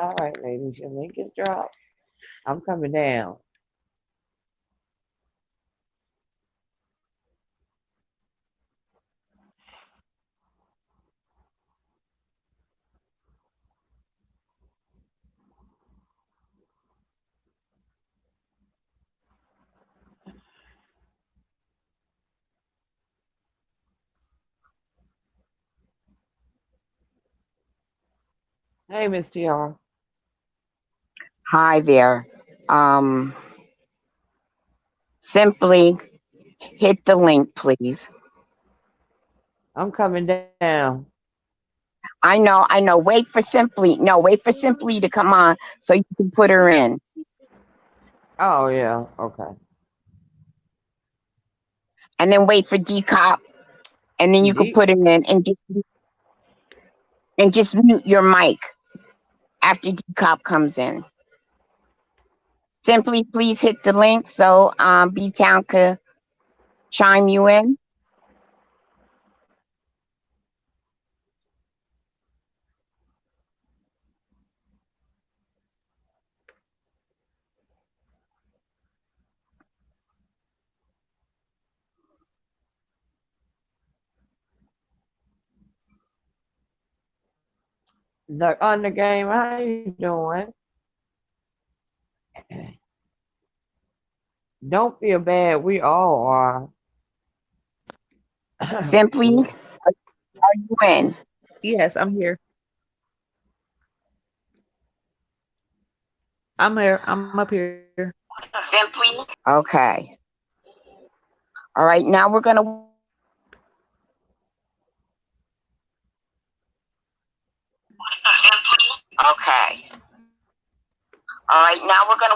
All right, ladies, your link is dropped. I'm coming down. Hey, Miss TR. Hi there. Um, Simply hit the link, please. I'm coming down. I know. Wait for Simply. No, wait for Simply to come on so you can put her in. Oh, yeah. Okay. And then wait for DCOP. And then you can Deep. put him in and just mute your mic after DCOP comes in. Simply please hit the link so B Town could chime you in. On the game, how you doing? Don't feel bad. We all are. Simply, are you in? Yes, I'm here. I'm here. I'm up here. Simply. Okay. All right. Now we're gonna Okay. All right. Now we're gonna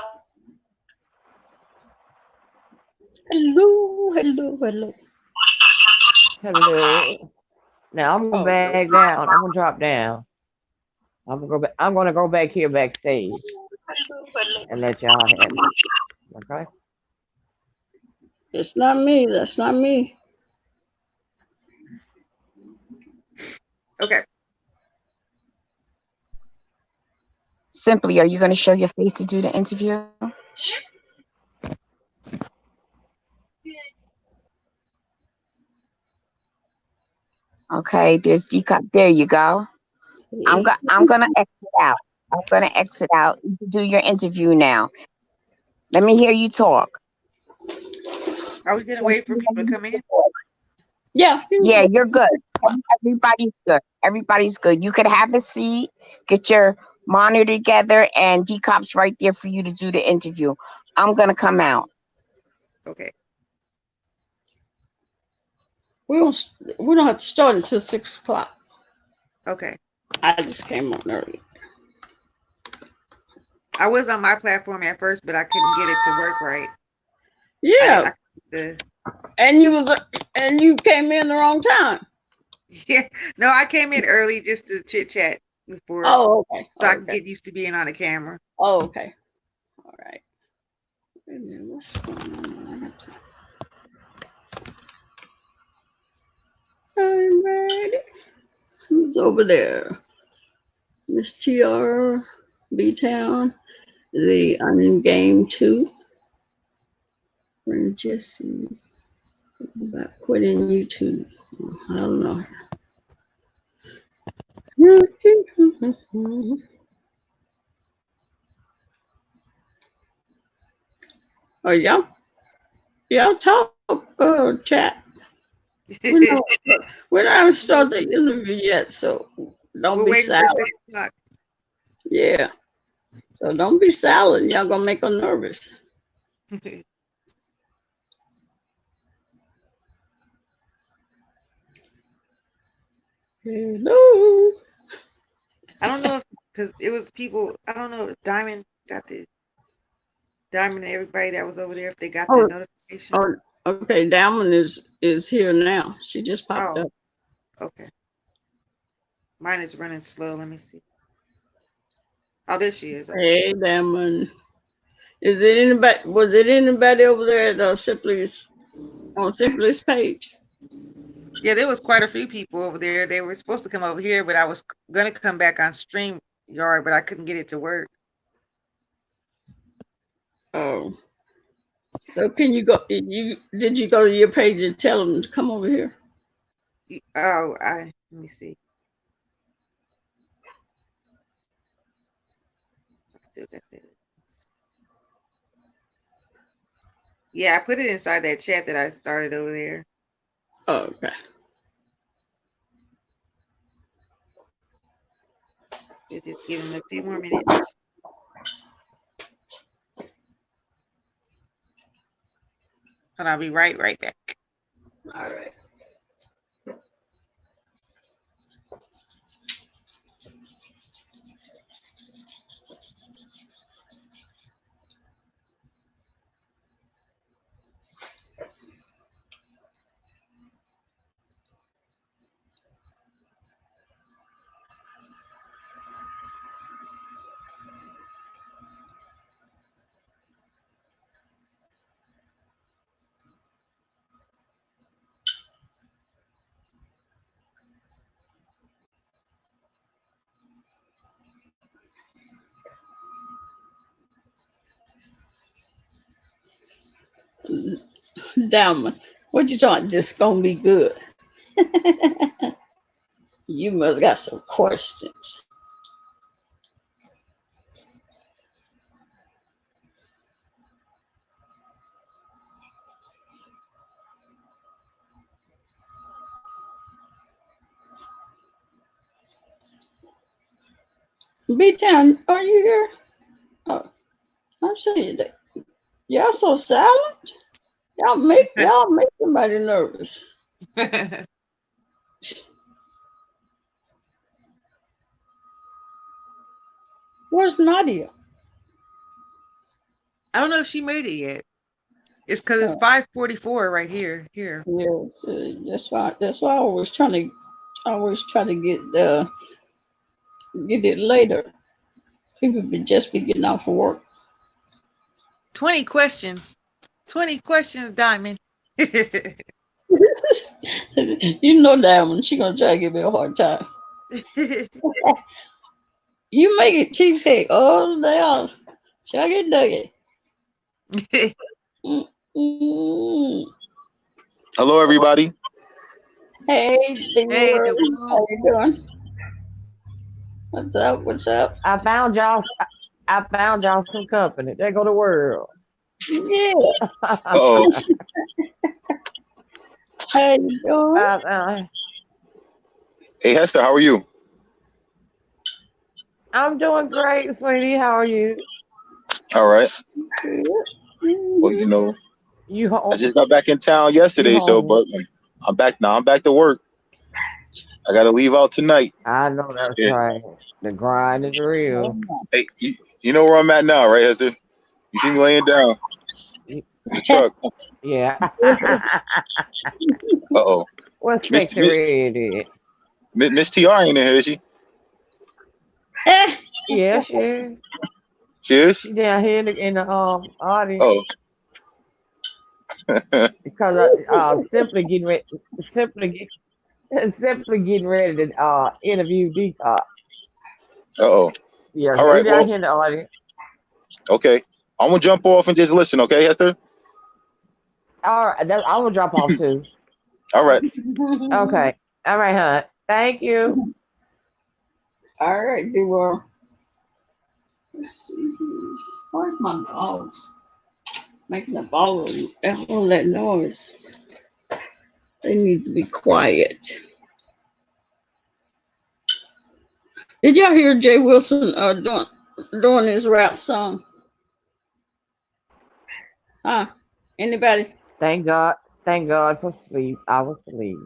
Hello, hello, hello. Hello. Now I'm gonna Oh, back down. I'm gonna drop down. I'm gonna go back. I'm gonna go back here backstage and let y'all have it. Okay. it's not me. That's not me. Okay. Simply, are you gonna show your face to do the interview? Okay, there's DCOP. There you go. I'm gonna exit out. I'm gonna exit out. You can do your interview now. Let me hear you talk. Are we gonna wait for people to come in? Yeah. Yeah, you're good. Everybody's good. Everybody's good. You could have a seat, get your monitor together, and DCOP's right there for you to do the interview. I'm gonna come out. Okay. We don't have to start until 6 o'clock. Okay. I just came on early. I was on my platform at first, but I couldn't get it to work right. Yeah, The and you came in the wrong time. yeah. No, I came in early just to chit chat before, Oh, okay. so I can Okay. get used to being on the camera. Oh, okay. All right. Wait a minute, what's going on? I'm ready. Who's over there? Miss TR, B Town, I'm in game 2. Friend Jesse, about quitting YouTube. I don't know. Oh, y'all talk, chat. We're not, we're not start the interview yet, so don't We're be waiting for silent. 6 o'clock. Yeah, so don't be silent. Y'all gonna make them nervous. Hello. I don't know if because it was people. I don't know if Diamond got the Diamond and everybody that was over there if they got the Oh, notification. oh, okay. Diamond is here now. She just popped Oh, up. okay. Mine is running slow. Let me see. Oh, there she is. Okay. Hey, Diamond. Is it anybody? Was it anybody over there at Simply's page? Yeah, there was quite a few people over there. They were supposed to come over here, but I was gonna come back on stream yard, but I couldn't get it to work. Oh, so can you go? Did you go to your page and tell them to come over here? Oh, let me see. I still got that. Yeah, I put it inside that chat that I started over there. Oh, okay. Just give them a few more minutes. And I'll be right back. All right. Diamond, what you talking? This gonna be good. You must got some questions. B-Town, are you here? Oh, I'm saying that y'all so silent. Y'all make somebody nervous. Where's Nadia? I don't know if she made it yet. It's because it's 5:44 right here. Here. Yes, that's why. That's why I was trying to. I always try to get it later. People be just be getting off of work. 20 questions. 20 questions, Diamond. You know that one. She gonna try to give me a hard time. You make it cheesecake all the day off. Shall I get nugget? Mm-mm. Hello, everybody. Hey, Hey, Dewar. How you doing? What's up? What's up? I found y'all some company. There go the world. Yeah. Uh-oh. How you doing? Hey, Hester, how are you? I'm doing great, sweetie. How are you? All right. Good. Well, you know, You home? I just got back in town yesterday, so but I'm back now. I'm back to work. I got to leave out tonight. I know that's right. The grind is real. Hey, you know where I'm at now, right, Hester? You see me laying down in the truck. Yeah. Uh-oh. What sector is it? Miss TR ain't in here, is she? Yeah, she is. She is? She down here in the audience. Oh. Because simply getting ready to interview DCOP. Uh-oh. Yeah, all right. down Well, here in the audience. okay. I'm going to jump off and just listen, okay, Hester? All right, I'm gonna drop off too. All right. Okay. All right, hon. Thank you. All right, Dewar. Let's see. Where's my dogs? Making a ball of all that noise. They need to be quiet. Did y'all hear Jay Wilson doing his rap song? Huh? Anybody? Thank God for sleep. I was asleep.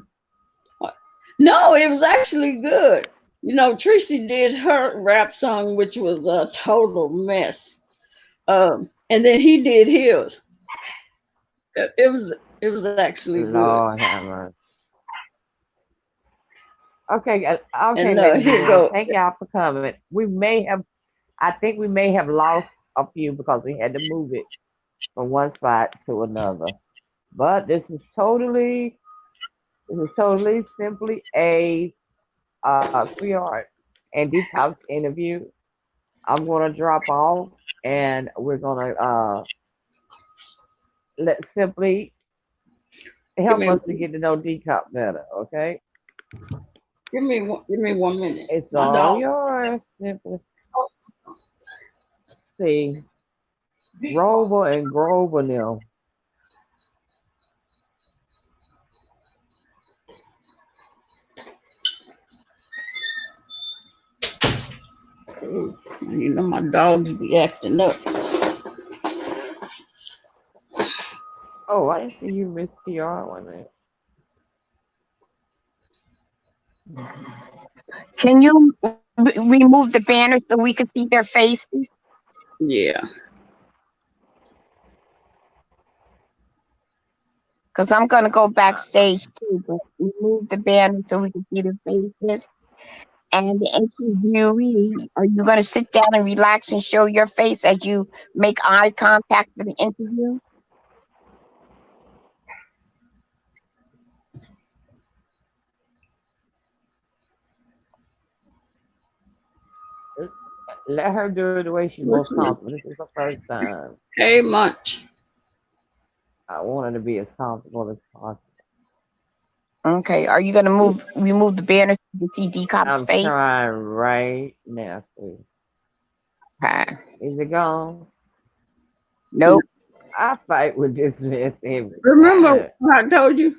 No, it was actually good. You know, Tracy did her rap song, which was a total mess. And then he did his. It was actually Lord good. have mercy. Okay, And ladies here and go. thank y'all for coming. I think we may have lost a few because we had to move it from one spot to another. But this is totally simply a sweetheart. and Detox interview. I'm gonna drop off, and we're gonna let simply Give help me us to get to know Decop better. Okay, give me 1 minute. it's My all dog. yours. Simply see Rover and Grover now. You know my dogs be acting up. Oh, I didn't see you, Miss TR. One minute. Can you remove the banners so we can see their faces? Yeah. Because I'm going to go backstage too, but remove the banners so we can see their faces. And the interviewee, are you going to sit down and relax and show your face as you make eye contact with the interview? Let her do it the way she's most comfortable. This is the first time. Hey, Munch. I want her to be as comfortable as possible. Okay. Are you going to remove the banners so you can see Decop's I'm face? trying right now. See. Okay. Is it gone? Nope. I fight with this mess every Remember time. what I told you?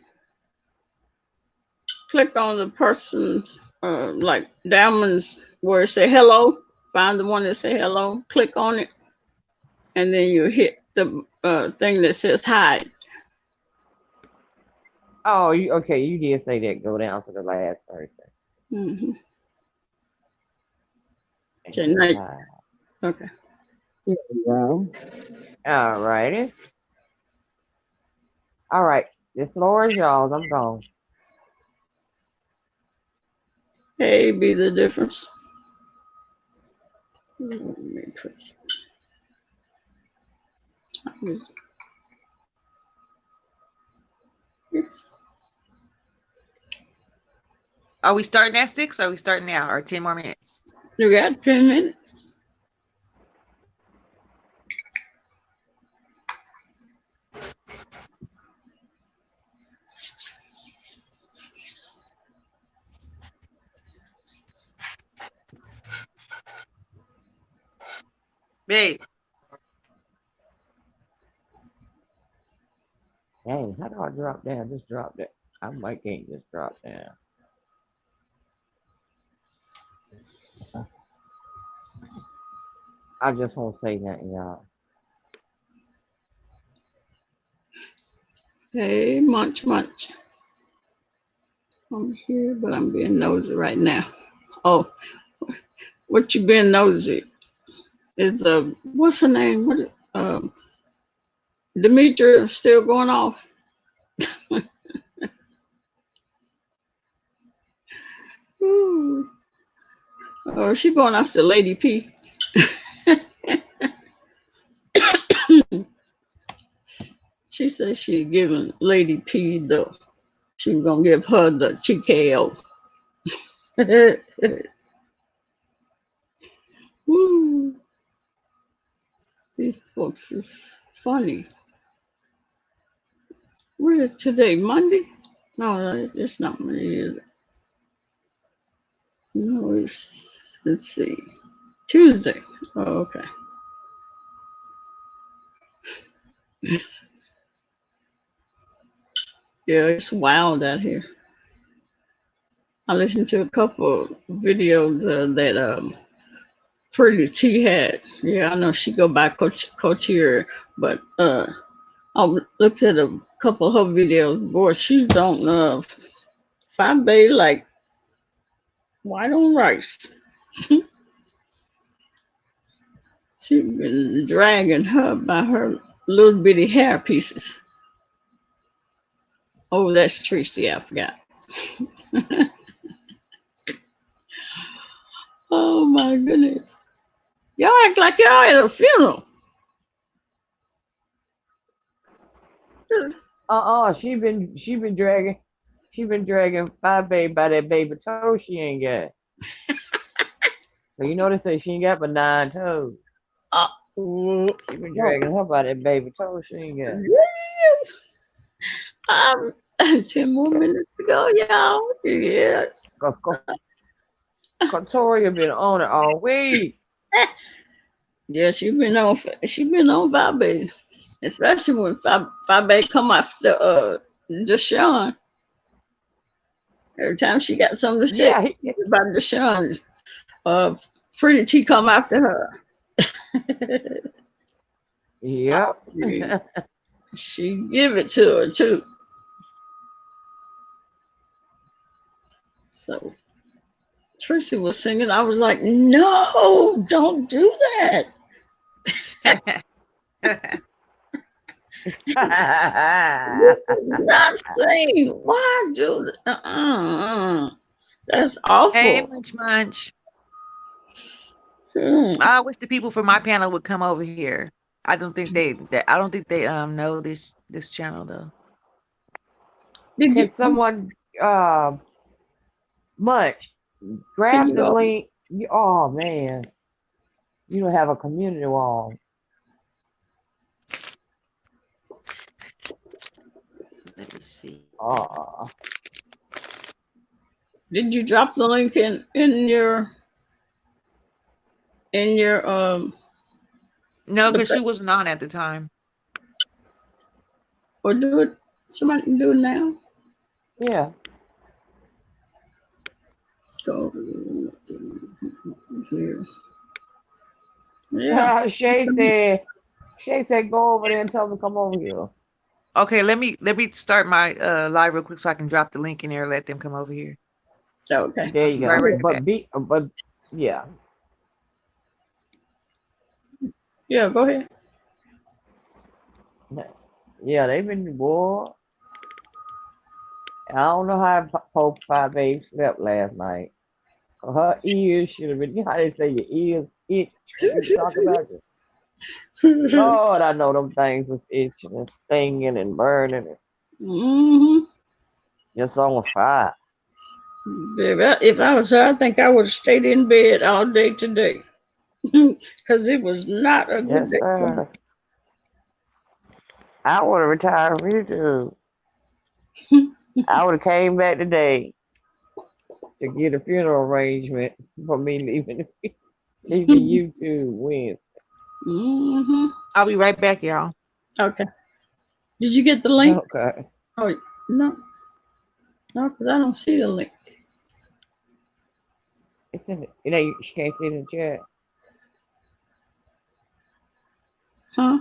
Click on the person's like diamonds where it say hello. Find the one that say hello. Click on it, and then you hit the thing that says hide. Oh, okay? You did say that. Go down to the last person. Mm-hmm. And Okay, hit night. hide. Okay. There we go. All righty. All right. The floor is y'all's. I'm gone. Hey, be the difference. Let me put Are we starting at 6? Or are we starting now? Or 10 more minutes? You got 10 minutes. Babe. Dang, how do I drop down? Just drop that. I might can't just drop down. I just won't say nothing, y'all. Hey, Munch. I'm here, but I'm being nosy right now. Oh, what you being nosy? Is what's her name? What Demetria still going off? Ooh. Oh, she going after Lady P. She said she giving Lady P she was gonna give her the TKO. Woo. These folks is funny. What is today? Monday? No, it's not Monday, is it? No, let's see. Tuesday. Oh, okay. Yeah, it's wild out here. I listened to a couple videos that Pretty T had. Yeah, I know she go by Couture, but I looked at a couple of her videos. Boy, she's on Five Bay like white on rice. She been dragging her by her little bitty hair pieces. Oh, that's Tracy. I forgot. Oh my goodness. Y'all act like y'all at a funeral. She been dragging 5 baby by that baby toe she ain't got. So you know they say she ain't got but 9 toes. Uh, She been no. dragging her by that baby toe she ain't got. Um, 10 more minutes to go, y'all. Yes. Victoria been on it all week. Yeah, she been on Vibe, especially when Vibe come after Deshaun. Every time she got something to say Yeah, about Deshaun, Pretty T come after her. yep. She give it to her too. So Tracy was singing. I was like, no, don't do that. Not sing. Why do that? That's Hey, awful. Munch Munch. Hmm. I wish the people from my panel would come over here. I don't think they know this channel though. Did Can you? someone Munch Can grab you the go? link? Oh man, you don't have a community wall. Let me see. Oh, Did you drop the link in your No, the because she wasn't on at the time. or do it? Somebody can do it now. yeah. Go here. Yeah. Shay said, go over there and tell them to come over here. Okay, let me start my live real quick so I can drop the link in there and let them come over here. Okay. There I'll you be right go. right back. But yeah. Yeah. Go ahead. Yeah, they've been bored. I don't know how Pope Five Babe slept last night. Her ears should have been, you know how they say your ears itch when you talk about it? Lord, I know them things was itching and stinging and burning and hmm just on fire. If I was her, I think I would have stayed in bed all day today because it was not a good Yes, day for me. sir. I would have retired for you too. I would have came back today to get a funeral arrangement for me leaving you to win. hmm I'll be right back, y'all. Okay. Did you get the link? Okay. Oh no, no, because I don't see the link. It's in you know, you can't see it in the chat. Huh?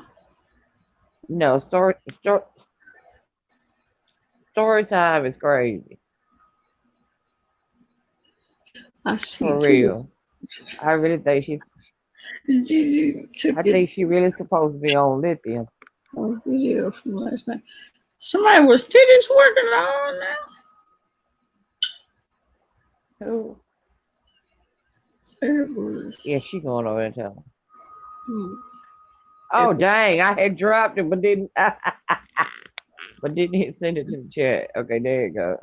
No, story time is crazy. I see For two. real. I really think Gigi took I it think she really supposed to be on lithium. on video from last night. Somebody was titties working on now. Who? It Yeah, was. she going over there and tell. hmm, Oh It was dang, I had dropped it but didn't but didn't hit send it to the chat. Okay, there you go.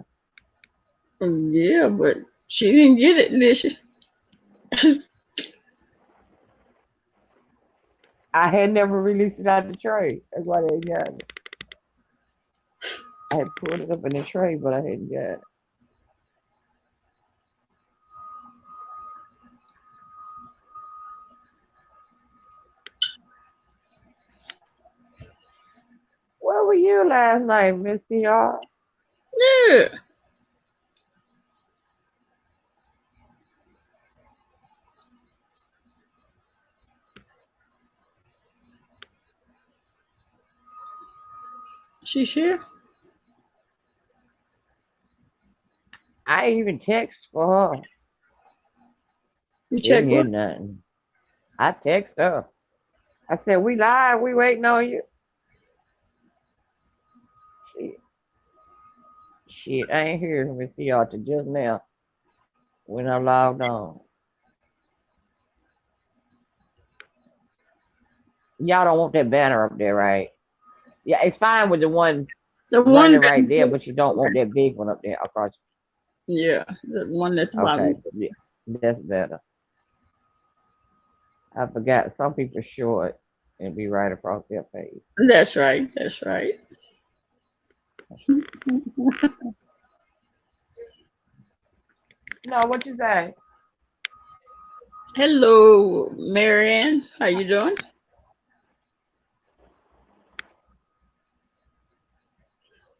yeah, but she didn't get it, did she? I had never released it out of the tray. That's why they ain't got it. I had pulled it up in the tray, but I hadn't got it. Where were you last night, Miss CR? Yeah. She's here. I even text for her. You Didn't check hear what? nothing. I text her. I said, we live, we waiting on you. Shit, shit, I ain't heard from Miss CR till just now when I logged on. Y'all don't want that banner up there, right? Yeah, it's fine with the one The one running that. right there, but you don't want that big one up there across. Yeah, the one at the Okay, bottom. yeah, that's better. I forgot some people short and be right across their face. That's right. That's right. No, what you say? Hello, Marianne. How you doing?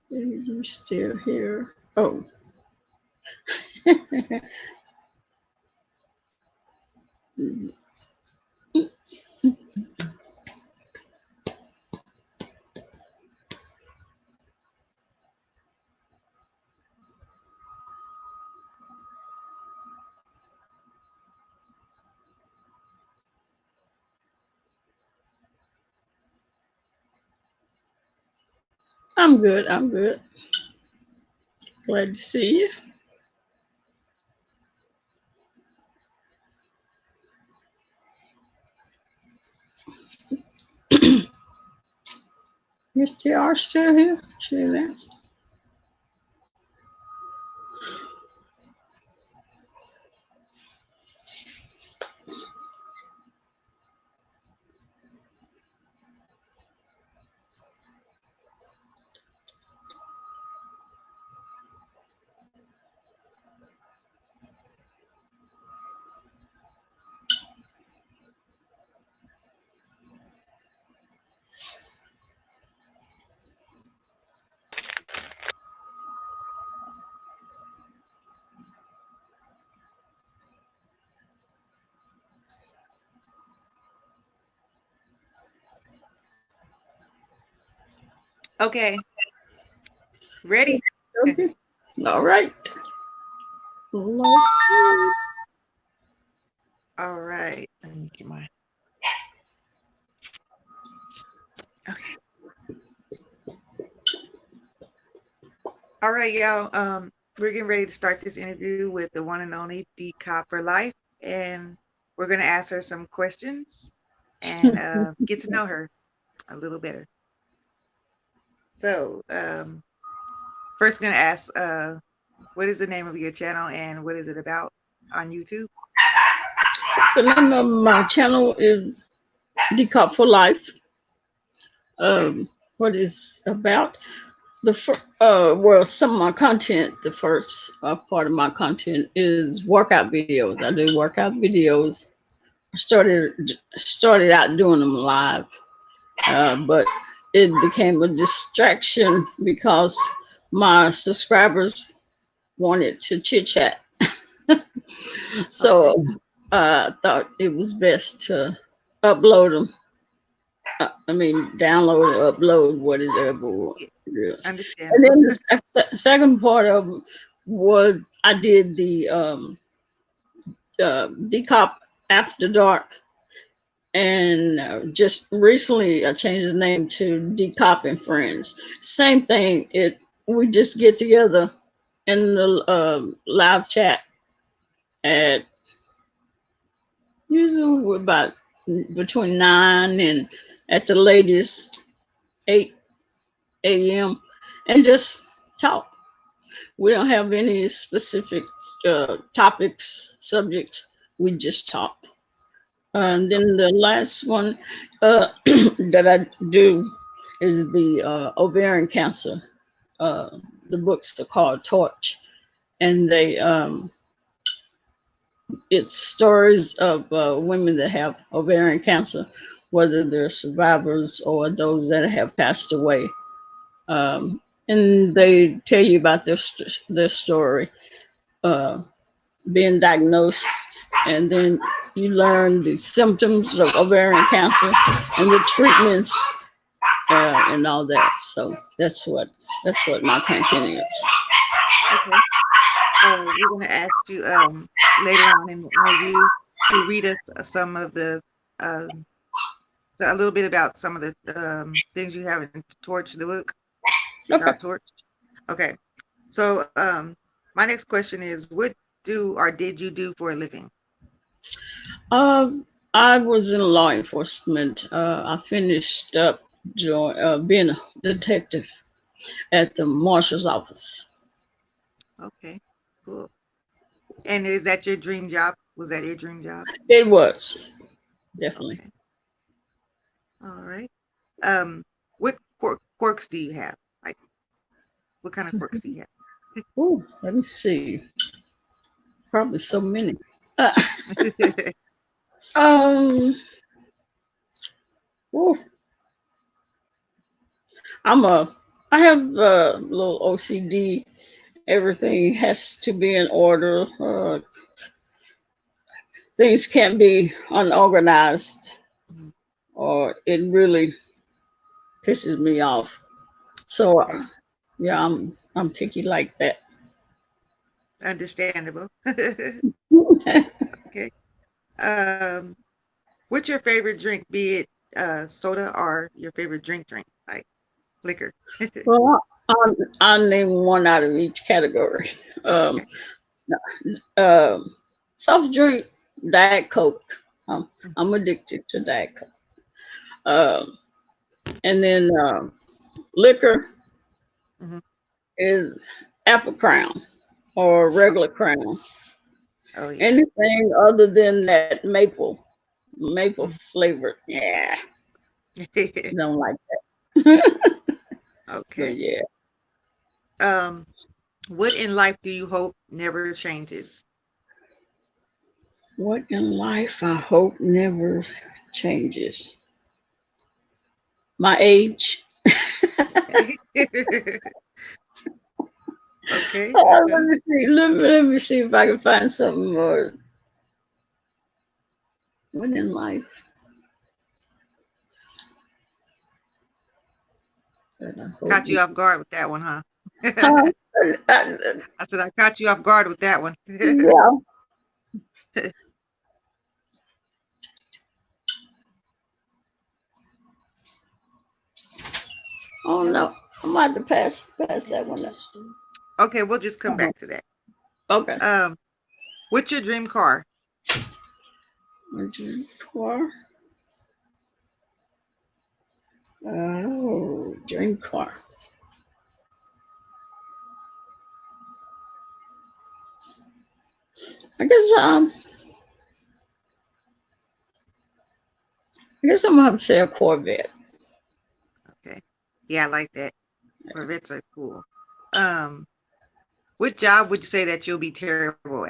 You're still here. Oh. I'm good. I'm good. Glad to see you. Miss TR still here? She didn't answer. Okay. Ready? Okay. All right. Let's see. All right. Let me get my. Okay. All right, y'all. We're getting ready to start this interview with the one and only DCOP for life, and we're gonna ask her some questions and get to know her a little better. So, first, gonna ask, what is the name of your channel and what is it about on YouTube? The name of my channel is DCOP for Life. What is about well, some of my content. The first part of my content is workout videos. I do workout videos. I started out doing them live, but it became a distraction because my subscribers wanted to chit chat. So I thought it was best to upload them. Download or upload whatever it is. Understand. And then the second part of it was I did the DCOP After Dark. And just recently I changed the name to DCOP and Friends. Same thing. We just get together in the live chat at usually about between 9 and at the latest 8 a.m. and just talk. We don't have any specific topics, subjects. We just talk. And then the last one that I do is the ovarian cancer. The books are called Torch, and it's stories of women that have ovarian cancer, whether they're survivors or those that have passed away. And they tell you about their story, being diagnosed, and then you learn the symptoms of ovarian cancer and the treatments and all that. So that's what my content is. Okay. We're going to ask you later on in the interview to read us some of the a little bit about some of the things you have in Torch, the book. Okay. Torch. Okay. So my next question is, what did you do for a living? I was in law enforcement. I finished up being a detective at the marshal's office. Okay, cool. And is that your dream job? Was that your dream job? It was. definitely. Okay. All right. What quirks do you have? Like, what kind of quirks do you Oh, let me see. Probably so many. Uh, have? um, ooh, I'm a. I have a little OCD. Everything has to be in order. Things can't be unorganized, Mhm. or it really pisses me off. So, Okay. yeah, I'm picky like that. Understandable. Okay. Um, what's your favorite drink? Be it soda or your favorite drink, like liquor. Well, I'll name one out of each category. Um, Okay. um, soft drink, Diet Coke. I'm addicted to Diet Coke. Um, and then liquor Hmm. is Apple Crown or regular Crown. Oh yeah. Anything other than that maple flavored, yeah, don't like that. But Okay. yeah, Um, what in life do you hope never changes? what in life I hope never changes. My age. Okay. Okay. Let me see. Let me see if I can find something more. What in life that I hope. Caught you off guard with that one, huh? Huh? I said I caught you off guard with that one. Yeah. Oh no, I'm about to pass that one up. Okay, we'll just come Uh-huh. back to that. Okay. Um, what's your dream car? Car. Oh, dream car. I guess I'm gonna have to say a Corvette. Okay. Yeah, I like that. Corvettes are cool. Um, what job would you say that you'll be terrible at?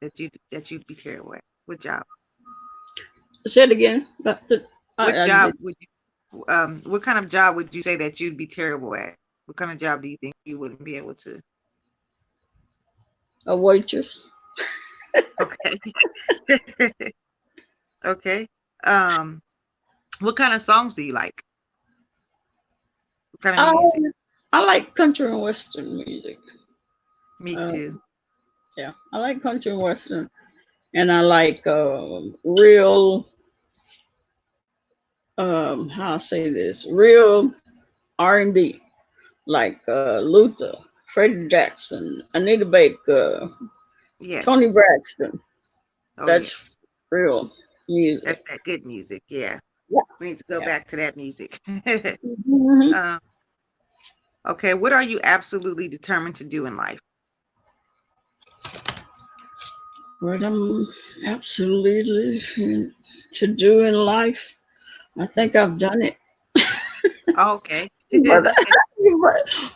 That you'd be terrible at? What job? Say it again. What I job did would you what kind of job would you say that you'd be terrible at? What kind of job do you think you wouldn't be able to? a waitress. Okay. Okay. Um, what kind of songs do you like? What kind of music? Um, I like country and western music. Me too. Um, yeah, I like country and western, and I like real. How I say this? Real R&B, like Luther, Freddie Jackson, Anita Baker, Tony Yes. Braxton. Oh That's yes. real music. That's that good music. Yeah. Yeah. We need to go Yeah. back to that music. Mhm. um, okay, what are you absolutely determined to do in life? What I'm absolutely to do in life, I think I've done it. Oh, okay. But,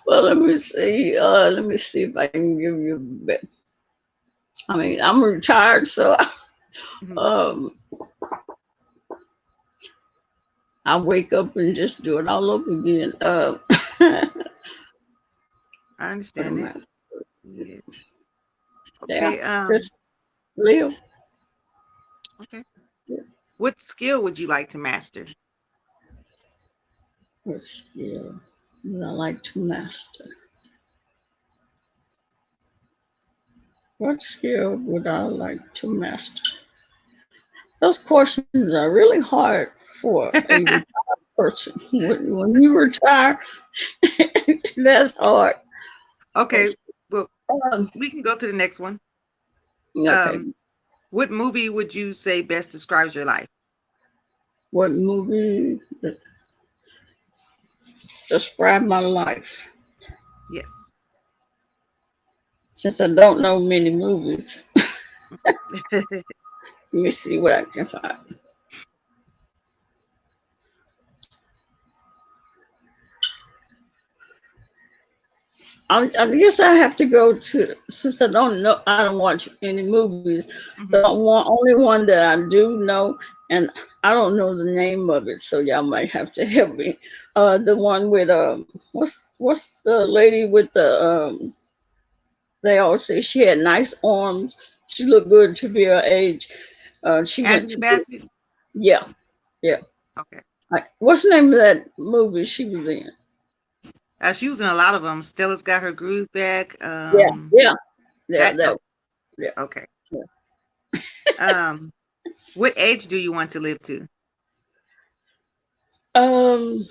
well, let me see. Let me see if I can give you a bit. I mean, I'm retired, so Mhm. um, I wake up and just do it all over again. I What understand am it. I? Yeah. Yeah, Okay. just live. Okay. What skill would you like to master? What skill would I like to master? What skill would I like to master? Those questions are really hard for a retired person. When you retire, that's hard. Okay. Well, Um, we can go to the next one. okay, Um, what movie would you say best describes your life? what movie describe my life? Yes. Since I don't know many movies, let me see what I can find. I guess I have to go to, since I don't know, I don't watch any movies. The Hmm. only one that I do know, and I don't know the name of it, so y'all might have to help me. The one with what's the lady with the they always say she had nice arms. She looked good to be her age. She went Angela to this, Bassett. yeah, yeah. Okay. What's the name of that movie she was in? She was in a lot of them. Stella's got her groove back. Yeah, yeah, yeah. That That, oh, yeah. okay. Yeah. Um, what age do you want to live to? Um,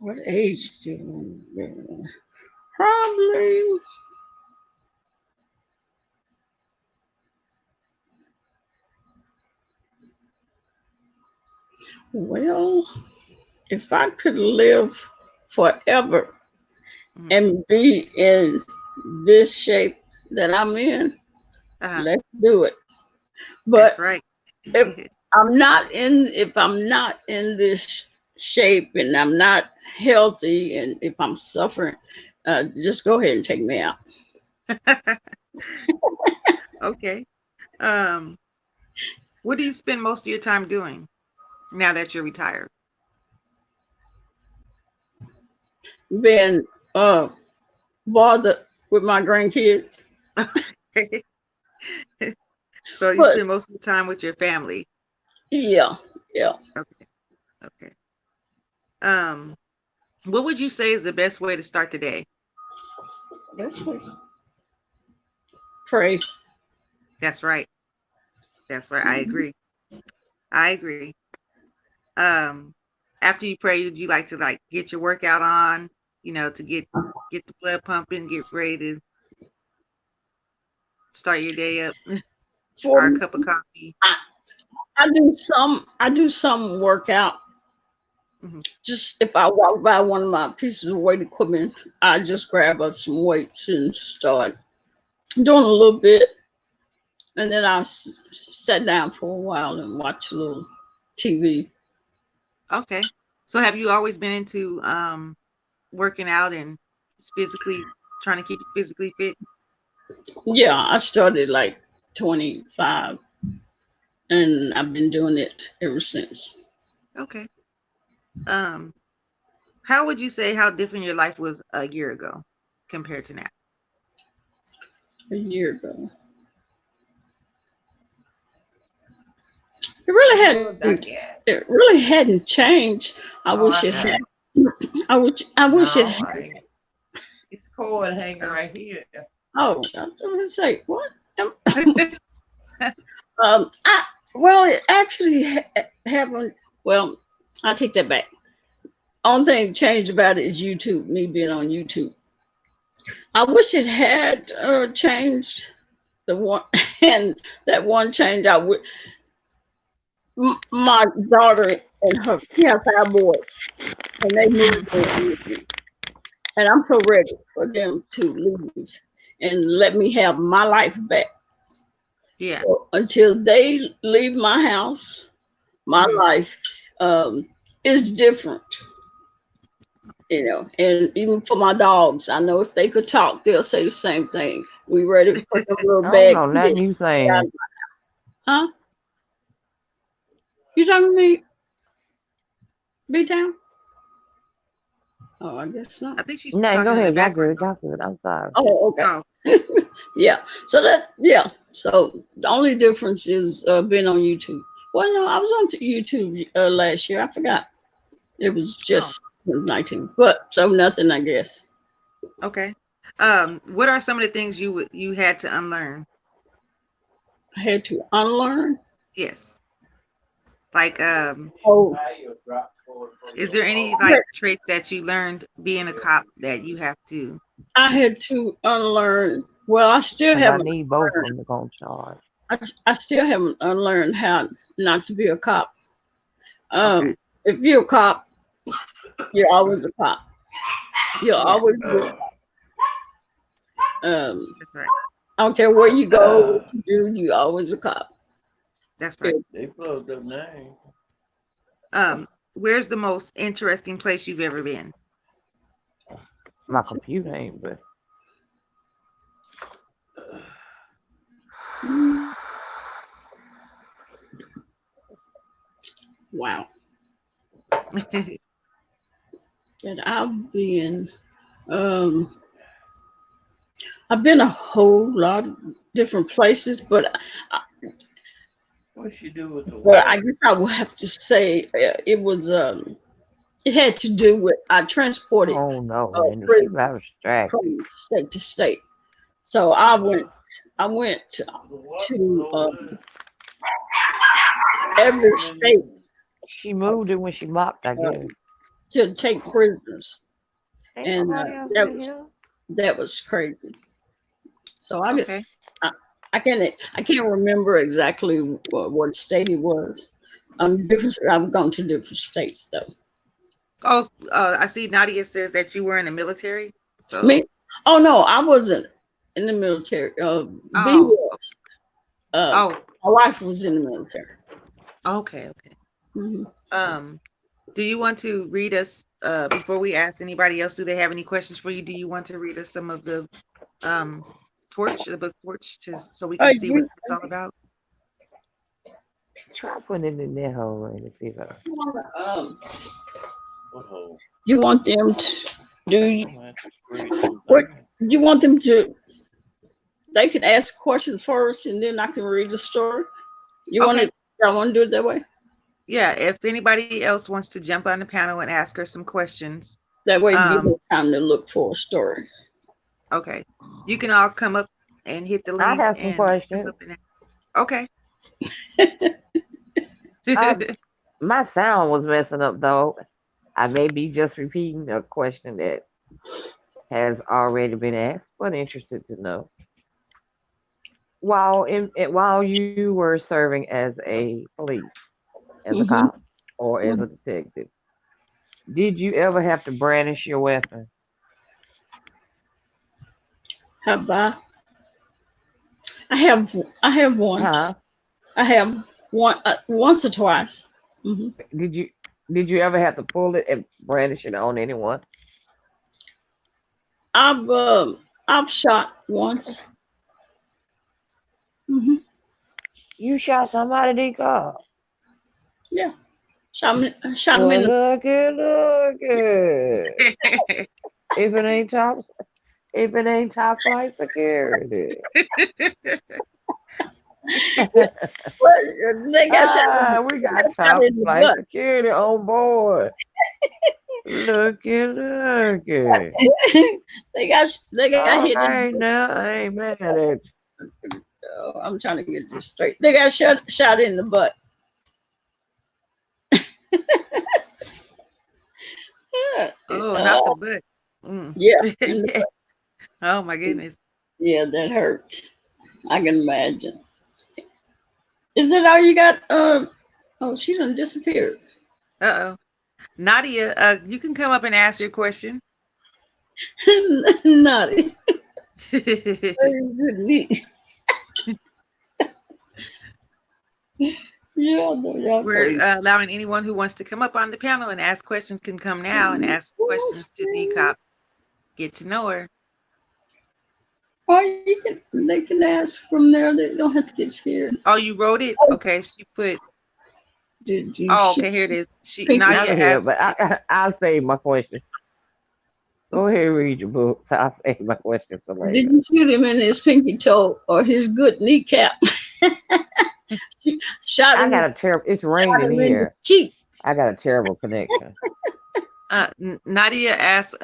what age do you want? Probably. Well, if I could live forever Mhm. and be in this shape that I'm in, Uh-huh. let's do it. That's But right. if if I'm not in this shape and I'm not healthy and if I'm suffering, just go ahead and take me out. Okay. Um, what do you spend most of your time doing now that you're retired? Being bothered with my grandkids. So you But spend most of the time with your family. yeah, yeah. Okay. Okay. Um, what would you say is the best way to start the day? That's what pray. That's right. That's right. I Mhm. agree. I agree. Um, after you pray, would you like to like get your workout on, to get the blood pumping, get ready to start your day up, For or a me, cup of coffee? I, I do some workout. Hmm. Just if I walk by one of my pieces of weight equipment, I just grab up some weights and start doing a little bit, and then I sit down for a while and watch a little TV. Okay. So have you always been into working out and physically trying to keep you physically fit? Yeah, I started like 25, and I've been doing it ever since. Okay. Um, how would you say how different your life was a year ago compared to now? A year ago, it really Good, I hadn't. guess. It really hadn't changed. I Oh, wish I it had. know. I wish it No, had. I ain't. It's cord hanging Oh. right here. Oh, I was going to say what? I well, it actually happened. Well, I take that back. Only thing changed about it is YouTube. Me being on YouTube. I wish it had changed the one, and that one change. My daughter and her, she has 5 boys, and they moved Mhm. on YouTube, and I'm so ready for them to leave and let me have my life back. Yeah. So until they leave my house, my Hmm. life is different, and even for my dogs, I know if they could talk, they'll say the same thing. We ready for them little I don't bag know nothing kids. you saying. Huh? You talking to me, B-Town? Oh, I guess not. I think she's No, go talking in the ahead. Y'all background. good. Y'all good. I'm sorry. Oh, okay. Oh, Yeah. So the only difference is being on YouTube. Well, no, I was on YouTube last year. I forgot. It was oh, just 19, but so nothing, I guess. okay. What are some of the things you had to unlearn? I had to unlearn. Yes. Like, Oh, is there any like traits that you learned being a cop that you have to? I had to unlearn. Well, I still Because I haven't need both of learned. them to go on charge. I still haven't unlearned how not to be a cop. Okay. If you're a cop, you're always a cop. You'll Yeah, always be. Um, that's right. I don't care where you go, what you do, you always a cop. That's right. If They closed up name. Where's the most interesting place you've ever been? My computer ain't, but Wow. And I've been a whole lot of different places, but What you do with the I guess I will have to say it was it had to do with I transported Oh no, Randy, she prisoners got distracted. from state to state. So I went to every state She moved it when she mopped, I guess. to take prisoners, Ain't and nobody else in here. that was crazy. So Okay. I can't remember exactly what state it was. I've gone to different states though. Oh, I see Nadia says that you were in the military. So Me? Oh no, I wasn't in the military. B oh, was. Uh, oh, my wife was in the military. okay, okay. Hmm. Do you want to read us before we ask anybody else? Do they have any questions for you? Do you want to read us some of the the book Torch, so we can see what it's all about? Try putting it in their hole, Randy. See if Um, you want them to do what? You want them to? They can ask questions first, and then I can read the story. You want Okay. it? I want to do it that way. Yeah, if anybody else wants to jump on the panel and ask her some questions, That way, give me time to look for a story. okay, you can all come up and hit the I link. have some questions. Okay. My sound was messing up though. I may be just repeating a question that has already been asked, but interested to know. While you were serving as a police, as a cop, or as a detective, did you ever have to brandish your weapon? Have I have once. Huh? I have once or twice. Hmm. Did you ever have to pull it and brandish it on anyone? I've shot once. Hmm. You shot somebody, DCOP. Yeah, shot me Well, in the. look it. If it ain't top flight security. They got shot We got shot top in the flight butt. security on board. Look it. They got All hit in the right, butt. now I ain't mad at you. Oh, I'm trying to get this straight. They got shot in the butt. Oh, not the butt. Yeah, in the butt. Oh my goodness. Yeah, that hurt. I can imagine. Is that all you got? Oh, she done disappeared. Uh-oh. Nadia, you can come up and ask your question. Naughty. Yeah, We're allowing anyone who wants to come up on the panel and ask questions can come now and ask questions to DCOP. Get to know her. Or they can ask from there. They don't have to get scared. Oh, you wrote it? Okay, she put. Did you? Oh, okay, here it is. Not Nadia here, asked. but I'll save my question. Go ahead, read your book. I'll save my question for later. Did you shoot him in his pinky toe or his good kneecap? Shot him. I got a terrible. It's raining here. Cheek. I got a terrible connection. Nadia asked.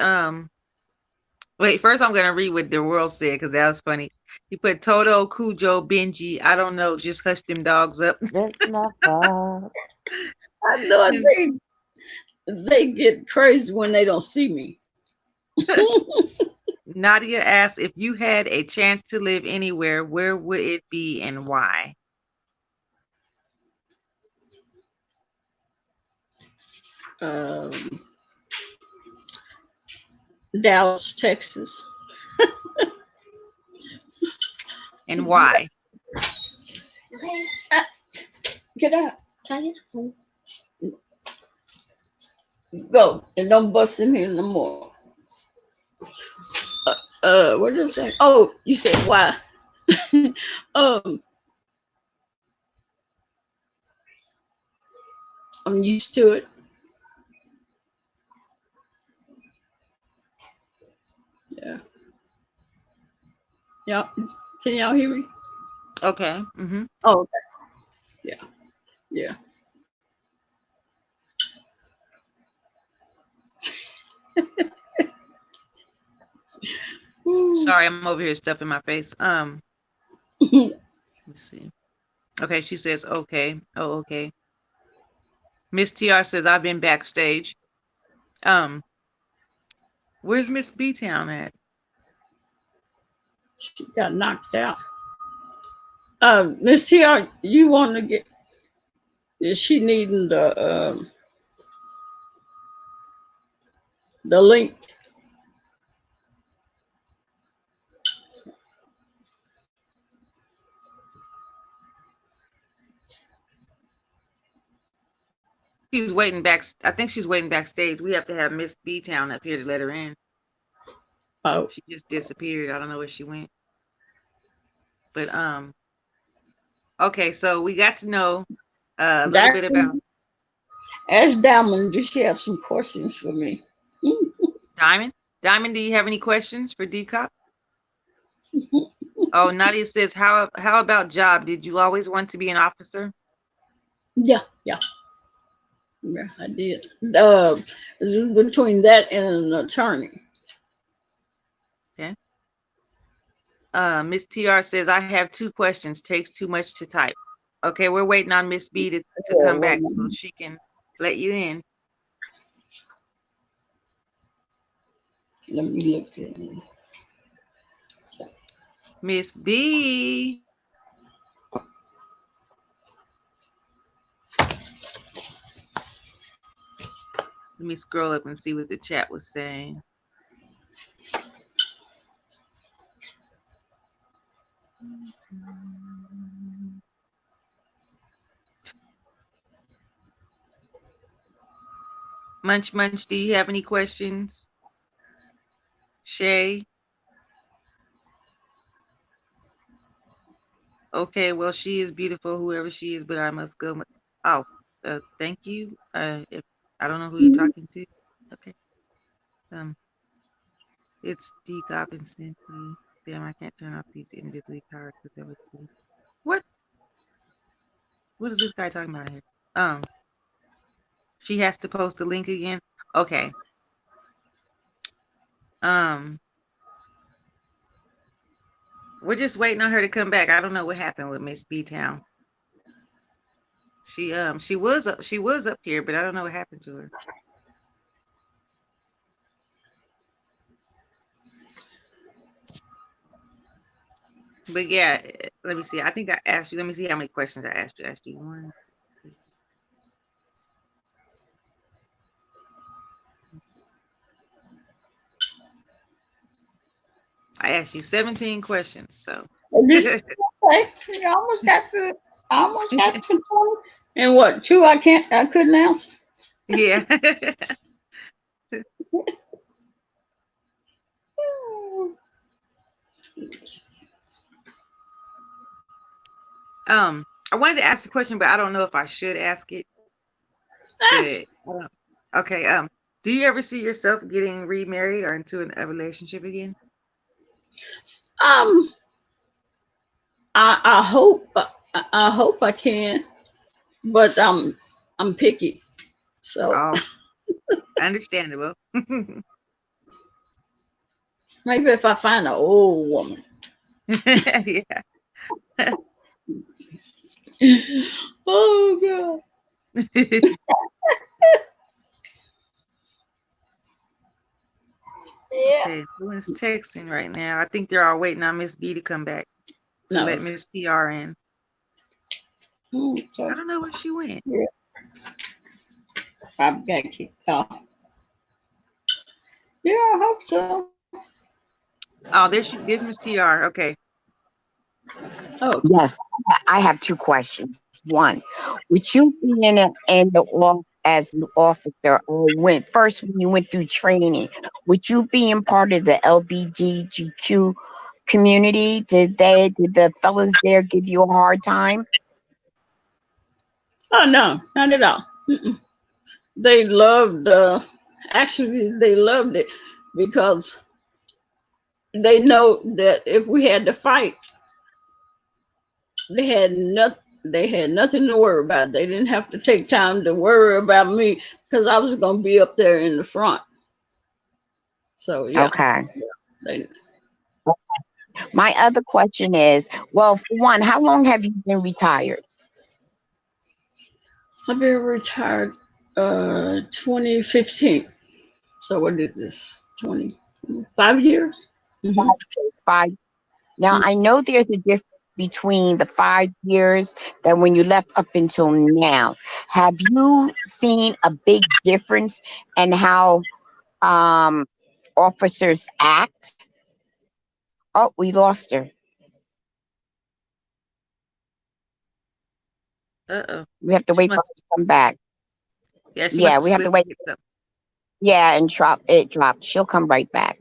Wait, first I'm gonna read what the world said because that was funny. He put Toto, Cujo, Benji. I don't know. Just hush them dogs up. That's my fault. I know they get crazy when they don't see me. Nadia asked, if you had a chance to live anywhere, where would it be and why? Dallas, Texas. And why? Get out. Can I get your phone? Go and don't bust in here no more. What did I say? Oh, you said why? um, I'm used to it. Yeah. Yeah. Can y'all hear me? Okay. Mm-hmm. Oh, okay. Yeah. Yeah. Sorry, I'm over here stuffing my face. Let's see. Okay, she says okay. Oh, okay. Miss TR says I've been backstage. Where's Miss B Town at? She got knocked out. Miss TR, you want to get? Is she needing the link? She's waiting back. I think she's waiting backstage. We have to have Miss B Town up here to let her in. Oh, She just disappeared. I don't know where she went. But okay, so we got to know a little bit about Ask Diamond. Does she have some questions for me? Diamond. Diamond, do you have any questions for DCOP? Oh, Nadia says, how about job? Did you always want to be an officer? Yeah, I did. Between that and an attorney. Okay. Miss TR says, I have 2 questions. Takes too much to type. Okay, we're waiting on Miss B to come back so she can let you in. Let me look at it. Miss B. Let me scroll up and see what the chat was saying. Munch, do you have any questions? Shay? Okay, well, she is beautiful, whoever she is, but I must go. Oh, thank you. If I don't know who you're talking to. Okay. It's DCOP and simply. Damn, I can't turn off these individually powered because that was cool. What? What is this guy talking about here? She has to post the link again. Okay. We're just waiting on her to come back. I don't know what happened with Miss B Town. She was up here, but I don't know what happened to her. But yeah, let me see. I think I asked you. Let me see how many questions I asked you. I asked you 1, 2. I asked you 17 questions. So Okay, you almost got to 20. And what, 2 I couldn't answer? yeah. I wanted to ask a question, but I don't know if I should ask it. Okay. Do you ever see yourself getting remarried or into a relationship again? I hope I can, but I'm picky. So Understandable. maybe if I find an old woman. Yeah. Oh God. Yeah. Okay, who's texting right now? I think they're all waiting on Miss B to come back to let Miss TR in. Okay. I don't know where she went. Yeah. I've got kicked off. Yeah, I hope so. Oh, there's Miss TR. Okay. Oh yes, I have 2 questions. One, would you be in the off as an officer, or when you went through training, would you be in part of the LBGTQ community? Did the fellas there give you a hard time? Oh no, not at all. Mm-mm. They loved. Actually, they loved it because they know that if we had to fight, they had nothing. They had nothing to worry about. They didn't have to take time to worry about me because I was going to be up there in the front. So yeah, Okay. they, My other question is, well, for one, how long have you been retired? I've been retired 2015. So what is this? 5 years? Mm-hmm. 5. Now, I know there's a difference between the 5 years that when you left up until now. Have you seen a big difference in how um, officers act? Oh, we lost her. Uh-oh. We have to She wait for must, her to come back. yeah, she Yeah, must have we have to slipped. wait. Yeah, and it dropped. She'll come right back.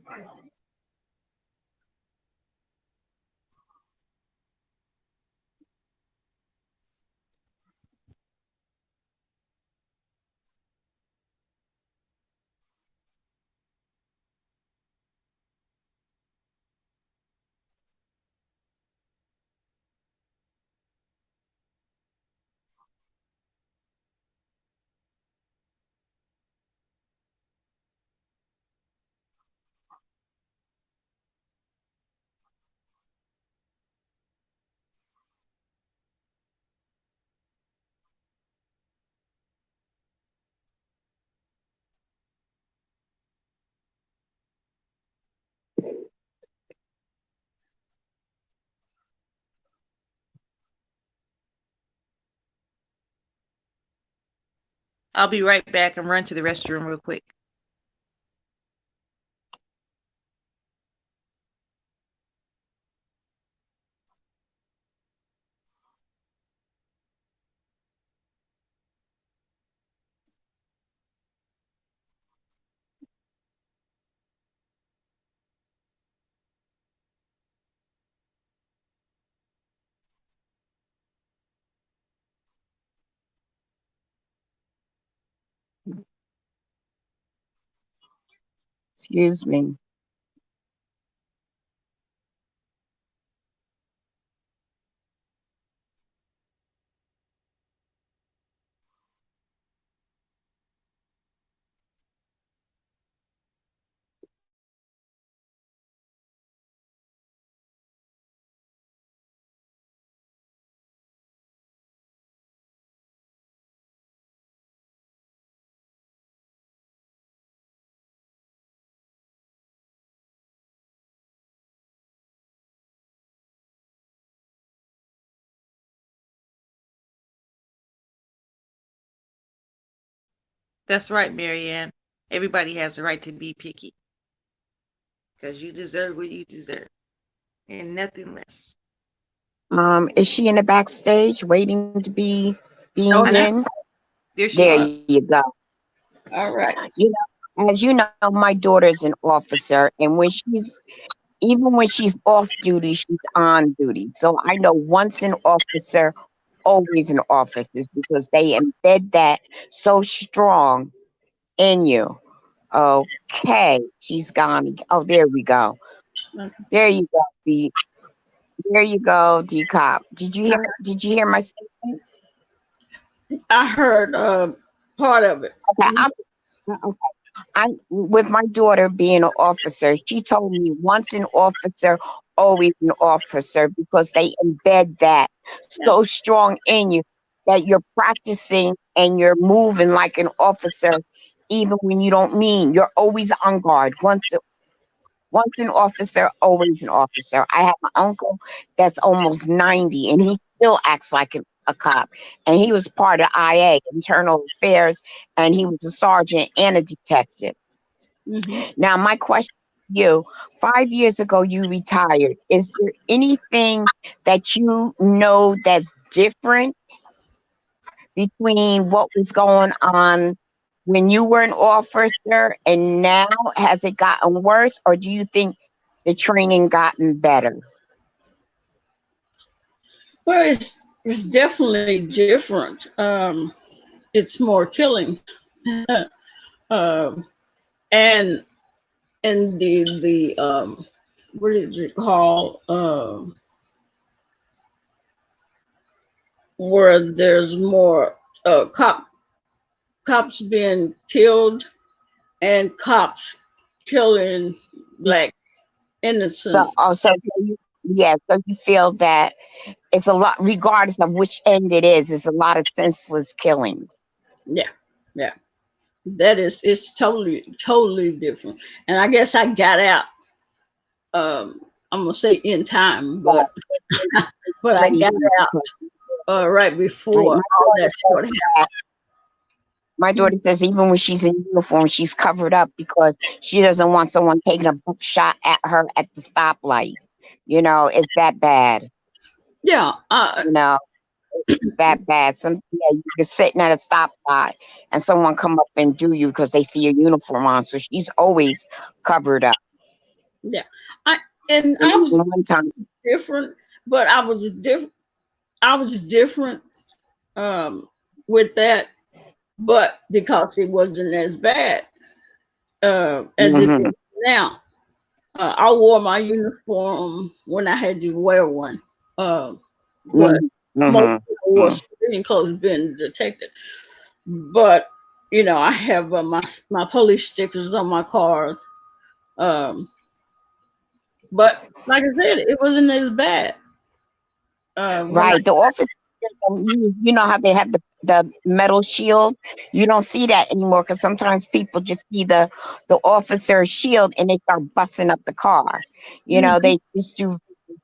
I'll be right back and run to the restroom real quick. Excuse me. That's right, Marianne. Everybody has the right to be picky because you deserve what you deserve and nothing less. Is she in the backstage waiting to be No, beamed no. in? There she There is. you go. All right. You know, as you know, my daughter's an officer, and even when she's off duty, she's on duty. So I know once an officer, always an officer, because they embed that so strong in you. Okay, she's gone. Oh, there we go. Okay. There you go. There you go, DCOP. Did you hear my statement? I heard part of it. Okay, I'm with my daughter being an officer. She told me once an officer, always an officer, because they embed that so strong in you that you're practicing and you're moving like an officer, even when you don't mean. You're always on guard. Once an officer, always an officer. I have my uncle that's almost 90, and he still acts like a cop. And he was part of IA, Internal Affairs, and he was a sergeant and a detective. Mm-hmm. Now, my question to you, 5 years ago, you retired. Is there anything that you know that's different between what was going on when you were an officer and now? Has it gotten worse, or do you think the training gotten better? Well, it's definitely different. It's more killings, um, and the what is it called? Where there's more cops being killed and cops killing black innocent. So you feel that it's a lot, regardless of which end it is, it's a lot of senseless killings. Yeah, yeah. That is, it's totally different. And I guess I got out. I'm gonna say in time, but but I got out right before all that started happening. My daughter says even when she's in uniform, she's covered up because she doesn't want someone taking a buckshot at her at the stoplight. You know, it's that bad. Yeah. You know, it's that bad. You're sitting at a stoplight and someone come up and do you because they see your uniform on. So she's always covered up. Yeah. I was one time different, but I was different with that, but because it wasn't as bad as it is now. I wore my uniform when I had to wear one. But most people wore civilian clothes being detected. But you know, I have my police stickers on my cars. But like I said, it wasn't as bad. Right. The officers, you know how they have the metal shield? You don't see that anymore because sometimes people just see the officer shield and they start busting up the car. You know, they just do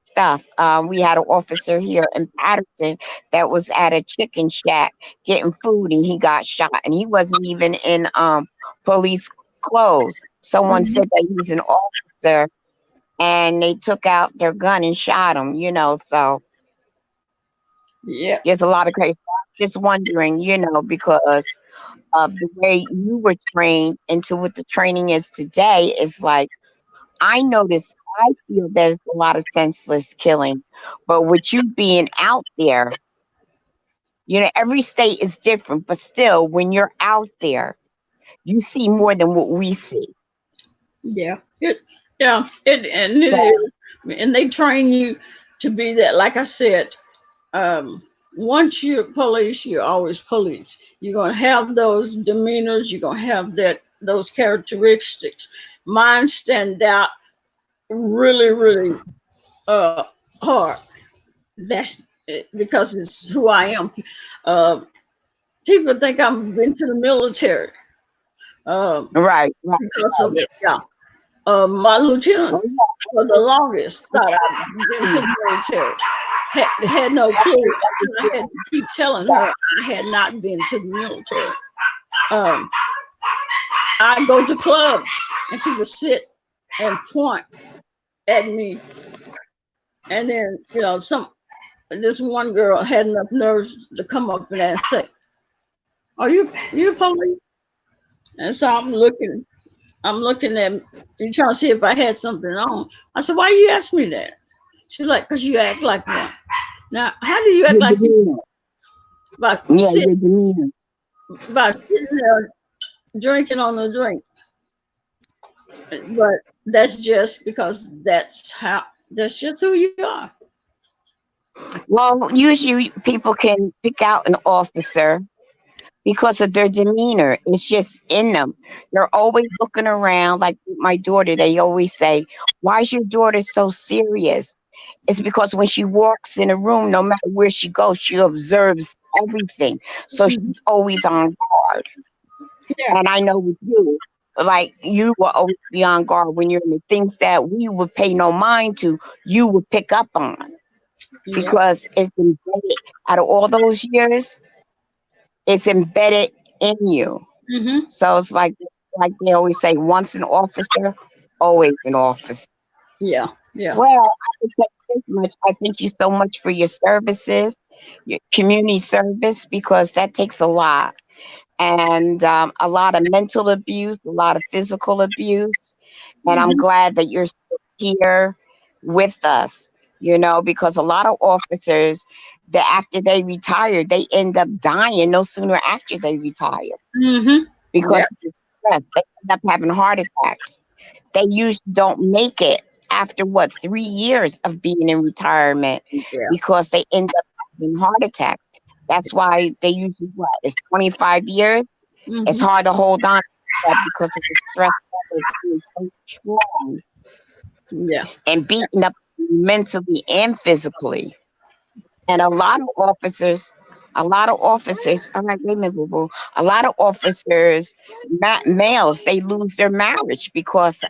stuff. We had an officer here in Patterson that was at a chicken shack getting food and he got shot and he wasn't even in police clothes. Someone said that he's an officer and they took out their gun and shot him, you know, so yeah, there's a lot of crazy. Just wondering, you know, because of the way you were trained into what the training is today, is like I feel there's a lot of senseless killing, but with you being out there, you know, every state is different, but still, when you're out there, you see more than what we see. Yeah, and they train you to be that. Like I said, once you're police, you're always police. You're gonna have those demeanors. You're gonna have those characteristics. Mine stand out really hard. That's because it's who I am. Uh, People think I've been to the military. Right. Because of it, yeah. My lieutenant for the longest thought I'd been to the military. Had no clue until I had to keep telling her I had not been to the military. I go to clubs and people sit and point at me, and then this one girl had enough nerves to come up and say, "Are you police?" And so I'm looking at you trying to see if I had something on. I said, "Why you ask me that?" She's like, "Cause you act like one." Now, how do you act like you by sitting there drinking on a drink? But that's just because that's just who you are. Well, usually people can pick out an officer because of their demeanor. It's just in them. They're always looking around. Like my daughter, they always say, "Why is your daughter so serious?" It's because when she walks in a room, no matter where she goes, she observes everything. So she's always on guard. Yeah. And I know with you, like you will always be on guard when you're in the things that we would pay no mind to, you would pick up on. Because it's embedded out of all those years, it's embedded in you. So it's like they always say, once an officer, always an officer. Yeah. Well, I can say this much. I thank you so much for your services, your community service, because that takes a lot. And a lot of mental abuse, a lot of physical abuse. And I'm glad that you're still here with us, you know, because a lot of officers that after they retire, they end up dying no sooner after they retire Mm-hmm. because Yeah. of the stress. They end up having heart attacks. They usually don't make it after what 3 years of being in retirement Yeah. because they end up having heart attacks. That's why they usually what is 25 years. It's Mm-hmm. hard to hold on to that because of the stress level being so strong Yeah. and beating up mentally and physically. And a lot of officers, all right, wait a minute, boo boo. A lot of officers, males, they lose their marriage because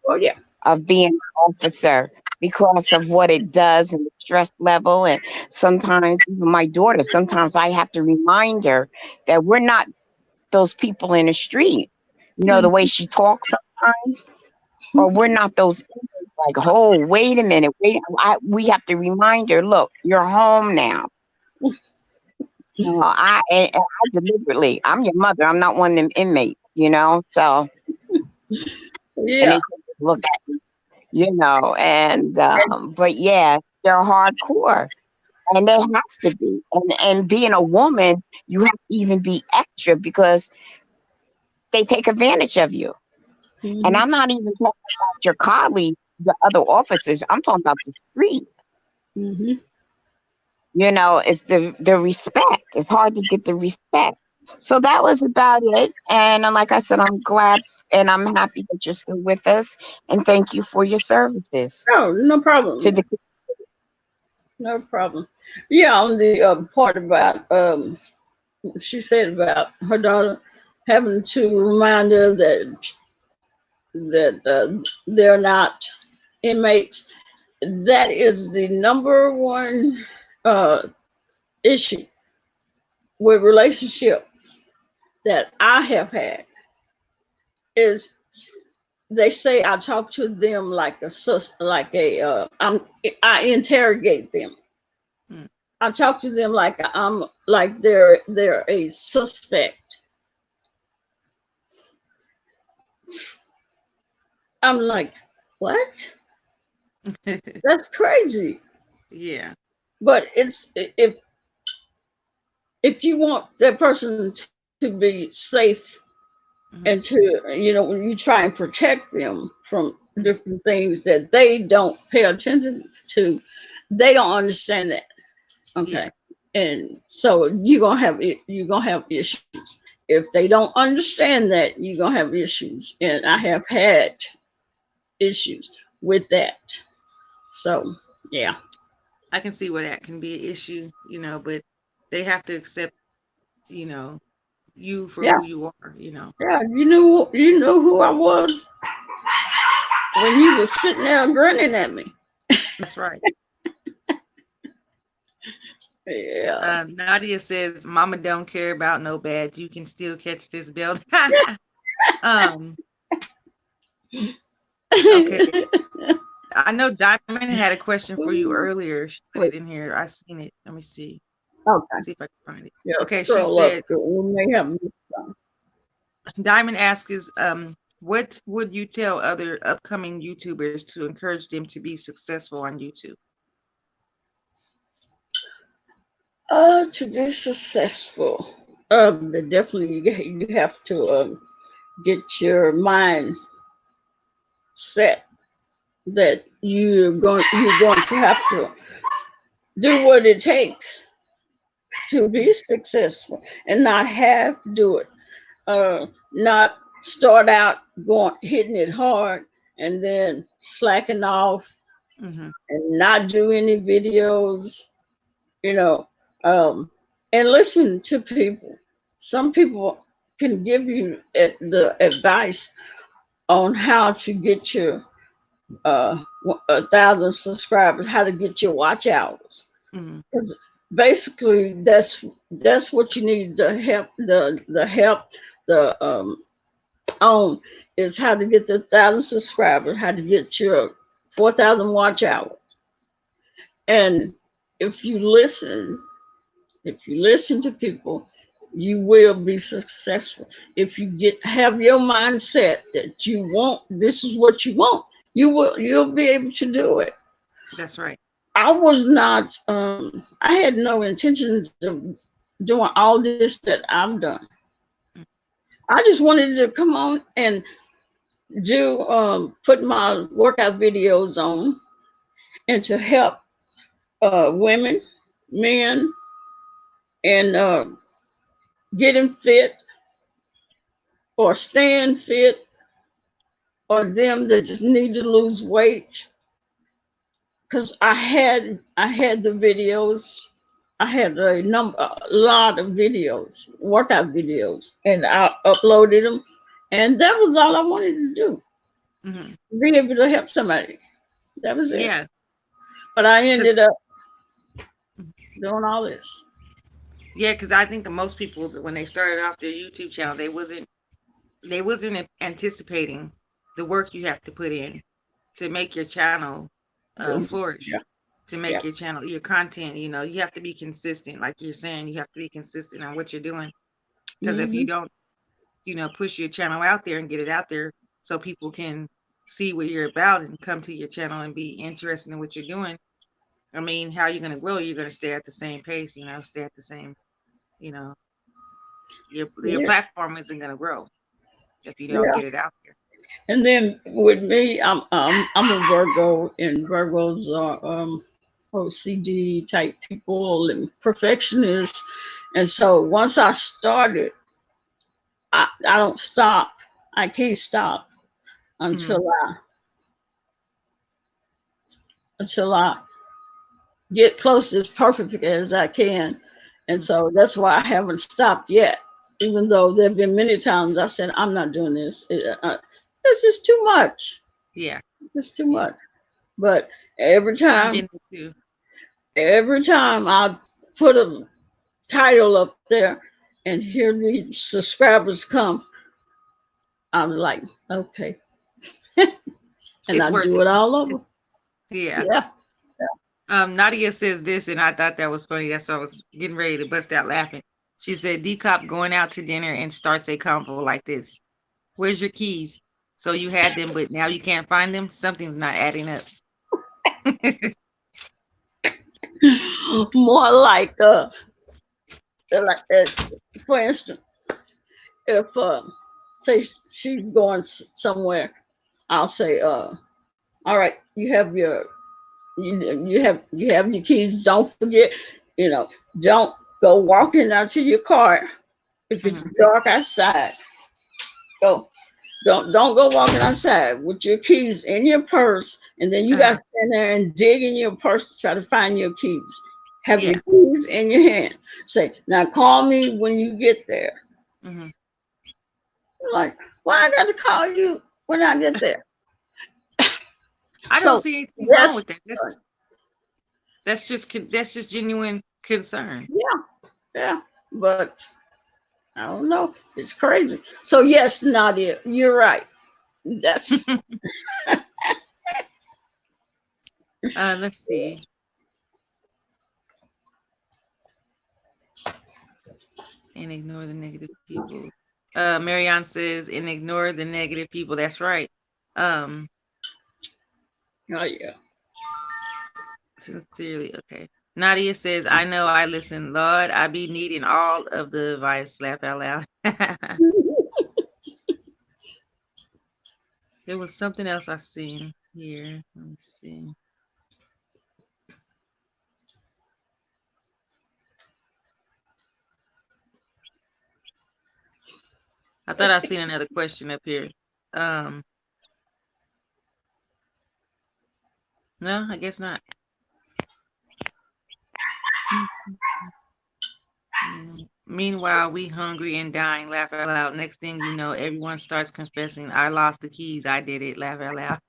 Oh yeah. of being an officer, because of what it does and the stress level. And sometimes, even my daughter, sometimes I have to remind her that we're not those people in the street. You know, the way she talks sometimes, or we're not those like, oh, wait a minute, we have to remind her, look, you're home now. No, and I deliberately, I'm your mother. I'm not one of them inmates, you know. So, and they Yeah. just look at me, you know, and but yeah, they're hardcore, and they have to be. And being a woman, you have to even be extra because they take advantage of you. And Mm-hmm. I'm not even talking about your colleagues, the other officers. I'm talking about the street. Mm-hmm. You know, it's the respect. It's hard to get the respect. So that was about it. And like I said, I'm glad and I'm happy that you're still with us. And thank you for your services Oh, no to problem. the. No problem. Yeah, on the part about she said about her daughter having to remind her that they're not inmates. That is the number one uh, issue with relationship that I have had is they say I talk to them like a like a I interrogate them. Mm. I talk to them like I'm like they're a suspect. I'm like, what? That's crazy. Yeah. But it's if you want that person to be safe Mhm. and to when you try and protect them from Mhm. different things that they don't pay attention to, they don't understand that. Yeah. Okay, and so you're gonna have issues if they don't understand that. You're gonna have issues, and I have had issues with that. So yeah, I can see where that can be an issue, but they have to accept, you know, you for yeah, who you are, yeah. You knew who I was when you was sitting there grinning at me. That's right. Yeah. Nadia says, Mama don't care about no badge. You can still catch this belt. um, okay. I know Diamond had a question for you earlier. She put Wait, it in here. I seen it. Let me see. okay. See if I can find it. Yeah, Okay, she scroll up. said, We may have missed some. Diamond asks, what would you tell other upcoming YouTubers to encourage them to be successful on YouTube? To be successful, definitely you have to get your mind set that you're going to have to do what it takes to be successful and not have to do it. Not start out going hitting it hard and then slacking off Mm-hmm. and not do any videos, you know, um, and listen to people. Some people can give you the advice on how to get your 1,000 subscribers, how to get your watch hours. Mm-hmm. 'Cause basically, that's what you need to help the on is how to get the 1,000 subscribers, how to get your 4,000 watch hours, and if you listen If you listen to people, you will be successful. If you have your mindset that you want, this is what you want, you'll be able to do it. That's right. I was not I had no intentions of doing all this that I've done. I just wanted to come on and do put my workout videos on and to help women, men, and getting fit or staying fit, or them that just need to lose weight. Because I had the videos. I had a lot of videos, workout videos, and I uploaded them, and that was all I wanted to do. Hmm. Be able to help somebody. That was it. Yeah. But I ended up doing all this. Yeah, because I think most people when they started off their YouTube channel, they wasn't anticipating the work you have to put in to make your channel flourish, Yeah, to yeah, make your channel, your content. You have to be consistent, like you're saying. You have to be consistent on what you're doing, because if you hmm, don't, push your channel out there and get it out there so people can see what you're about and come to your channel and be interested in what you're doing. I mean, how are you going to grow? You're going to stay at the same pace, stay at the same, you know, your yeah, platform isn't going to grow if you don't yeah. get it out there. And then with me, I'm a Virgo, and Virgos are OCD type people and perfectionists. And so once I started, I don't stop. I can't stop Hmm. until I get close as perfect as I can. And so that's why I haven't stopped yet. Even though there have been many times I said, I'm not doing this. This is too much. Yeah, It's too yeah. much. But every I've time, been there too. every time I put a title up there and hear the subscribers come, I'm like, okay. And It's I worth do it. it all over. Yeah. Yeah. Nadia says this, and I thought that was funny. That's why I was getting ready to bust out laughing. She said, DCOP going out to dinner and starts a convo like this. Where's your keys? So you had them, but now you can't find them? Something's not adding up. More like for instance, if say she's going somewhere, I'll say, all right, you have your keys. Don't forget, you know, don't go walking out to your car if it's Mhm. dark outside. Go. Don't go walking outside with your keys in your purse, and then you got Uh-huh. to stand there and dig in your purse to try to find your keys. Have your Yeah. keys in your hand. Say, now call me when you get there. Hmm. I'm like, why I got to call you when I get there? I don't So see anything wrong yes, with that. That's just genuine concern. yeah, yeah, but I don't know. It's crazy. So yes, Nadia, you're right. That's Let's see. And ignore the negative people. Marianne says, and ignore the negative people. That's right. Um, oh yeah. Sincerely, okay. Nadia says, I know I listen, Lord, I be needing all of the advice. Laugh out loud. There was something else I seen here. Let me see. I thought I seen another question up here. Um, no, I guess not. Meanwhile, we hungry and dying. Laugh out loud. Next thing you know, everyone starts confessing, I lost the keys. I did it. Laugh out loud.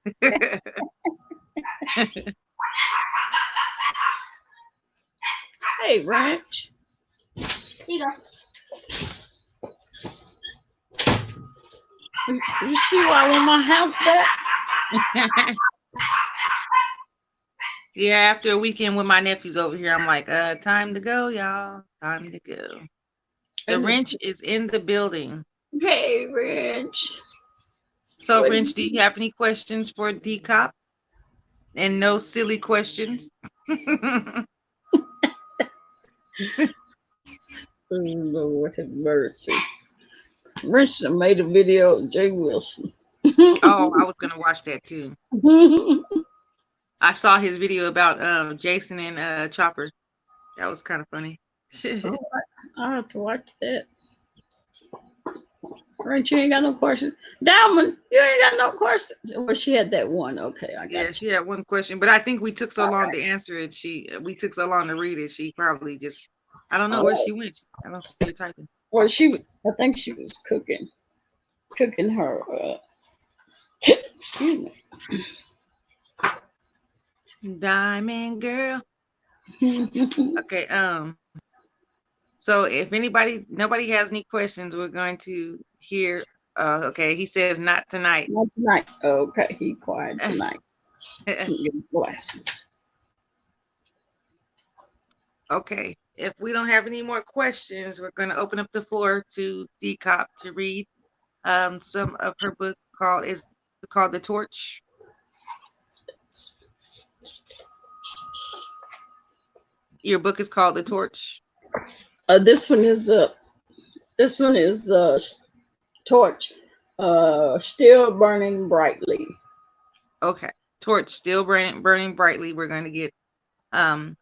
Hey, Ranch. You see why I want my house back? Yeah, after a weekend with my nephews over here, I'm like, time to go, y'all. Time to go. The And wrench is in the building. hey, Ranch. So, Wrench, do you have any questions for DCOP? And no silly questions. Oh, Lord have mercy. Wrench made a video of Jay Wilson. Oh, I was gonna watch that too. I saw his video about Jason and Chopper. That was kind of funny. I have to watch that. Wrench, you ain't got no question. Diamond, you ain't got no question. Well, she had that one. Okay, I got Yeah, you. she had one question, but I think we took so long to answer it. We took so long to read it. She probably just, I don't know where she went. I don't see her typing. Well, I think she was cooking her. Excuse me. Diamond girl. Okay. So if nobody has any questions, we're going to hear. Okay, he says not tonight. Not tonight. Okay, he quiet tonight. Get glasses. Okay. If we don't have any more questions, we're going to open up the floor to DCOP to read some of her book called The Torch. Your book is called The Torch. This one is Torch, still burning brightly. Okay. Torch, still burning brightly. We're going to get a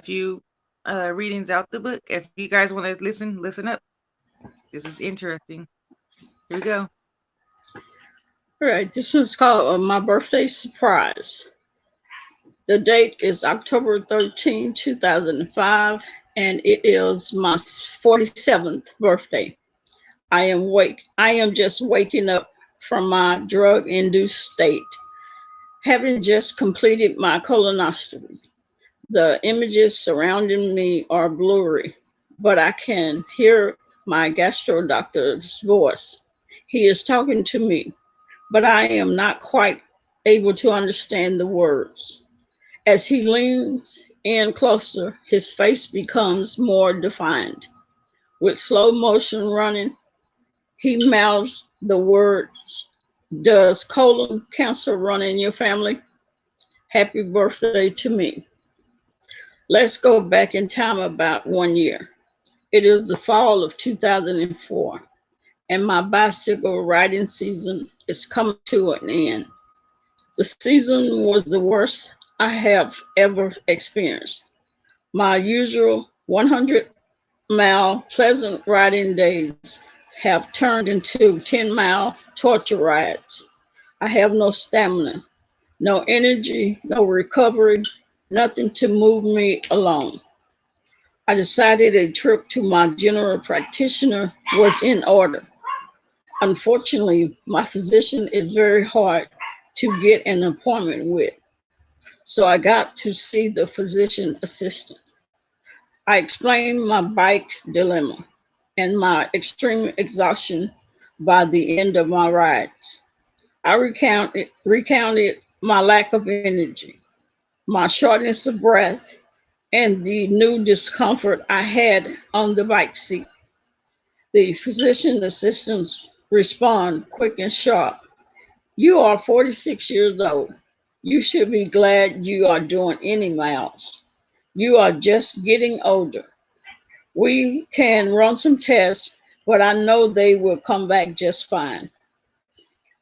few readings out the book. If you guys want to listen up. This is interesting. Here we go. All right, this one's called My Birthday Surprise. The date is October 13, 2005, and it is my 47th birthday. I am just waking up from my drug-induced state, having just completed my colonoscopy. The images surrounding me are blurry, but I can hear my gastro doctor's voice. He is talking to me, but I am not quite able to understand the words. As he leans in closer, his face becomes more defined. With slow motion running, he mouths the words, "Does colon cancer run in your family? Happy birthday to me." Let's go back in time about 1 year. It is the fall of 2004, and my bicycle riding season is coming to an end. The season was the worst I have ever experienced. My usual 100-mile pleasant riding days have turned into 10-mile torture rides. I have no stamina, no energy, no recovery, nothing to move me along. I decided a trip to my general practitioner was in order. Unfortunately, my physician is very hard to get an appointment with, so I got to see the physician assistant. I explained my bike dilemma and my extreme exhaustion by the end of my rides. I recounted my lack of energy, my shortness of breath, and the new discomfort I had on the bike seat. The physician assistants respond quick and sharp. "You are 46 years old. You should be glad you are doing any miles. You are just getting older. We can run some tests, but I know they will come back just fine.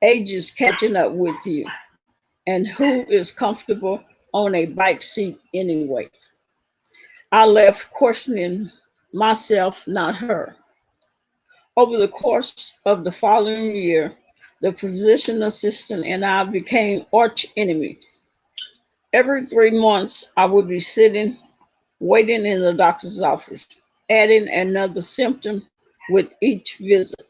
Age is catching up with you. And who is comfortable on a bike seat anyway?" I left questioning myself, not her. Over the course of the following year, the physician assistant and I became arch enemies. Every 3 months, I would be sitting, waiting in the doctor's office, adding another symptom with each visit.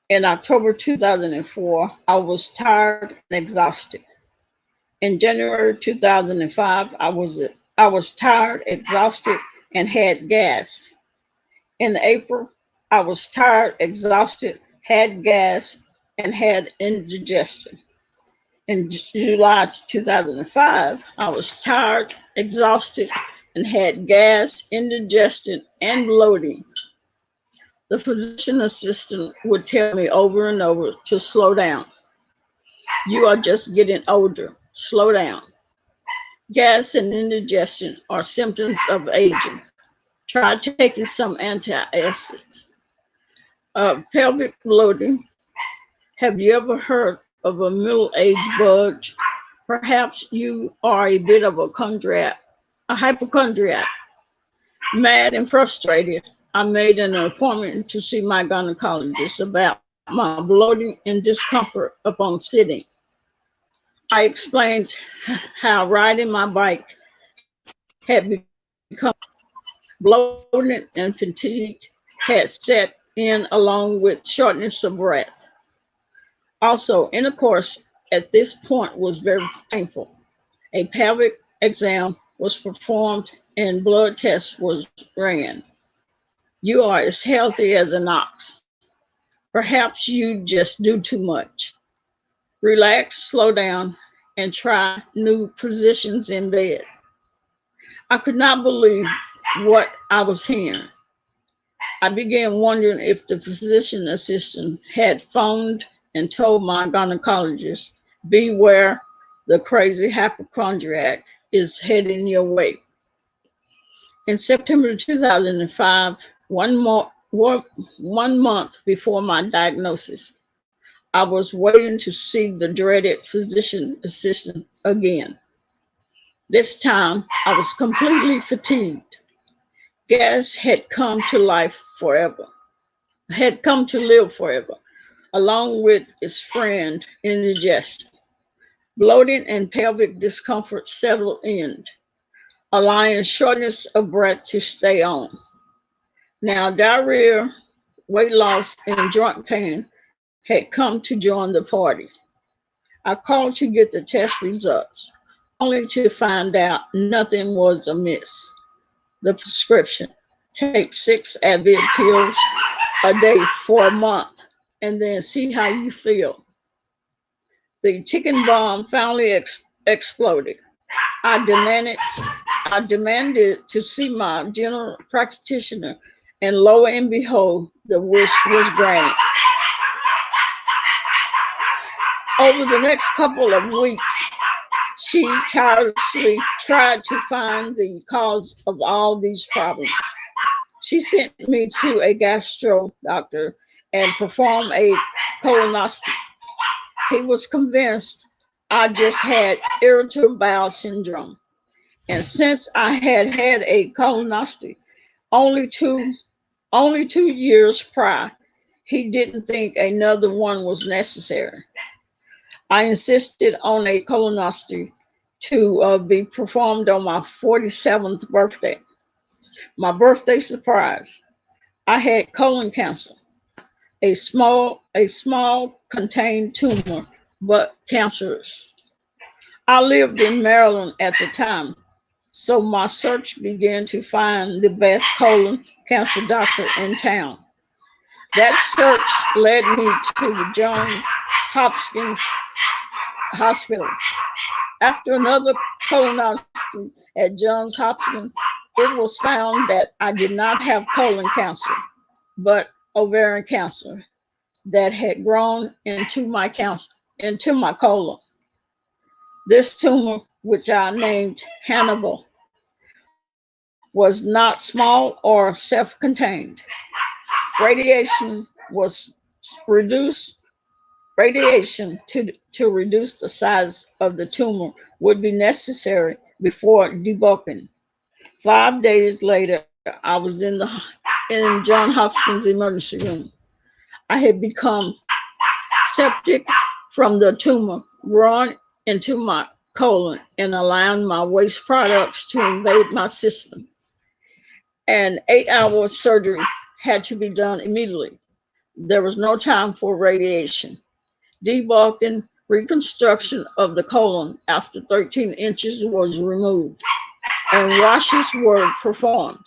In October 2004, I was tired and exhausted. In January 2005, I was tired, exhausted, and had gas. In April, I was tired, exhausted, had gas, and had indigestion. In July 2005, I was tired, exhausted, and had gas, indigestion, and bloating. The physician assistant would tell me over and over to slow down. You are just getting older. Slow down. Gas and indigestion are symptoms of aging. Try taking some antacids. Pelvic bloating. Have you ever heard of a middle-aged bug? Perhaps you are a bit of a hypochondriac. Mad and frustrated, I made an appointment to see my gynecologist about my bloating and discomfort upon sitting. I explained how riding my bike had become bloating and fatigue had set in along with shortness of breath. Also, intercourse at this point was very painful. A pelvic exam was performed and blood tests was ran. You are as healthy as an ox. Perhaps you just do too much. Relax, slow down, and try new positions in bed. I could not believe what I was hearing. I began wondering if the physician assistant had phoned and told my gynecologist, beware, the crazy hypochondriac is heading your way. In September 2005, one month before my diagnosis, I was waiting to see the dreaded physician assistant again. This time, I was completely fatigued. Gas had come to live forever, along with its friend indigestion. Bloating and pelvic discomfort settled in, allowing shortness of breath to stay on. Now, diarrhea, weight loss, and joint pain had come to join the party. I called to get the test results, only to find out nothing was amiss. The prescription: take 6 Advil pills a day for a month and then see how you feel. The chicken bomb finally exploded. I demanded to see my general practitioner, and lo and behold, the wish was granted. Over the next couple of weeks, she tirelessly tried to find the cause of all these problems. She sent me to a gastro doctor and performed a colonoscopy. He was convinced I just had irritable bowel syndrome. And since I had had a colonoscopy only two years prior, he didn't think another one was necessary. I insisted on a colonoscopy to be performed on my 47th birthday. My birthday surprise: I had colon cancer, a small contained tumor, but cancerous. I lived in Maryland at the time, so my search began to find the best colon cancer doctor in town. That search led me to the Johns Hopkins Hospital. After another colonoscopy at Johns Hopkins, it was found that I did not have colon cancer, but ovarian cancer that had grown into my colon. This tumor, which I named Hannibal, was not small or self-contained. Radiation was reduced. Radiation to reduce the size of the tumor would be necessary before debulking. 5 days later, I was in John Hopkins emergency room. I had become septic from the tumor growing into my colon and allowing my waste products to invade my system. An 8-hour surgery had to be done immediately. There was no time for radiation. Debulking, reconstruction of the colon after 13 inches was removed, and washes were performed.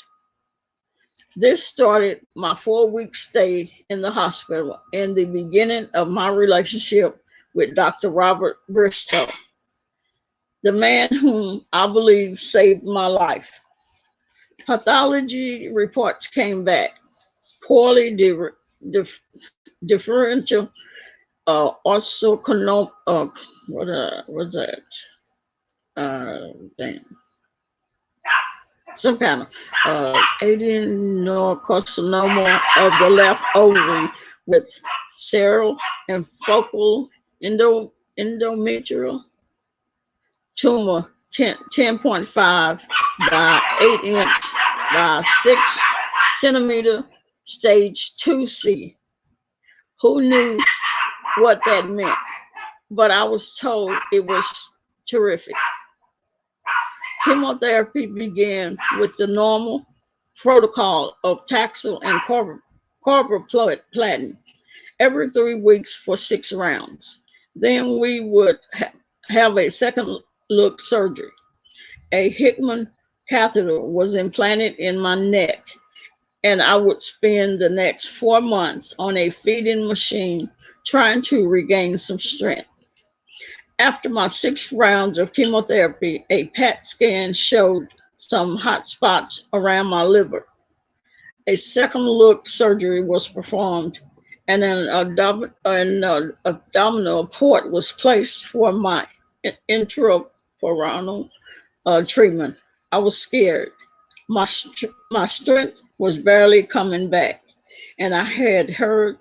This started my 4-week stay in the hospital and the beginning of my relationship with Dr. Robert Bristow, the man whom I believe saved my life. Pathology reports came back. poorly differential also what's that? Damn. Some kind of adenocarcinoma of the left ovary with serral and focal endometrial tumor 10.5 by 8 inch by 6 centimeter, stage 2C. Who knew what that meant? But I was told it was terrific. Chemotherapy began with the normal protocol of Taxol and carboplatin every 3 weeks for 6 rounds. Then we would have a second look surgery. A Hickman catheter was implanted in my neck, and I would spend the next 4 months on a feeding machine trying to regain some strength. After my 6 rounds of chemotherapy, a PET scan showed some hot spots around my liver. A second look surgery was performed, and an abdominal port was placed for my intraperoneal treatment. I was scared. My strength was barely coming back, and I had heard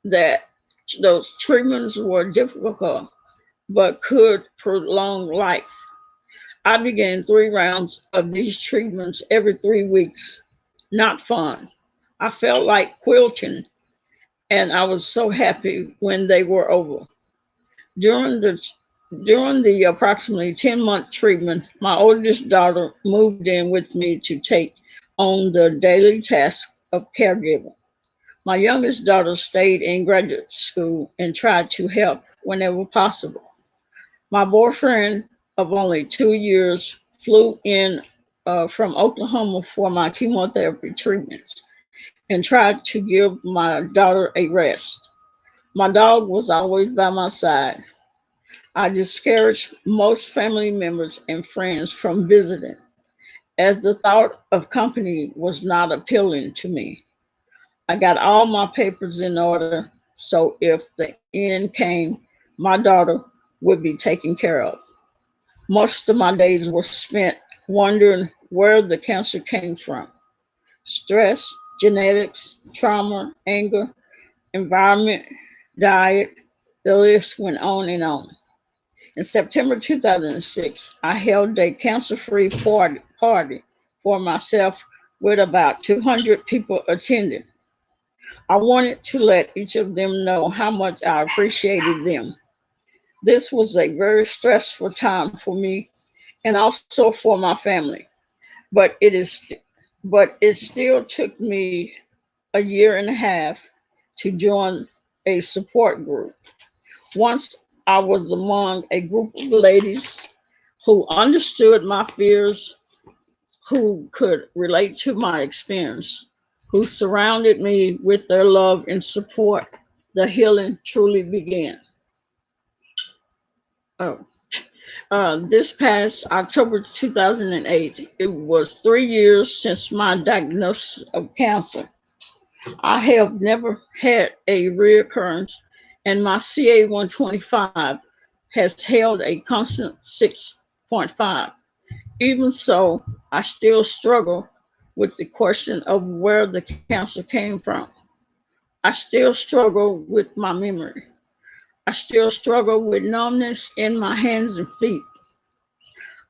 that those treatments were difficult but could prolong life. I began 3 rounds of these treatments every 3 weeks. Not fun. I felt like quilting, and I was so happy when they were over. During the approximately 10-month treatment, my oldest daughter moved in with me to take on the daily task of caregiving. My youngest daughter stayed in graduate school and tried to help whenever possible. My boyfriend of only 2 years flew in from Oklahoma for my chemotherapy treatments and tried to give my daughter a rest. My dog was always by my side. I discouraged most family members and friends from visiting, as the thought of company was not appealing to me. I got all my papers in order, so if the end came, my daughter would be taken care of. Most of my days were spent wondering where the cancer came from. Stress, genetics, trauma, anger, environment, diet, the list went on and on. In September 2006, I held a cancer-free party for myself with about 200 people attending. I wanted to let each of them know how much I appreciated them. This was a very stressful time for me and also for my family, but it still took me a year and a half to join a support group. Once I was among a group of ladies who understood my fears, who could relate to my experience, who surrounded me with their love and support, the healing truly began. Oh, this past October 2008, it was 3 years since my diagnosis of cancer. I have never had a reoccurrence, and my CA-125 has held a constant 6.5. Even so, I still struggle with the question of where the cancer came from. I still struggle with my memory. I still struggle with numbness in my hands and feet.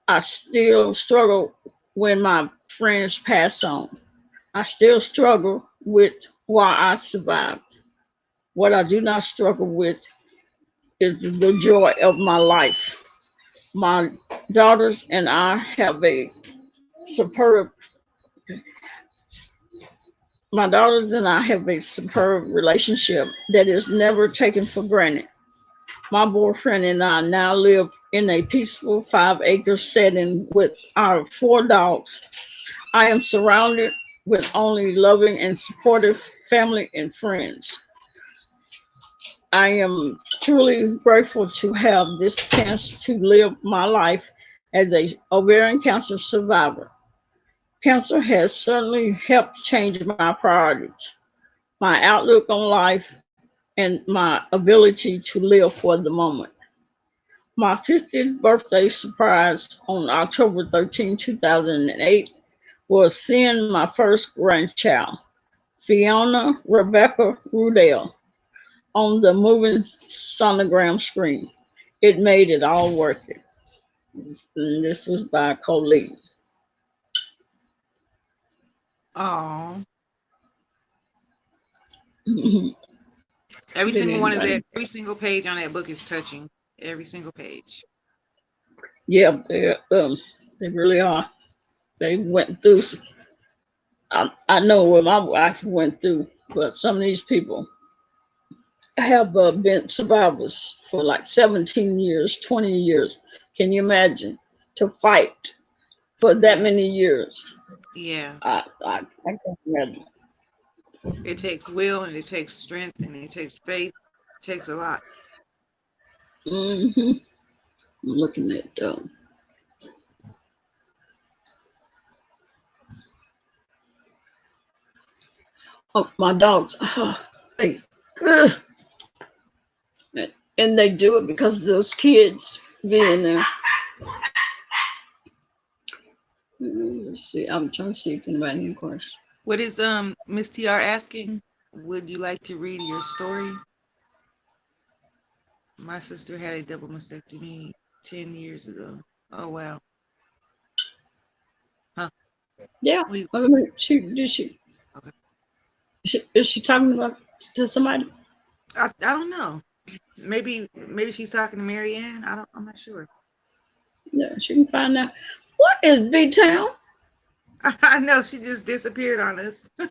I still struggle when my friends pass on. I still struggle with why I survived. What I do not struggle with is the joy of my life. My daughters and I have a superb superb relationship that is never taken for granted. My boyfriend and I now live in a peaceful 5-acre setting with our 4 dogs. I am surrounded with only loving and supportive family and friends. I am truly grateful to have this chance to live my life as a ovarian cancer survivor. Cancer has certainly helped change my priorities. my outlook on life, and my ability to live for the moment. My 50th birthday surprise on October 13, 2008 was seeing my first grandchild, Fiona Rebecca Rudell, on the moving sonogram screen. It made it all worth it. And this was by Colleen. Oh, Did every single one of anybody? that, every single page on that book is touching. Every single page. Yeah, they really are. They went through. I know what my wife went through, but some of these people have been survivors for like 17 years, 20 years. Can you imagine to fight for that Yeah, many years? yeah. I can't imagine. It takes will and it takes strength and it takes faith. It takes a lot. I'm looking at my dogs. They, ugh, and they do it because those kids being there. Let's see. I'm trying to see if anybody has a question. What is Miss TR asking? Would you like to read your story? My sister had a double mastectomy 10 years ago. Oh wow. Huh. Yeah. We, I mean, she okay. is she talking about to somebody? I don't know. Maybe she's talking to Marianne. I'm not sure. Yeah, she can find out. What is B Town? I know she just disappeared on us. I'm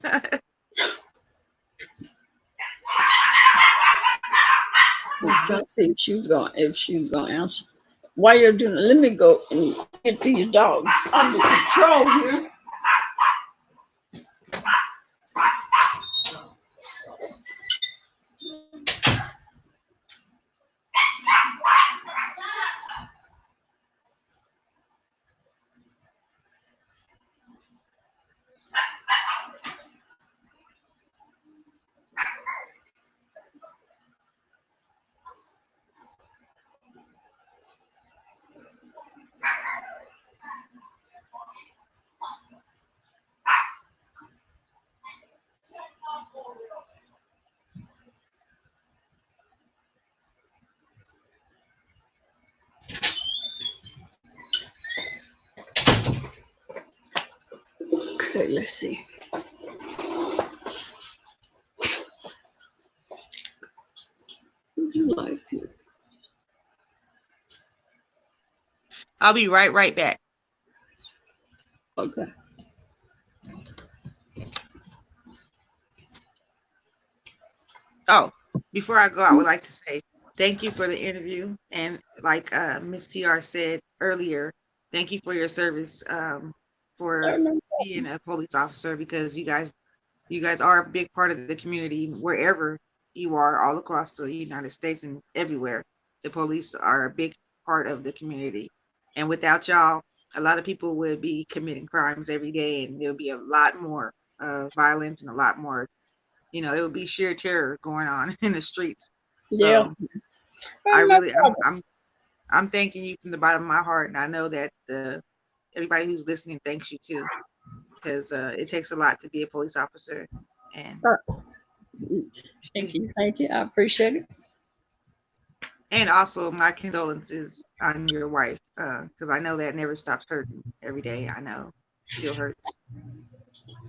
trying to see if she's gonna answer. While you're doing it, let me go and get these dogs under control here. Okay, let's see. Would you like to? I'll be right back. Okay. Oh, before I go, I would like to say thank you for the interview. And like Miss TR said earlier, thank you for your service for being a police officer, because you guys are a big part of the community wherever you are, all across the United States and everywhere. The police are a big part of the community. And without y'all, a lot of people would be committing crimes every day, and there would be a lot more violence and a lot more, it would be sheer terror going on in the streets. Yeah. So I really, I'm thanking you from the bottom of my heart, and I know that everybody who's listening thanks you too, because it takes a lot to be a police officer. And Thank you. I appreciate it. and also my condolences on your wife, because I know that never stops hurting every day. I know it still hurts,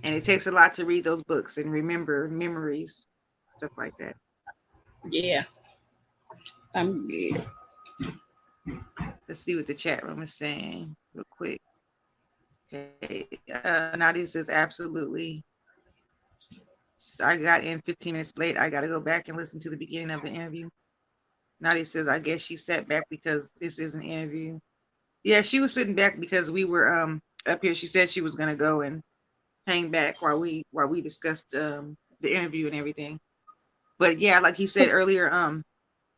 and it takes a lot to read those books and remember memories, stuff like that. Yeah. I'm good. Let's see what the chat room is saying real quick. Okay, Nadia says absolutely. I got in 15 minutes late. I got to go back and listen to the beginning of the interview. Nadia says, I guess she sat back because this is an interview. Yeah, she was sitting back because we were up here. She said she was gonna go and hang back while we discussed the interview and everything. But yeah, like you said earlier,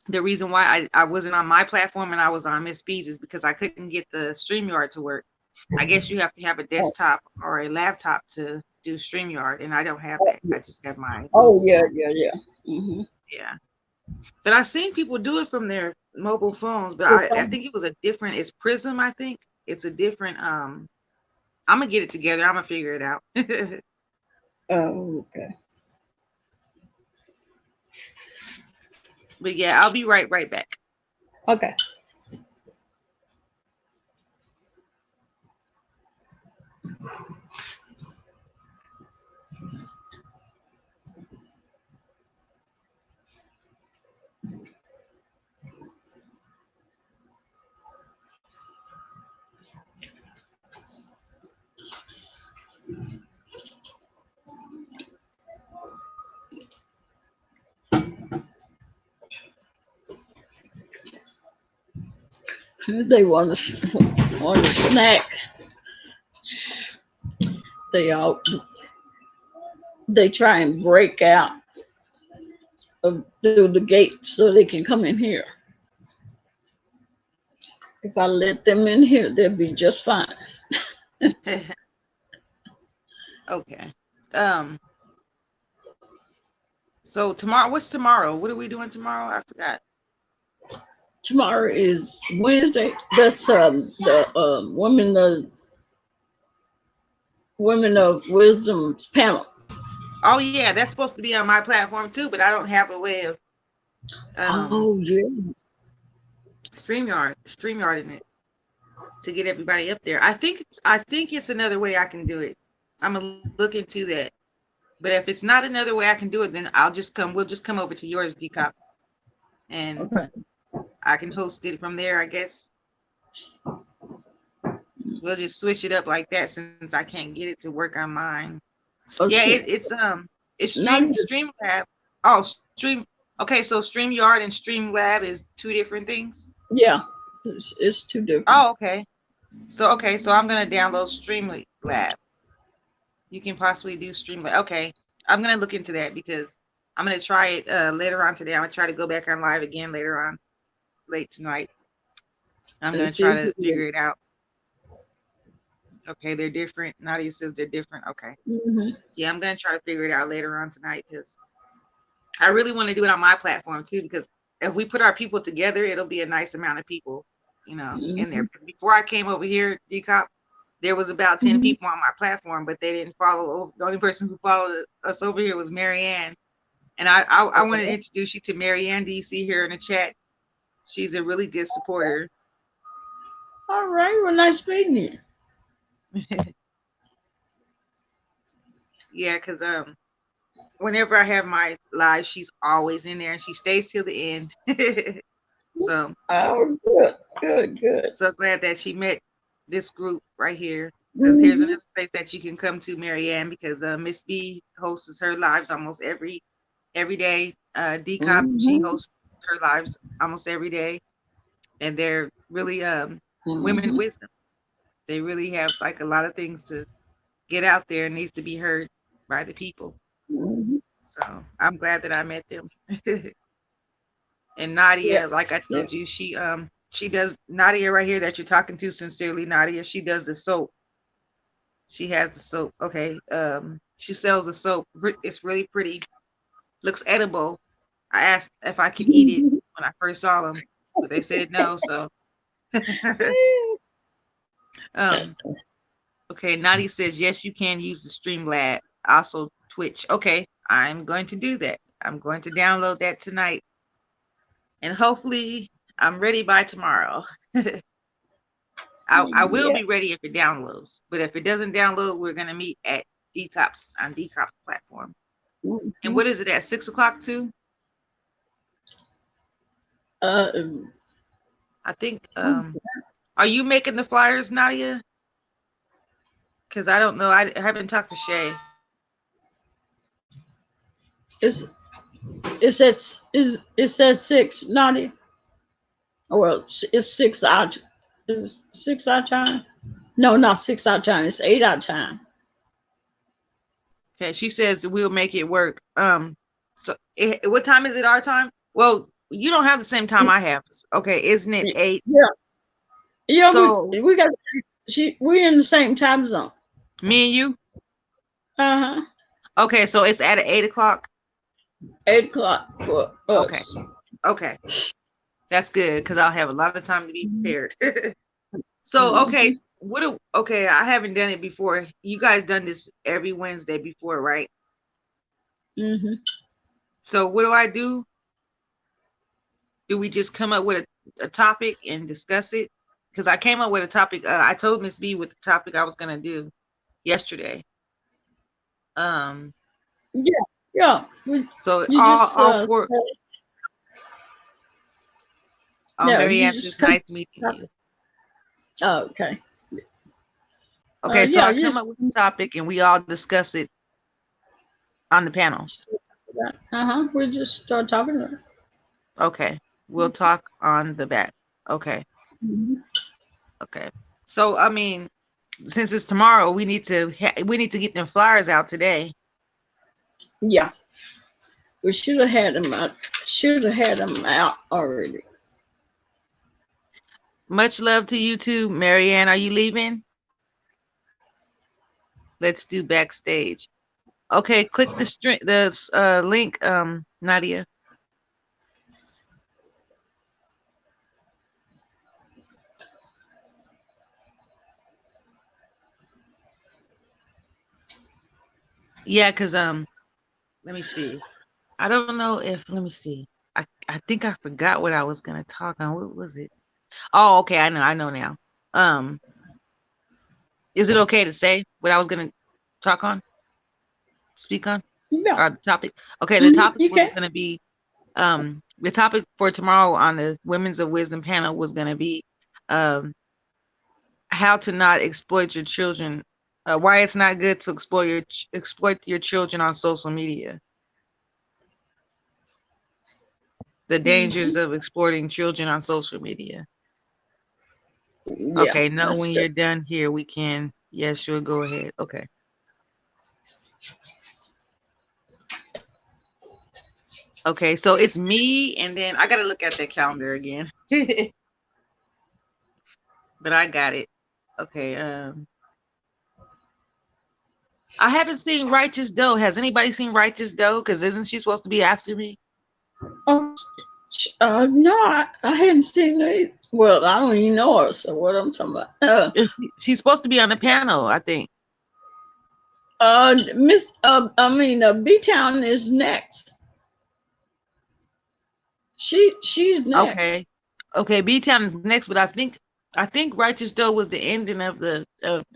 the reason why I wasn't on my platform and I was on Miss B's is because I couldn't get the StreamYard to work. I guess you have to have a desktop or a laptop to do StreamYard, and I don't have that. I just have my. Oh yeah. Mm-hmm. Yeah. But I've seen people do it from their mobile phones, but I think it was a different. It's Prism, I think. It's a different. I'm gonna get it together. I'm gonna figure it out. Oh, okay. But yeah, I'll be right back. Okay. They want to snacks. They try and break out through the gate so they can come in here. If I let them in here, they'll be just fine. Okay. So tomorrow, what's tomorrow? What are we doing tomorrow? I forgot. Tomorrow is Wednesday. That's the Women of Wisdom's panel. Oh yeah, that's supposed to be on my platform too, but I don't have a way of Oh yeah. StreamYard in it to get everybody up there. I think it's another way I can do it. I'm gonna look into that. But if it's not another way I can do it, then we'll just come over to yours, DCOP. And Okay. I can host it from there, I guess. We'll just switch it up like that since I can't get it to work on mine. Yeah, it's Streamlab. Oh, okay, so StreamYard and Streamlab is two different things. Yeah, it's two different. Oh, okay. So I'm gonna download Streamlab. You can possibly do Streamlab. Okay, I'm gonna look into that because I'm gonna try it later on today. I'm gonna try to go back on live again later on, late tonight. I'm gonna try to figure it out. Okay, they're different. Nadia says they're different. Okay. Mm-hmm. Yeah, I'm gonna try to figure it out later on tonight because I really want to do it on my platform too. Because if we put our people together, it'll be a nice amount of people, in there. Before I came over here, DCOP, there was about 10 people on my platform, but they didn't follow. The only person who followed us over here was Marianne. And I want to introduce you to Marianne. Do you see here in the chat? She's a really good supporter. All right. Well, nice meeting you. Yeah, because whenever I have my live, she's always in there and she stays till the end. So good. So glad that she met this group right here. Because here's another place that you can come to, Marianne, because Miss B hosts her lives almost every day. DCOP, she hosts her lives almost every day. And they're really women of wisdom. They really have like a lot of things to get out there and needs to be heard by the people. So I'm glad that I met them. And Nadia, like I told you, she does, Nadia right here that you're talking to, sincerely, Nadia, she does the soap. She has the soap. Okay. She sells the soap. It's really pretty. Looks edible. I asked if I could eat it when I first saw them, but they said no. So okay, Nadia says yes, you can use the Streamlab. Also Twitch. Okay, I'm going to do that. I'm going to download that tonight. And hopefully I'm ready by tomorrow. I will be ready if it downloads. But if it doesn't download, we're going to meet at DCOP's on DCOP platform. And what is it at 6 o'clock too? I think are you making the flyers, Nadia? Because I don't know. I haven't talked to Shay. It's at 6, Nadia. Well, it's 6 out. Is it 6 our time? No, not 6 our time. It's 8 our time. Okay, she says we'll make it work. So what time is it our time? Well, you don't have the same time I have. Okay, isn't it 8? Yeah. So we got we're in the same time zone. Me and you? Uh-huh. Okay, so it's at 8 o'clock. 8 o'clock for Okay. us. Okay, that's good because I'll have a lot of time to be prepared. So, Mhm. okay, okay, I haven't done it before. You guys done this every Wednesday before, right? Mm-hmm. So, what do I do? Do we just come up with a topic and discuss it? Because I came up with a topic. I told Miss B what the topic I was gonna do yesterday. Um. Yeah. So You just all four. Oh, yeah, you Marianne, just it's come. nice meeting you. Oh, okay. Okay, so Yeah, I you come just up with a topic and we all discuss it on the panel. we just start talking about it. Okay, we'll talk on the back. Okay, Mm-hmm. okay. So I mean, since it's tomorrow, we need to get them flyers out today. Yeah, we should have had them out. Should have had them out already. Much love to you too, Marianne. Are you leaving? Let's do backstage. Okay, click the link, Nadia. Yeah, cause let me see. I don't know if let me see. I think I forgot what I was gonna talk on. What was it? Oh, okay. I know now. Is it okay to say what I was gonna talk on? Speak on? Yeah, Or the topic? Okay, the topic you was can. gonna be the topic for tomorrow on the Women's of Wisdom panel was gonna be um how to not exploit your children. Why it's not good to exploit your children on social media. The dangers of exploiting children on social media. Yeah, Okay, no, that's when good. you're done here, we can. Yes, sure, go ahead. Okay. Okay, so it's me, and then I gotta look at the calendar again. But I got it. Okay. I haven't seen Righteous Doe. Has anybody seen Righteous Doe? Because isn't she supposed to be after me? Oh, no, I hadn't seen it. Well, I don't even know her, so what I'm talking about. She's supposed to be on the panel, I think. B Town is next. She's next. Okay, B Town is next, but I think Righteous Doe was the ending of the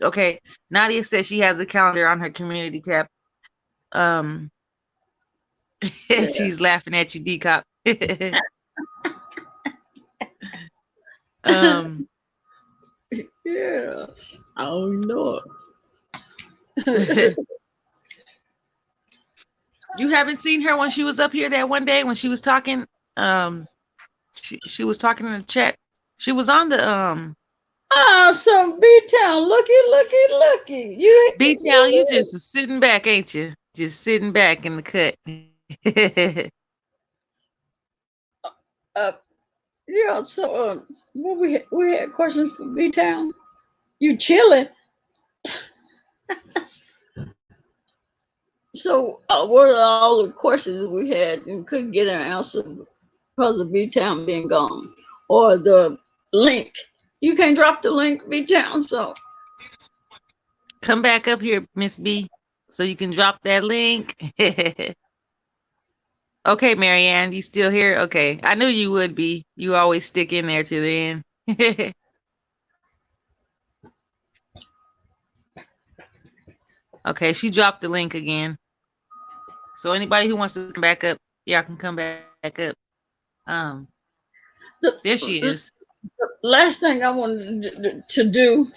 okay. Nadia says she has a calendar on her community tab. Yeah. She's laughing at you, DCOP. um Yeah, I don't know. You haven't seen her when she was up here that one day when she was talking. She was talking in the chat. She was on the So B Town, looky. B Town. You just sitting back, ain't you? Just sitting back in the cut. Yeah. So what we had questions for B Town. You chilling? So what are all the questions we had and couldn't get an answer because of B Town being gone, or the link? You can't drop the link, B Town. So Come back up here, Miss B, so you can drop that link. Okay, Marianne, you still here? Okay, I knew you would be. You always stick in there to the end. Okay, she dropped the link again. So anybody who wants to come back up, y'all can come back up. There she is. The last thing I wanted to do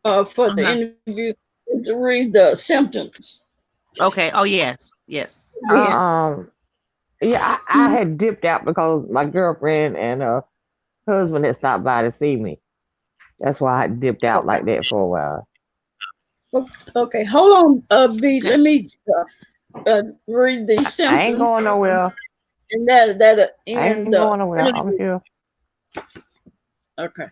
for the interview is to read the symptoms. Okay. Oh yes, yes. Yeah, I had dipped out because my girlfriend and husband had stopped by to see me. That's why I dipped out like that for a while. Okay, hold on, B. Let me read these symptoms. I ain't going nowhere. And that I ain't going nowhere. I'm here. Okay.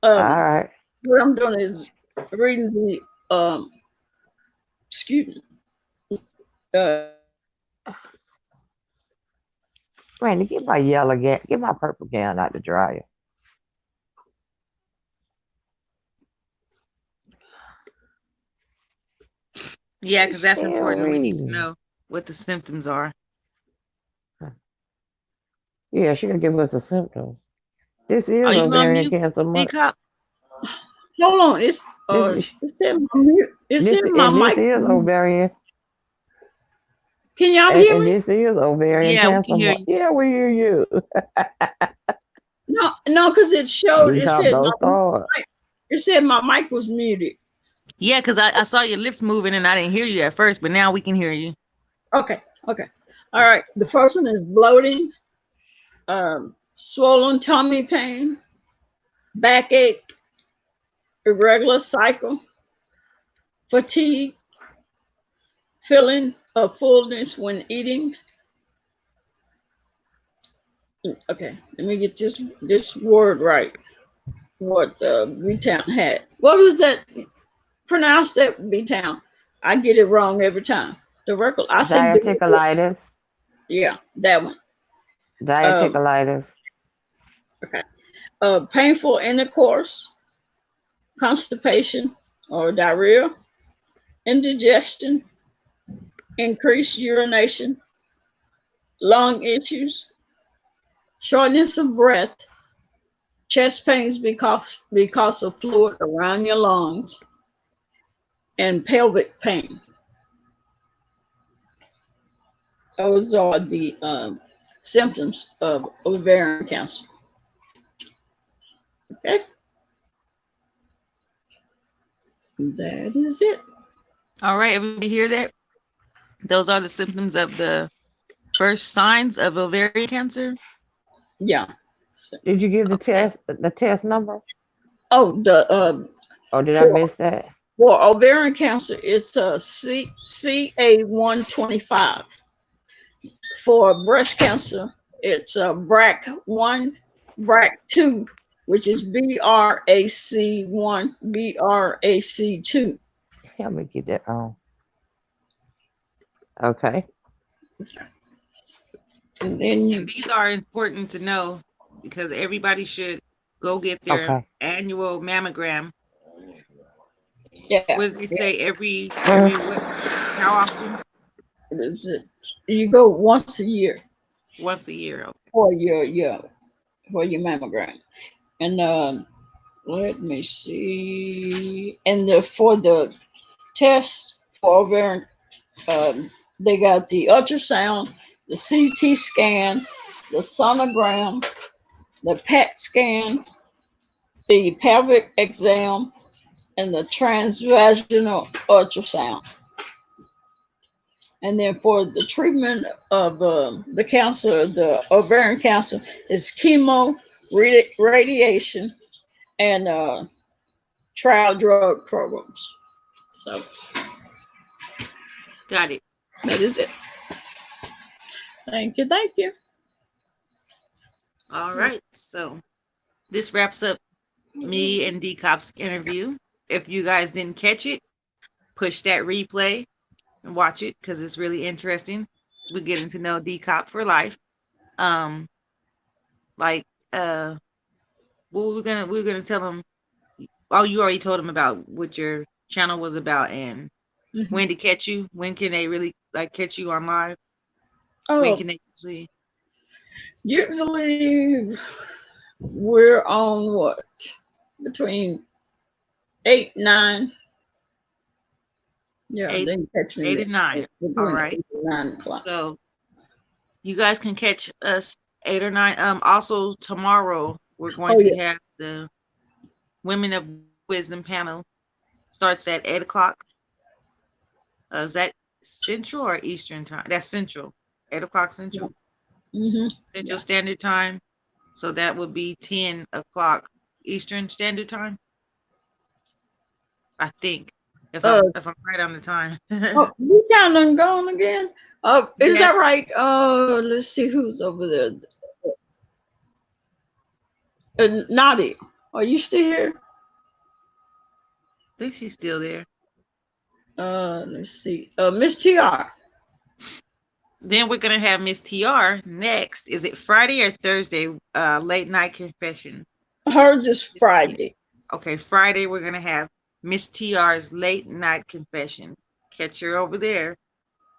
All right. What I'm doing is reading the excuse me. uh, Randy, get my yellow gown, get my purple gown out the dryer. Yeah, because that's Still important. We need to reading. know what the symptoms are. Yeah, she gonna give us the symptoms. This is Are you on ovarian mute, cancer month. DCOP? hold on. It's This is it's in my mute. It's this in my and this mic. is ovarian Can y'all hear and me? this is ovarian Yeah, we can cancer hear month. you. Yeah, we hear you. No, because it showed. Decop, don't start. It said my mic was muted. Yeah, because I saw your lips moving and I didn't hear you at first, but now we can hear you. Okay. All right. The first one is bloating, swollen tummy pain, backache, irregular cycle, fatigue, feeling of fullness when eating. Okay, let me get this word right. What B-Town had. What was that? Pronounce that, B-Town. I get it wrong every time. The record. I say Diverticulitis. yeah, that one. Diverticulitis. Okay. Painful intercourse, constipation or diarrhea, indigestion, increased urination, lung issues, shortness of breath, chest pains because of fluid around your lungs, and pelvic pain. Those are the symptoms of ovarian cancer. Okay, that is it. All right, everybody hear that? Those are the symptoms of the first signs of ovarian cancer. Yeah. So, Did you give the Okay. test number? oh, the Or did I for miss that? for ovarian cancer, it's CA125. For breast cancer, it's BRAC1, BRAC2, which is BRAC1, BRAC2. Help me get that on. Okay. And then you, These are important to know because everybody should go get their Okay. annual mammogram. yeah, What did they say? Every what? How often? is it? You go once a year Once a year. Okay. for your mammogram. And let me see. And for the test for ovarian, they got the ultrasound, the CT scan, the sonogram, the PET scan, the pelvic exam, and the transvaginal ultrasound. And then for the treatment of the cancer, the ovarian cancer, is chemo, radiation, and trial drug programs. So Got it. that is it. Thank you. Thank you. All right. So this wraps up me and DCOP's interview. If you guys didn't catch it, push that replay and watch it because it's really interesting. So we're getting to know DCOP for life. Like well, we're gonna tell them. Oh, you already told them about what your channel was about and when to catch you. When can they really like catch you on live? When Oh, can they usually? usually we're on what, between 8, 9. Yeah, Eight, they can catch me 8 there. and 9. All Between right. 8 and 9 o'clock. So you guys can catch us 8 or 9. Also tomorrow we're going to have the Women of Wisdom panel. Starts at 8 o'clock. Is that Central or Eastern time? That's Central. 8 o'clock Central. Central Standard Time. So that would be 10 o'clock Eastern Standard Time. I think. If I'm right on the time. Oh, you counting gone again? Is Yeah. that right? Let's see who's over there. Nadia, are you still here? I think she's still there. Let's see. Miss TR. Then we're gonna have Miss TR next. Is it Friday or Thursday? Late night confession. Hers is Friday. Okay, Friday we're gonna have Miss TR's late night confessions. Catch her over there.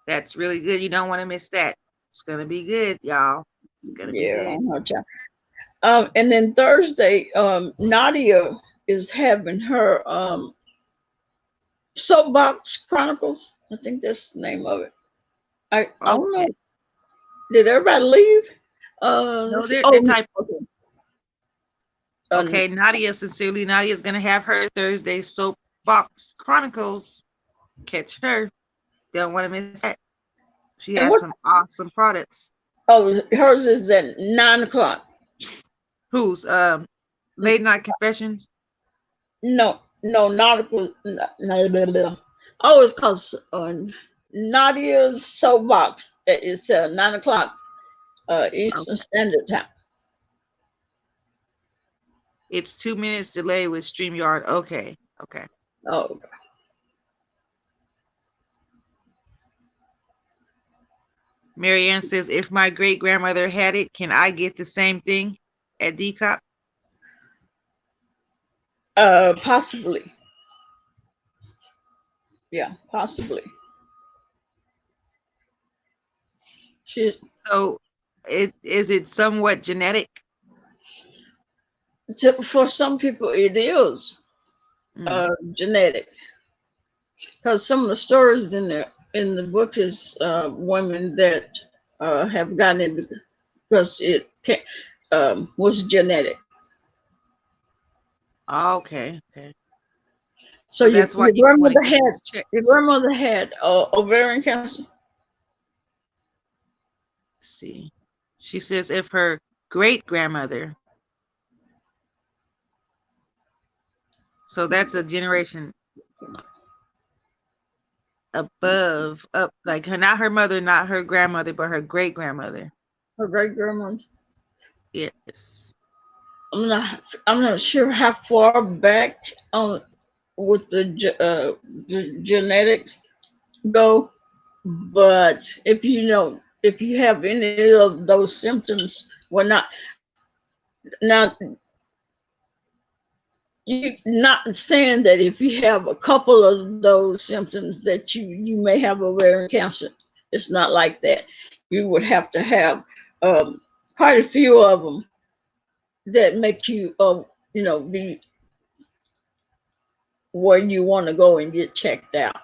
That's really good. You don't want to miss that. It's gonna be good, y'all. It's gonna be Yeah, good. I'll try. And then Thursday, Nadia is having her Soapbox Chronicles. I think that's the name of it. I don't know. Okay. Did everybody leave? No, they're Oh, typing. okay. Okay, Nadia, sincerely, Nadia is gonna have her Thursday Soapbox Chronicles. Catch her. Don't want to miss that. She And has what? some awesome products. Oh, hers is at 9 o'clock. Who's late night confessions? No, nautical. Oh, it's called Nadia's Soapbox. It's 9 o'clock Eastern Standard Time. It's 2 minutes delay with StreamYard. Okay. Okay. Oh, Marianne says, if my great grandmother had it, can I get the same thing at DCOP? possibly. Yeah, possibly. So is it somewhat genetic? For some people, it is genetic. Because some of the stories in the book is women that have gotten it because it was genetic. Okay. So your that's why grandmother had ovarian cancer. Let's see. She says if her great grandmother. So that's a generation above, up, like her, not her mother, not her grandmother, but her great grandmother. Her great grandmother. Yes. I'm not sure how far back with the genetics go, but if you have any of those symptoms, well, now you're not saying that if you have a couple of those symptoms that you may have ovarian cancer. It's not like that. You would have to have quite a few of them that make you be where you want to go and get checked out.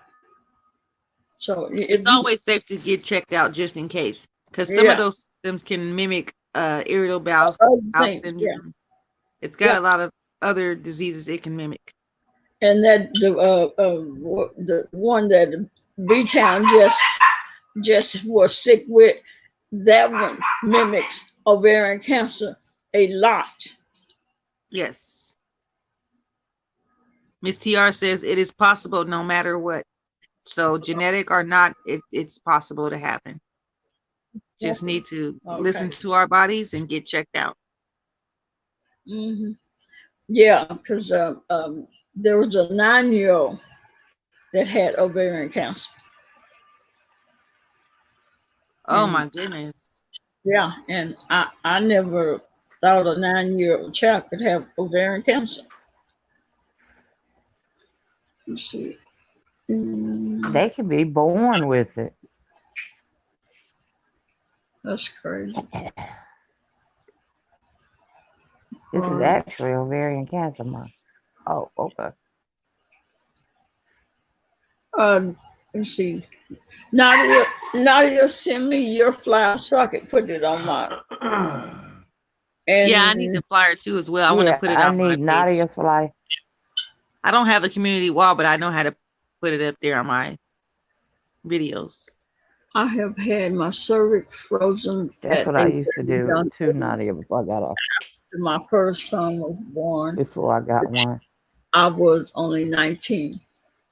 So it's always safe to get checked out just in case, because some of those symptoms can mimic irritable bowel syndrome. Yeah. It's got a lot of other diseases it can mimic. And that the one that B-Town just was sick with, that one mimics ovarian cancer a lot. Yes. Miss TR says it is possible no matter what. So genetic or not, it's possible to happen. Just need to listen to our bodies and get checked out. Mm-hmm. Yeah, because there was a 9-year-old that had ovarian cancer. Oh my goodness. Yeah, and I never thought a 9-year-old child could have ovarian cancer. Let's see. They can be born with it. That's crazy. This is actually ovarian cancer month. Oh, okay. Let's see. Nadia, send me your flyer so I can put it on my. And yeah, I need the flyer too as well. I want to put it on my page. I need Nadia's flyer. I don't have a community wall, but I know how to put it up there on my videos. I have had my cervix frozen. That's what I used to do too, Nadia, before I got off. My first son was born. Before I got one. I was only 19.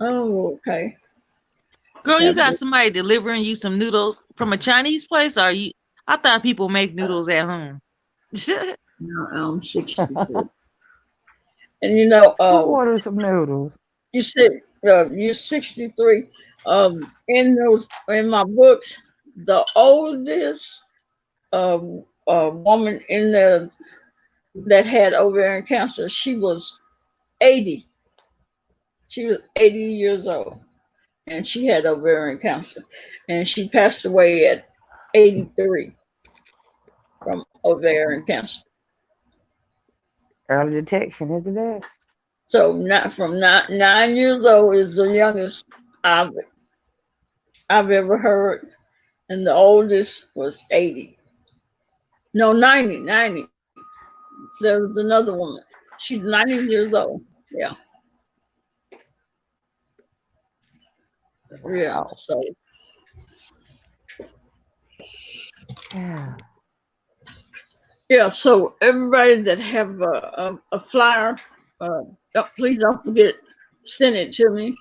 Oh, okay. Girl, you got somebody delivering you some noodles from a Chinese place? Or you? I thought people make noodles at home. No, I'm 62. And you know, order some noodles. You said you're 63. In my books, the oldest woman in there that had ovarian cancer, she was 80. She was 80 years old, and she had ovarian cancer, and she passed away at 83 from ovarian cancer. Early detection is the best. So not from 9 years old is the youngest I've ever heard, and the oldest was 80. No, 90. There was another woman. She's 90 years old. Yeah. Yeah. Wow. So Yeah. yeah. So everybody that have a flyer, please don't forget, send it to me.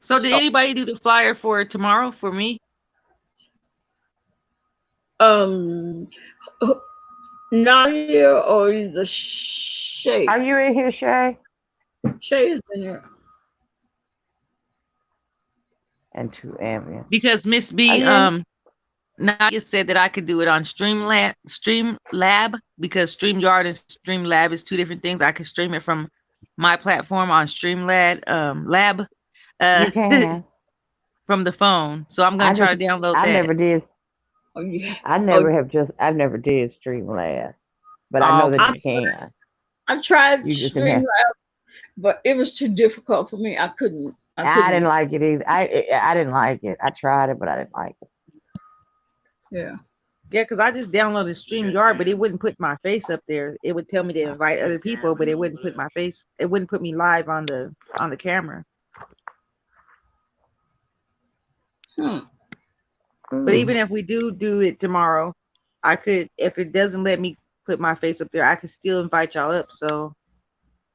So did anybody do the flyer for tomorrow for me? Nadia or either Shay. Are you in here, Shay? Shay is in here. And 2 Ambien. Because Miss B Nadia said that I could do it on Streamlab because StreamYard and Streamlab is 2 different things. I could stream it from my platform on Streamlab You can. from the phone. So I'm gonna try to download that. I never did. Oh, yeah. I never did Streamlab, but I know that you can. I tried You just Streamlab, but it was too difficult for me. I couldn't. I didn't like it either. I didn't like it. I tried it, but I didn't like it. Yeah. Yeah, because I just downloaded StreamYard, but it wouldn't put my face up there. It would tell me to invite other people, but it wouldn't put my face. It wouldn't put me live on the camera. But even if we do it tomorrow, I could, if it doesn't let me put my face up there, I could still invite y'all up. So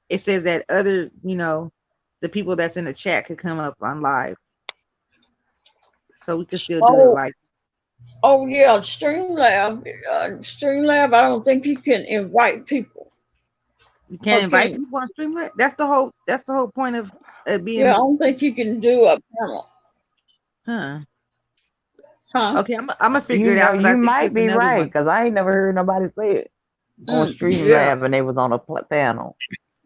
it says that other, the people that's in the chat could come up on live. So we could still do it like. Oh yeah, Streamlab. Streamlab, I don't think you can invite people. You can't invite people on Streamlab? That's the whole point of being. Yeah, I don't think you can do a panel. Huh. Okay, I'm gonna figure it out. You might be right, because I ain't never heard nobody say it on Streamlab and they was on a panel.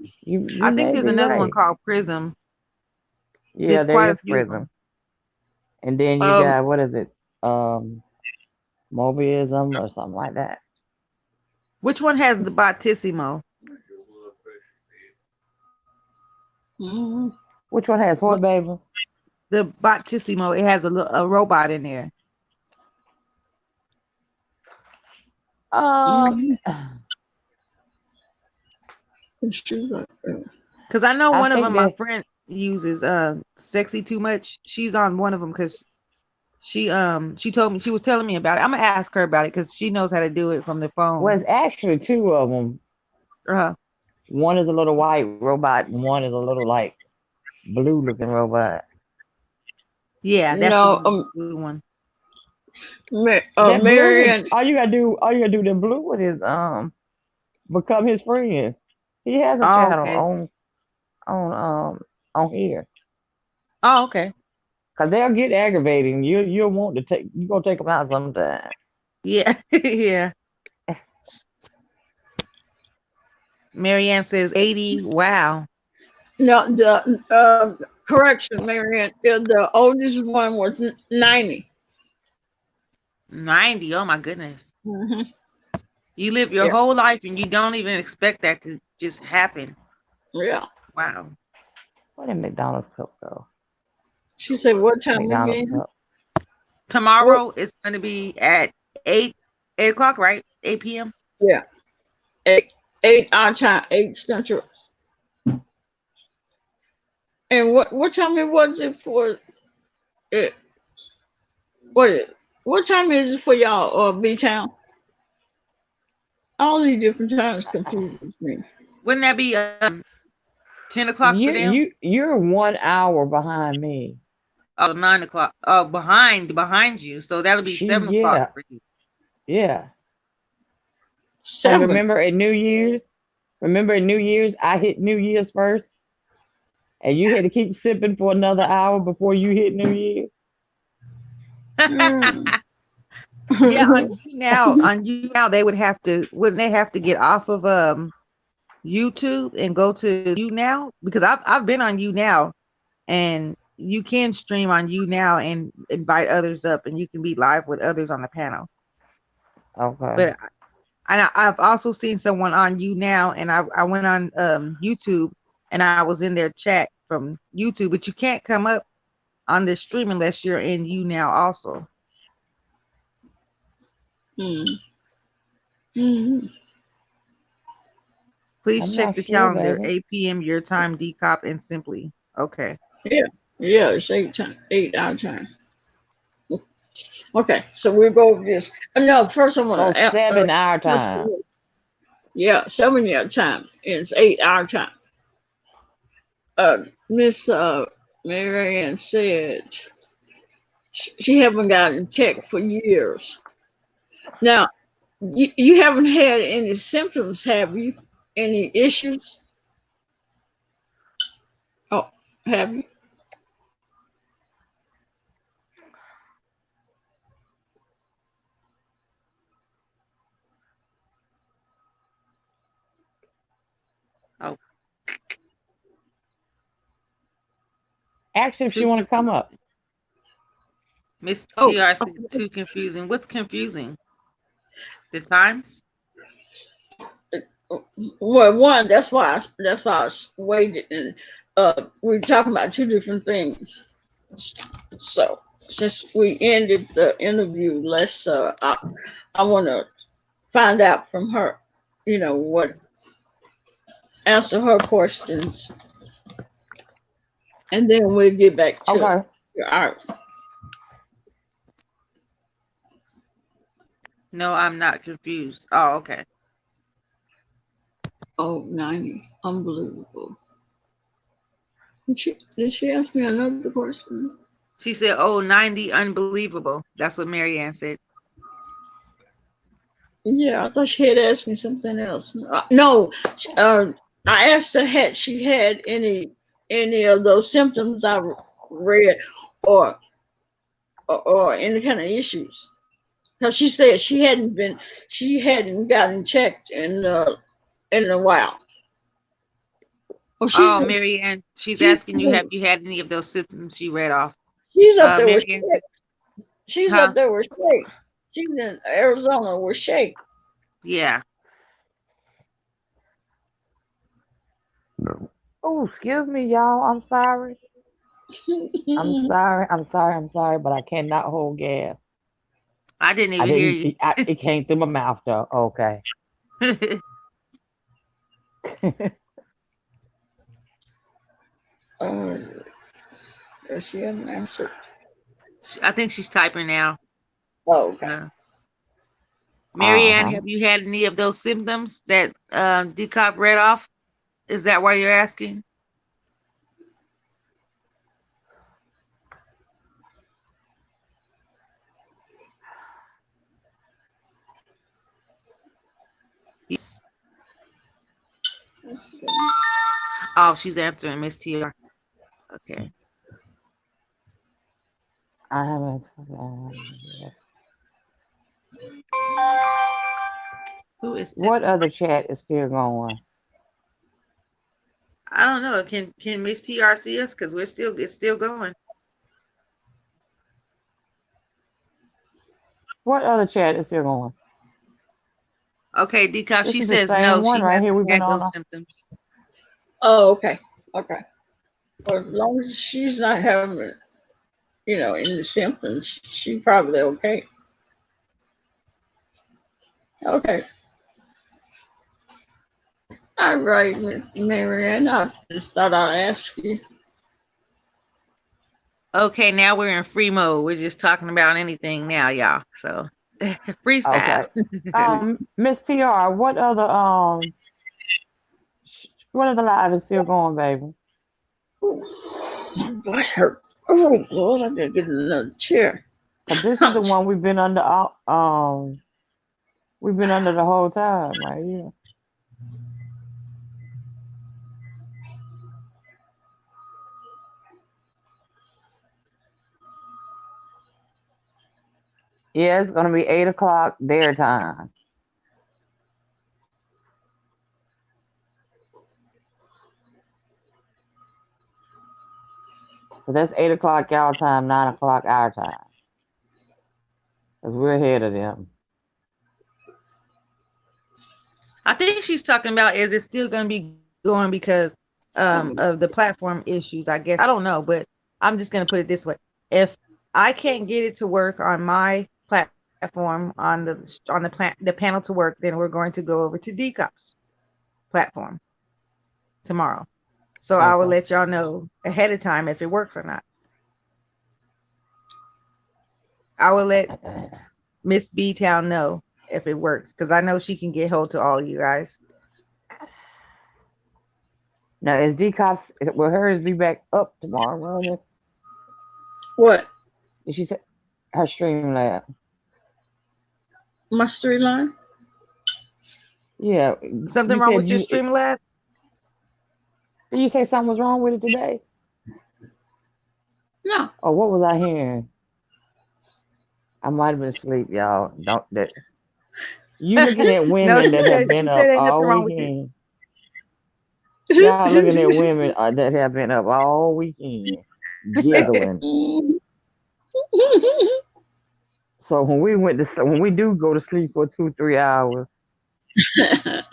I think there's another one called Prism. Yeah, there is Prism. And then you got, what is it? Mobiism or something like that. Which one has the Bottissimo? Which one has what, baby? The Bottissimo. It has a robot in there. Because I know one of them, my friend uses Sexy Too Much. She's on one of them because she told me, she was telling me about it. I'm gonna ask her about it because she knows how to do it from the phone. Well, it's actually 2 of them. One is a little white robot and one is a little like blue looking robot. Yeah, that's the blue one. Marianne, all you gotta do the blue one is become his friend. He has a channel on here. Oh, okay. Cause they'll get aggravating. You'll want to you gonna take them out sometime. Yeah, yeah. Marianne says 80. Wow. No, the correction, Marianne. The oldest one was 90. 90. Oh my goodness. You live your whole life and you don't even expect that to just happen. Yeah. Wow. Where did McDonald's cup go? She said, "What time again?" Tomorrow it's going to be at 8 o'clock, right? 8 p.m. Yeah. 8 our time, 8 Central. And what time was it for? What time is it for y'all or B-Town? All these different times confuses me. Wouldn't that be 10 o'clock for them? You're 1 hour behind me. Oh, 9 o'clock. Oh, behind you. So that'll be 7 o'clock for you. Yeah. 7. Remember at New Year's, I hit New Year's first, and you had to keep sipping for another hour before you hit New Year's. Mm. Yeah, on you now they wouldn't they have to get off of YouTube and go to you now? Because I've been on you now, and you can stream on you now and invite others up, and you can be live with others on the panel. Okay. But I've also seen someone on you now, and I went on YouTube and I was in their chat from YouTube, but you can't come up on this stream unless you're in you now also. Mm. Mm-hmm. Please I'm check not the sure, calendar, baby. 8 p.m. your time, DCOP and Simply. Okay. Yeah, yeah, it's 8 our time. Okay, so we'll go with this. No, first I want Oh, to 7 hour time. yeah, 7 year time. It's 8 our time. Miss Mary Ann said she haven't gotten checked for years. Now, you haven't had any symptoms, have you? Any issues? Oh, have you? Oh, Actually, if she want to come up. Miss Oh, TR said too confusing. What's confusing? The times? well, one. That's why I waited, and we're talking about two different things. So since we ended the interview, let's. I want to find out from her. What answer her questions, and then we'll get back to Okay. our. No, I'm not confused. Oh, okay. Oh, 90. Unbelievable. Did she ask me another question? She said, "Oh, 90, unbelievable." That's what Marianne said. Yeah, I thought she had asked me something else. No, I asked her had she had any of those symptoms I read, or or any kind of issues. Because she said she hadn't gotten checked in a while. Oh, Oh, Marianne, she's she's asking you, have you had any of those symptoms she read off? she's up there with Marianne said, she's huh? up there with Shake. She's in Arizona with Shake. Yeah. Oh, excuse me, y'all. I'm sorry. I'm sorry. I'm sorry. I'm sorry, but I cannot hold gas. I didn't I even hear didn't. you. It came through my mouth though. Okay. uh, she hasn't answered. I think she's typing now. Oh, okay. Marianne, Uh-huh. have you had any of those symptoms that DCOP read off? Is that why you're asking? Yes. Oh, she's answering Miss TR. Okay. I haven't. Who is What texting? other chat is still going? I don't know. Can Miss TR see us? Because it's still going. What other chat is still going? Okay, DCOP, This she is the says same no, one she right here. hasn't We've been had on. those symptoms. Oh, okay. Okay. Well, as long as she's not having, any symptoms, she probably okay. Okay. All right, Miss Marianne. I just thought I'd ask you. Okay, now we're in free mode. We're just talking about anything now, y'all. So freestyle. Okay. Miss TR, what other live is still going, baby? My butt hurt. Oh Lord, I gotta get another chair. 'Cause this is the one we've been under. We've been under the whole time, right here. Yeah, it's gonna be 8 o'clock their time. So that's 8 o'clock y'all time, 9 o'clock our time. Cause we're ahead of them. I think she's talking about is it still going to be going because of the platform issues, I guess. I don't know, but I'm just going to put it this way. If I can't get it to work on my platform on the panel to work, then we're going to go over to DCOP's platform tomorrow. So I will Okay. let y'all know ahead of time if it works or not. I will let Miss B Town know if it works because I know she can get hold to all you guys. Now is DCOPS will hers be back up tomorrow, won't it? What? Did she say her stream lab? My storyline? Yeah. Something You wrong said with your Streamlab? did you say something was wrong with it today? No. Or what was I hearing? I might have been asleep, y'all. Don't that you looking at No, women that have she been said up ain't nothing all wrong with it. weekend. Y'all looking at women that have been up all weekend, giggling. So when we do go to sleep for 2-3 hours,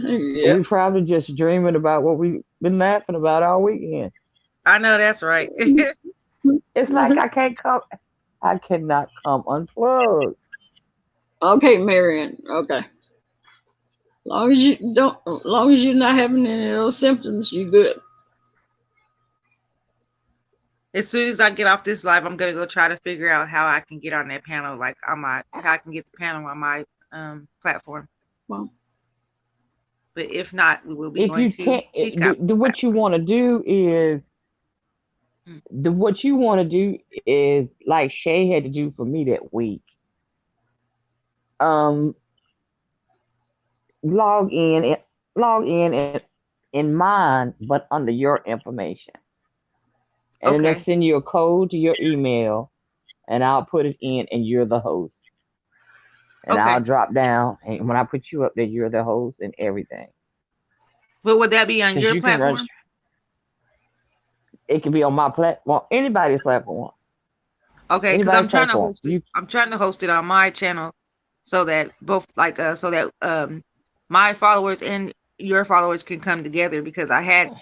Yep. we probably just dreaming about what we've been laughing about all weekend. I know that's right. It's like I cannot come unplugged. Okay, Marion. Okay. Long as you're not having any of those symptoms, you good. As soon as I get off this live, I'm gonna go try to figure out how I can get on that panel, like on how I can get the panel on my platform. Well, But if not, we will be If going you to can't, DCOP's what you platform. want to do is like Shay had to do for me that week. Um, log in, in mine, but under your information, and then they'll Okay. send you a code to your email, and I'll put it in, and you're the host. And Okay. I'll drop down, and when I put you up there, you're the host and everything. But would that be on Because your you can platform? register. It can be on my platform, anybody's platform. Okay, because Anybody's platform. I'm trying to host it on my channel so that my followers and your followers can come together because I had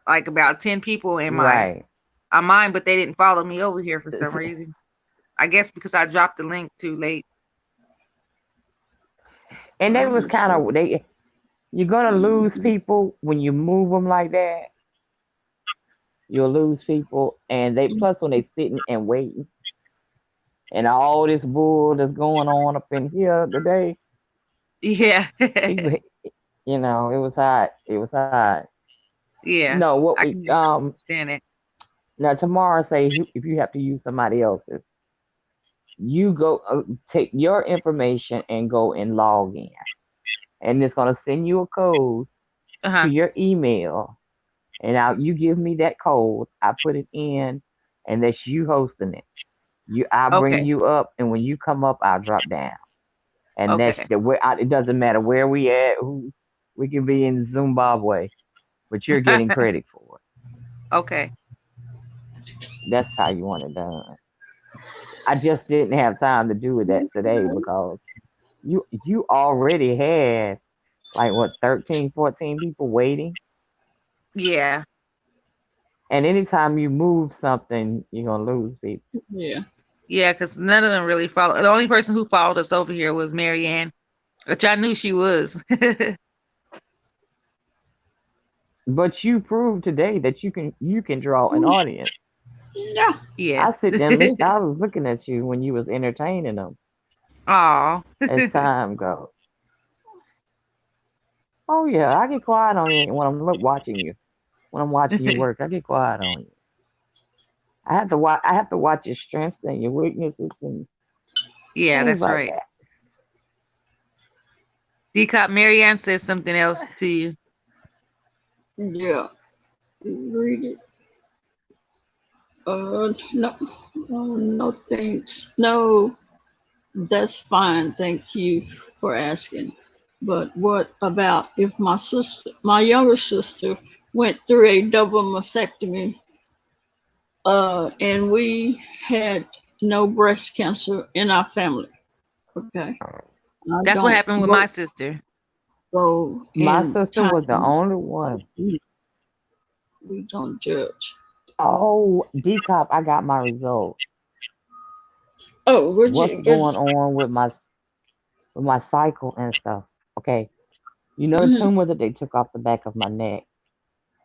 like about 10 people in Right. on mine, but they didn't follow me over here for some reason. I guess because I dropped the link too late. And that was kind of you're gonna lose people when you move them like that. You'll lose people, and plus when they sitting and waiting, and all this bull that's going on up in here today. Yeah. People, it was hot. It was hot. Yeah. No, what I we can understand it. now tomorrow say if you have to use somebody else's, you go take your information and go and log in, and it's gonna send you a code to your email, and you give me that code. I put it in, and that's you hosting it. I bring you up, and when you come up, I'll drop down, and that's it doesn't matter where we at. We can be in Zimbabwe, but you're getting credit for it. Okay. That's how you want it done. I just didn't have time to do that today because you already had like what 13, 14 people waiting. Yeah. And anytime you move something, you're gonna lose people. Yeah. Yeah, because none of them really followed. The only person who followed us over here was Marianne, which I knew she was. But you proved today that you can draw an audience. Yeah. Yeah. I was looking at you when you was entertaining them. Aw. As time goes. Oh yeah, I get quiet on you when I'm watching you. When I'm watching you work, I get quiet on you. I have to watch. I have to watch your strengths and your weaknesses and Yeah, things that's like right. that. DCOP Marianne says something else to you. Yeah. Read it. No. No thanks. No. That's fine. Thank you for asking. But what about if my younger sister, went through a double mastectomy, and we had no breast cancer in our family? Okay. I That's what don't happened with go, my sister. go My in sister time. was the only one. We don't judge. Oh, DCOP, I got my results. Oh, would What's you going get? on with my cycle and stuff? Okay, you know the Mm-hmm, tumor that they took off the back of my neck,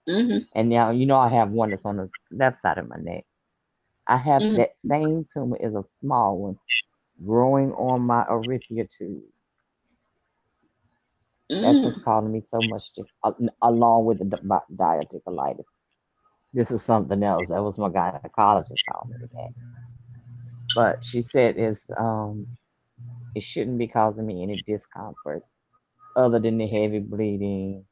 mm-hmm, and now you know I have one that's on the left side of my neck. I have mm-hmm, that same tumor is a small one growing on my urethra tube. That's what's mm-hmm. causing me so much, just along with the diverticulitis. This is something else. That was my gynecologist calling me that. But she said it shouldn't be causing me any discomfort other than the heavy bleeding.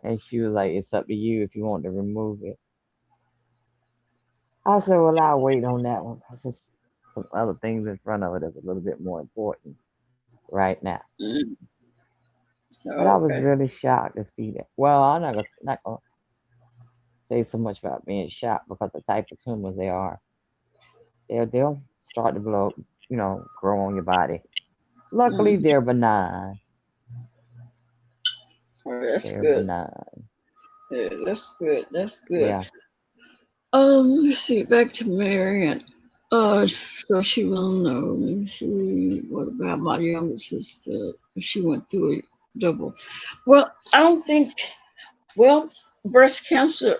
And she was like, "It's up to you if you want to remove it." I said, "Well, I'll wait on that one because there's some other things in front of it that's a little bit more important right now." Mm-hmm. But I was Okay. really shocked to see that. Well, I'm not gonna say so much about being shocked because the type of tumors they are, they'll start to blow, grow on your body. Luckily, Mm-hmm. they're benign. Oh, that's They're good. benign. Yeah, that's good. That's good. Yeah. Let's see. Back to Marion. So she will know. Let me see. What about my younger sister? She went through a double. Well, I don't think. Well, breast cancer.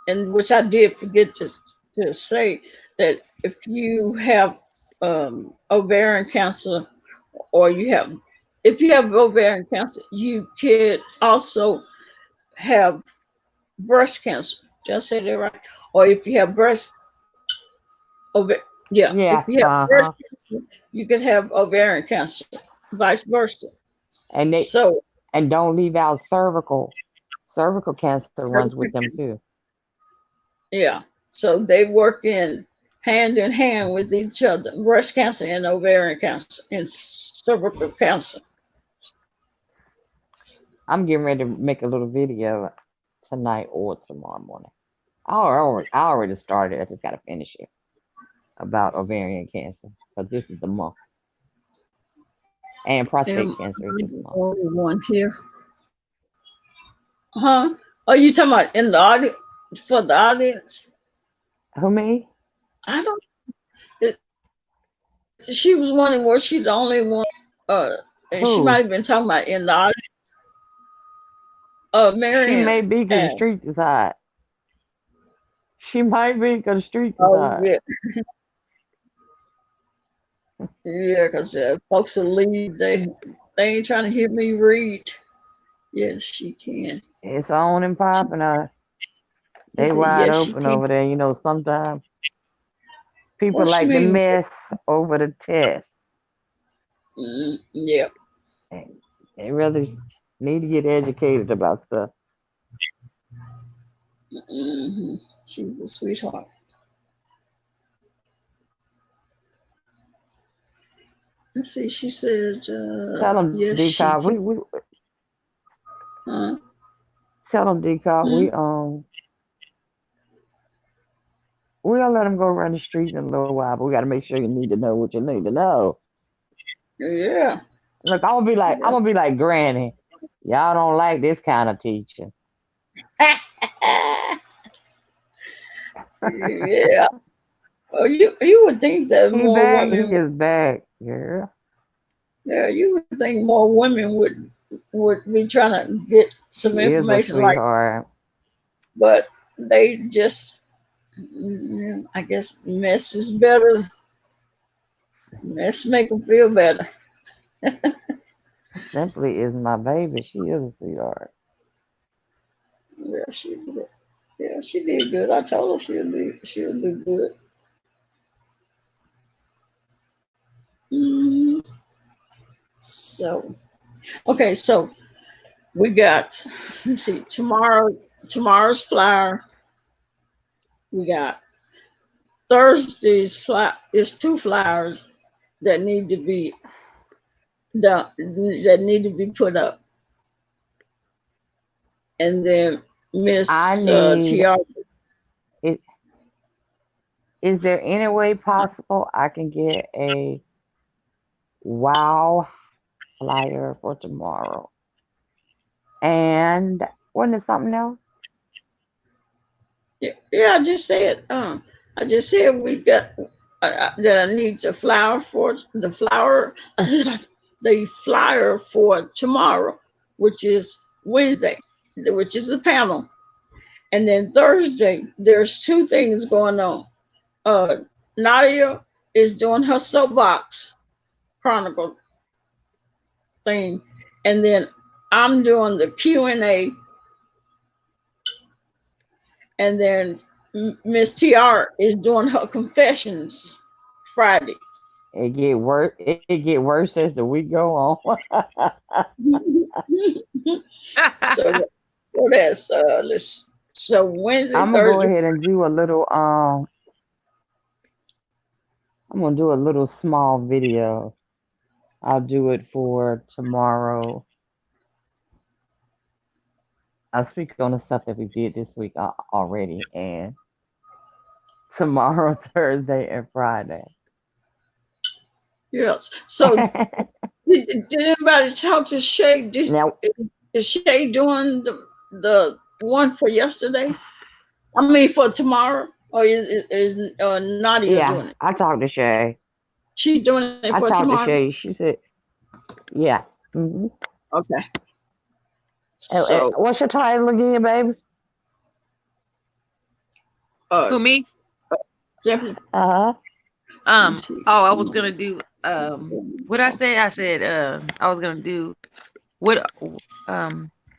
And which I did forget to say that if you have ovarian cancer, or if you have ovarian cancer, you could also have breast cancer. Did I say that right? Or if you have ova- yeah, if Yeah. you have Uh breast huh. cancer, you could have ovarian cancer, vice versa. And So, don't leave out cervical. Cervical cancer runs with them too. yeah, so they work in hand with each other. Breast cancer and ovarian cancer and cervical cancer. I'm getting ready to make a little video tonight or tomorrow morning. I already started. I just gotta finish it about ovarian cancer because this is the month, and Am prostate I cancer is this the month. only one here? Huh? Are you talking about in the audience, for the audience? Who, me? I don't. It, she was wondering, was she the only one? Uh, and she might Who? have been talking about in the audience. She Marion may be because the and street is hot. She might be because the street is oh hot. yeah, yeah, because folks will leave. They ain't trying to hear me read. Yes, she can. It's on and She, popping. she They said, wide yes, she open can. over there. Sometimes people What you like to mean? mess over the test. Yeah. And they really need to get educated about stuff. Hmm. She's a sweetheart. Let's see. She said, Tell them, yes, she Decop. can. We Uh, tell them, Decop. hmm? We don't let them go around the street in a little while, but we got to make sure you need to know what you need to know. Yeah. Look, I'm Yeah. gonna be like Granny. Y'all don't like this kind of teaching. Yeah. Oh, you would think that He more back. He women. is back. Yeah. Yeah, you would think more women would be trying to get some He is a information, like, sweetheart. but they just, I guess, mess is better. Let's make them feel better. Simply is my baby. She is a sweetheart. Yeah, she did. Yeah, she did good. I told her she'll do good. Mhm. So okay, so we got, let's see, tomorrow's flyer. We got Thursday's fly is two flyers. that need to be done, that need to be put up. And then I Miss need Tiara. it. Is there any way possible I can get a wow flyer for tomorrow? And wasn't it something else? Yeah, I just said. I just said we've got that I need the flower for the flower, the flyer for tomorrow, which is Wednesday, which is the panel, and then Thursday there's two things going on. Uh, Nadia is doing her soapbox chronicle thing, and then I'm doing the Q&A, and then Miss TR is doing her confessions Friday. It get worse. It get worse as the week go on. So that's so Wednesday, I'm gonna go Thursday. ahead and do a little. I'm gonna do a little small video. I'll do it for tomorrow. I'll speak on the stuff that we did this week already, and tomorrow, Thursday, and Friday. Yes. So did anybody talk to Shay? Now, Is Shay doing the one for yesterday? I mean for tomorrow, or is Nadia doing yeah, it? I talked to Shay. She doing it I for talked to tomorrow? Shay. She said, "Yeah." Mm-hmm. Okay. So What's your title again, baby? Who, me? simply. Uh huh. I was gonna do what I said. I said I was gonna do what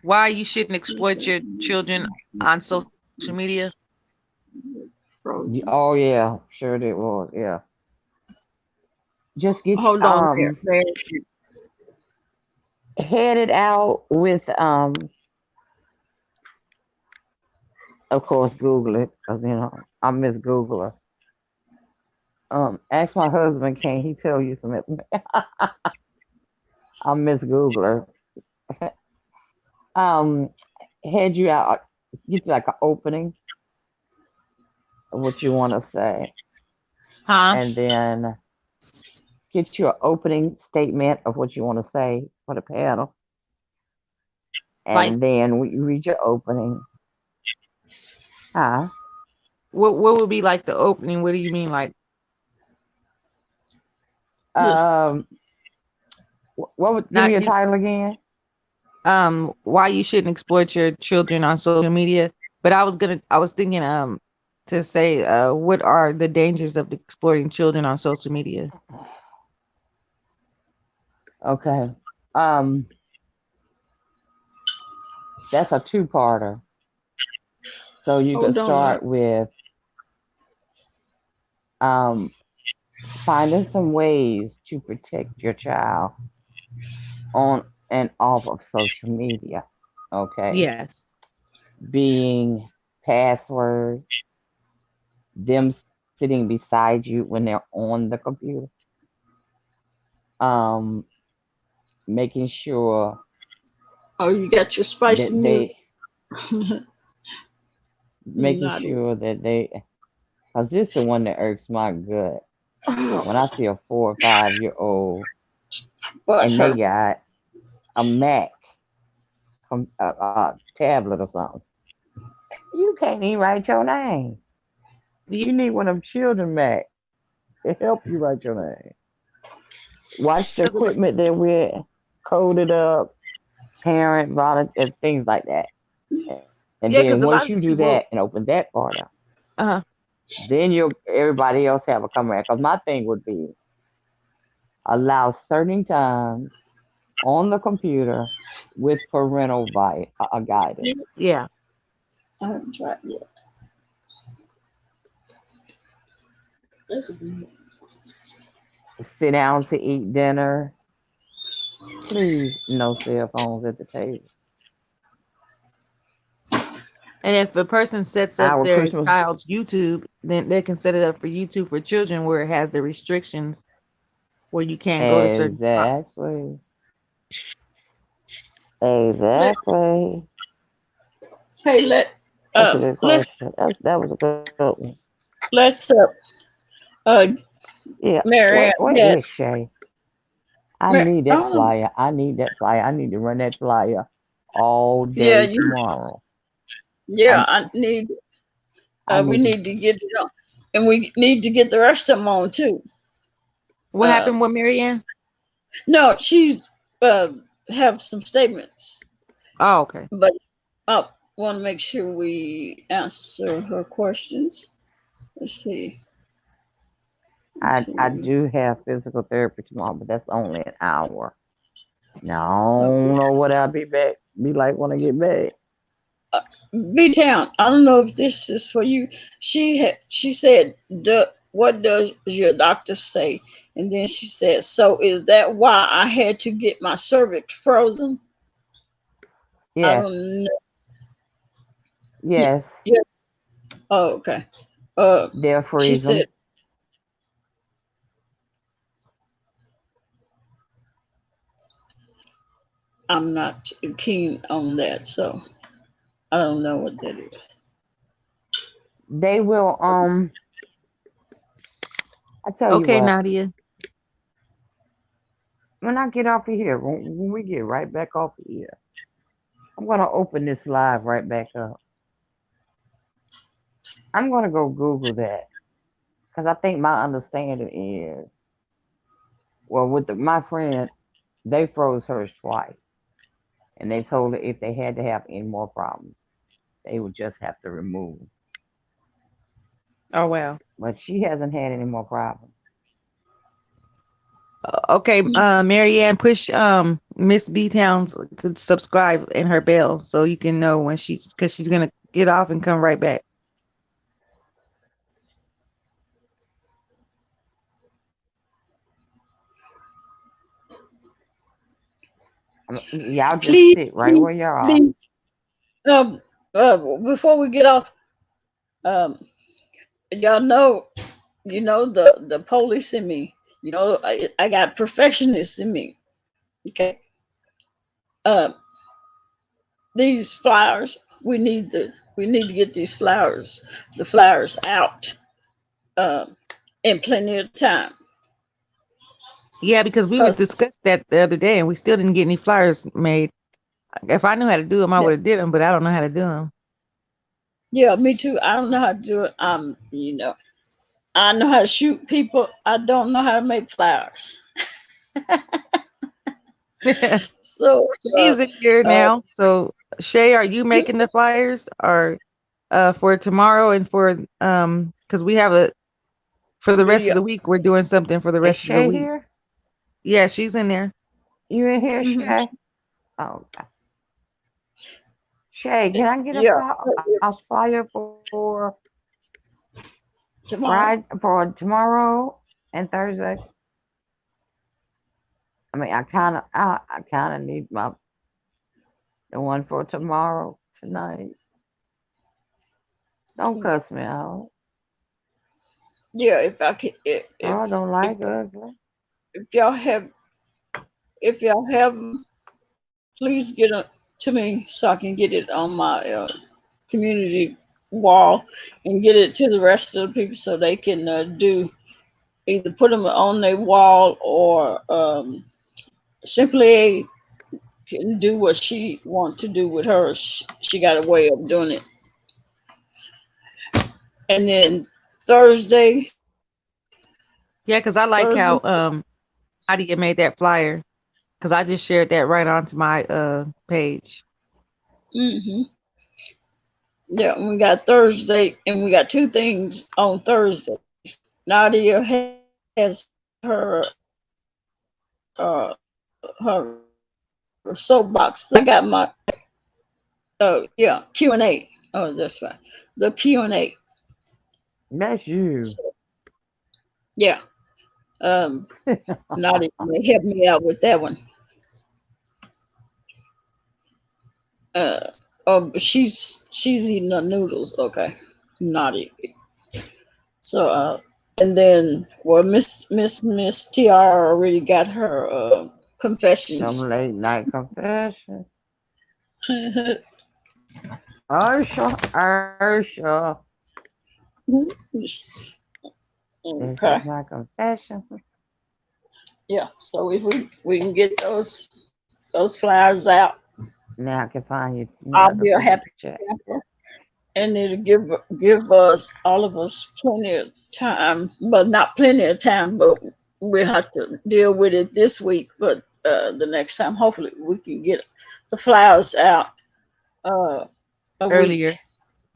why you shouldn't exploit your children on social media. Oh yeah, sure it was. Yeah. Just get Hold on there. headed out with of course Google it, because I'm Miss Googler. Ask my husband, can he tell you some I'm Miss Googler. Head you out, get you like an opening of what you want to say. And then get you an opening statement of what you want to say for the panel. And then we read your opening. Huh? What would be like the opening? What do you mean, like? What would give me your title again? Why you shouldn't exploit your children on social media. But I was thinking to say what are the dangers of exploiting children on social media? Okay. That's a two-parter. So you could start with finding some ways to protect your child on and off of social media. Okay. Yes. Being passwords, them sitting beside you when they're on the computer. Making sure. Oh, you got your spicy music. Making sure that because this is the one that irks my gut. When I see a 4 or 5 year old and they got a Mac, tablet or something, you can't even write your name. You need one of them children Mac to help you write your name. Watch the equipment that we're coded up, parent, volunteer, things like that. And then once you do that and open that part up, then everybody else have a camera. Because my thing would be allow certain times on the computer with parental guidance. Yeah. I haven't tried yet. Sit down to eat dinner. Please, no cell phones at the table. And if a person sets up their child's YouTube, then they can set it up for YouTube for children where it has the restrictions where you can't go to certain spots. Exactly. Let, Exactly. hey, That's a good let's question. That was a good one. let's uh Yeah. Marianne Where had is Shay? I Mar- need I that don't know. flyer. I need that flyer. I need to run that flyer all Yeah, day tomorrow. yeah, I I need I we need to. need to get it on, and we need to get the rest of them on too. What Um, happened with Marianne? no, she's have some statements, Oh, okay. but I want to make sure we answer her questions. Let's see. Let's I see. do have physical therapy tomorrow, but that's only an hour. Now I So, don't know what I'll be like when I get back. B Town. I don't know if this is for you. She said, "What does your doctor say?" And then she said, "So is that why I had to get my cervix frozen?" I Yes, don't know. yes, Yeah. Oh, okay. Uh, they'll she freeze said, them. "I'm not keen on that, so I don't know what that is." They will. I tell you Okay, what. Nadia. When I get off of here, when we get right back off of here, I'm gonna open this live right back up. I'm gonna go Google that because I think my understanding is well, with my friend, they froze hers twice, and they told her if they had to have any more problems, they would just have to remove. Oh well. But she hasn't had any more problems. Okay, Marianne, push Miss B Towns could subscribe and her bell so you can know when because she's gonna get off and come right back. Y'all just Please, sit right please, where y'all are. please. Um, before we get off, um, y'all know, the police in me. I got perfectionists in me. Okay. Um, these flowers, we need to get the flowers out, um, in plenty of time. Yeah, because we was 'Cause, discussed that the other day and we still didn't get any flyers made. If I knew how to do them, I yeah, would have did them, but I don't know how to do them. yeah, me too. I don't know how to do it. I know how to shoot people. I don't know how to make flowers. So, Shay's in here uh, now. So Shay, are you making the flyers or for tomorrow and for because we have a for the rest of yeah. the week we're doing something for the Is rest of the Shay week. here? Yeah, she's in there. You in here, Hmm. Shay? Oh, okay. Shay, can I get a Yeah. flyer for Tomorrow. Friday for tomorrow and Thursday? I mean, I kind of need the one for tomorrow tonight. Don't cuss me out. Yeah, if I can, God don't if like ugly. if y'all have if y'all have 'em, please get it to me so I can get it on my community wall and get it to the rest of the people so they can do either put them on their wall or simply can do what she wants to do with hers. She got a way of doing it. And then Thursday, Yeah, because I like Thursday. how Nadia made that flyer because I just shared that right onto my page. Hmm. Yeah, and we got Thursday, and we got two things on Thursday. Nadia has her soapbox. I got my yeah, Q&A. Oh, that's right, the Q&A. That's you. So, yeah, um, Nadia may help me out with that one. Uh, oh, but she's eating the noodles. Okay, Nadia. So And then, well, Miss TR already got her Some confessions. late night confession. Ursha. This Okay. is my confession. Yeah. So if we can get those flyers out, Now I can find you. Now I'll I can be a put you happy to chat. camper, and it'll give us all of us plenty of time, but not plenty of time, but we'll have to deal with it this week. But the next time, hopefully, we can get the flyers out uh, a week. Earlier.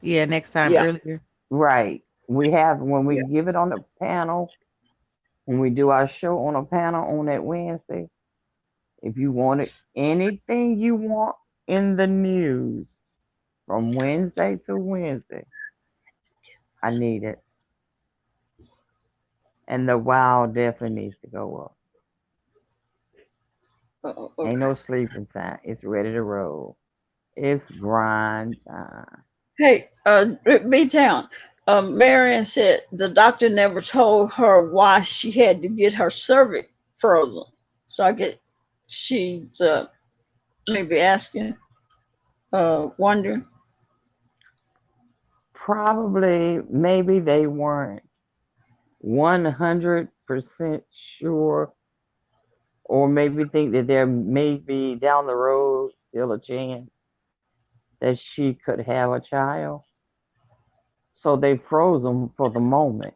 Yeah, next time Yeah. earlier. Right. We have when we Yeah. give it on the panel, when we do our show on a panel on that Wednesday. If you wanted anything you want in the news from Wednesday to Wednesday, I need it. And the wow definitely needs to go up. Ain't Okay. no sleeping time. It's ready to roll. It's grind time. Hey, B Town. Marion said the doctor never told her why she had to get her cervix frozen. So I get she's maybe asking, wondering. Probably, maybe they weren't 100% sure, or maybe think that there may be down the road still a chance that she could have a child. So they froze them for the moment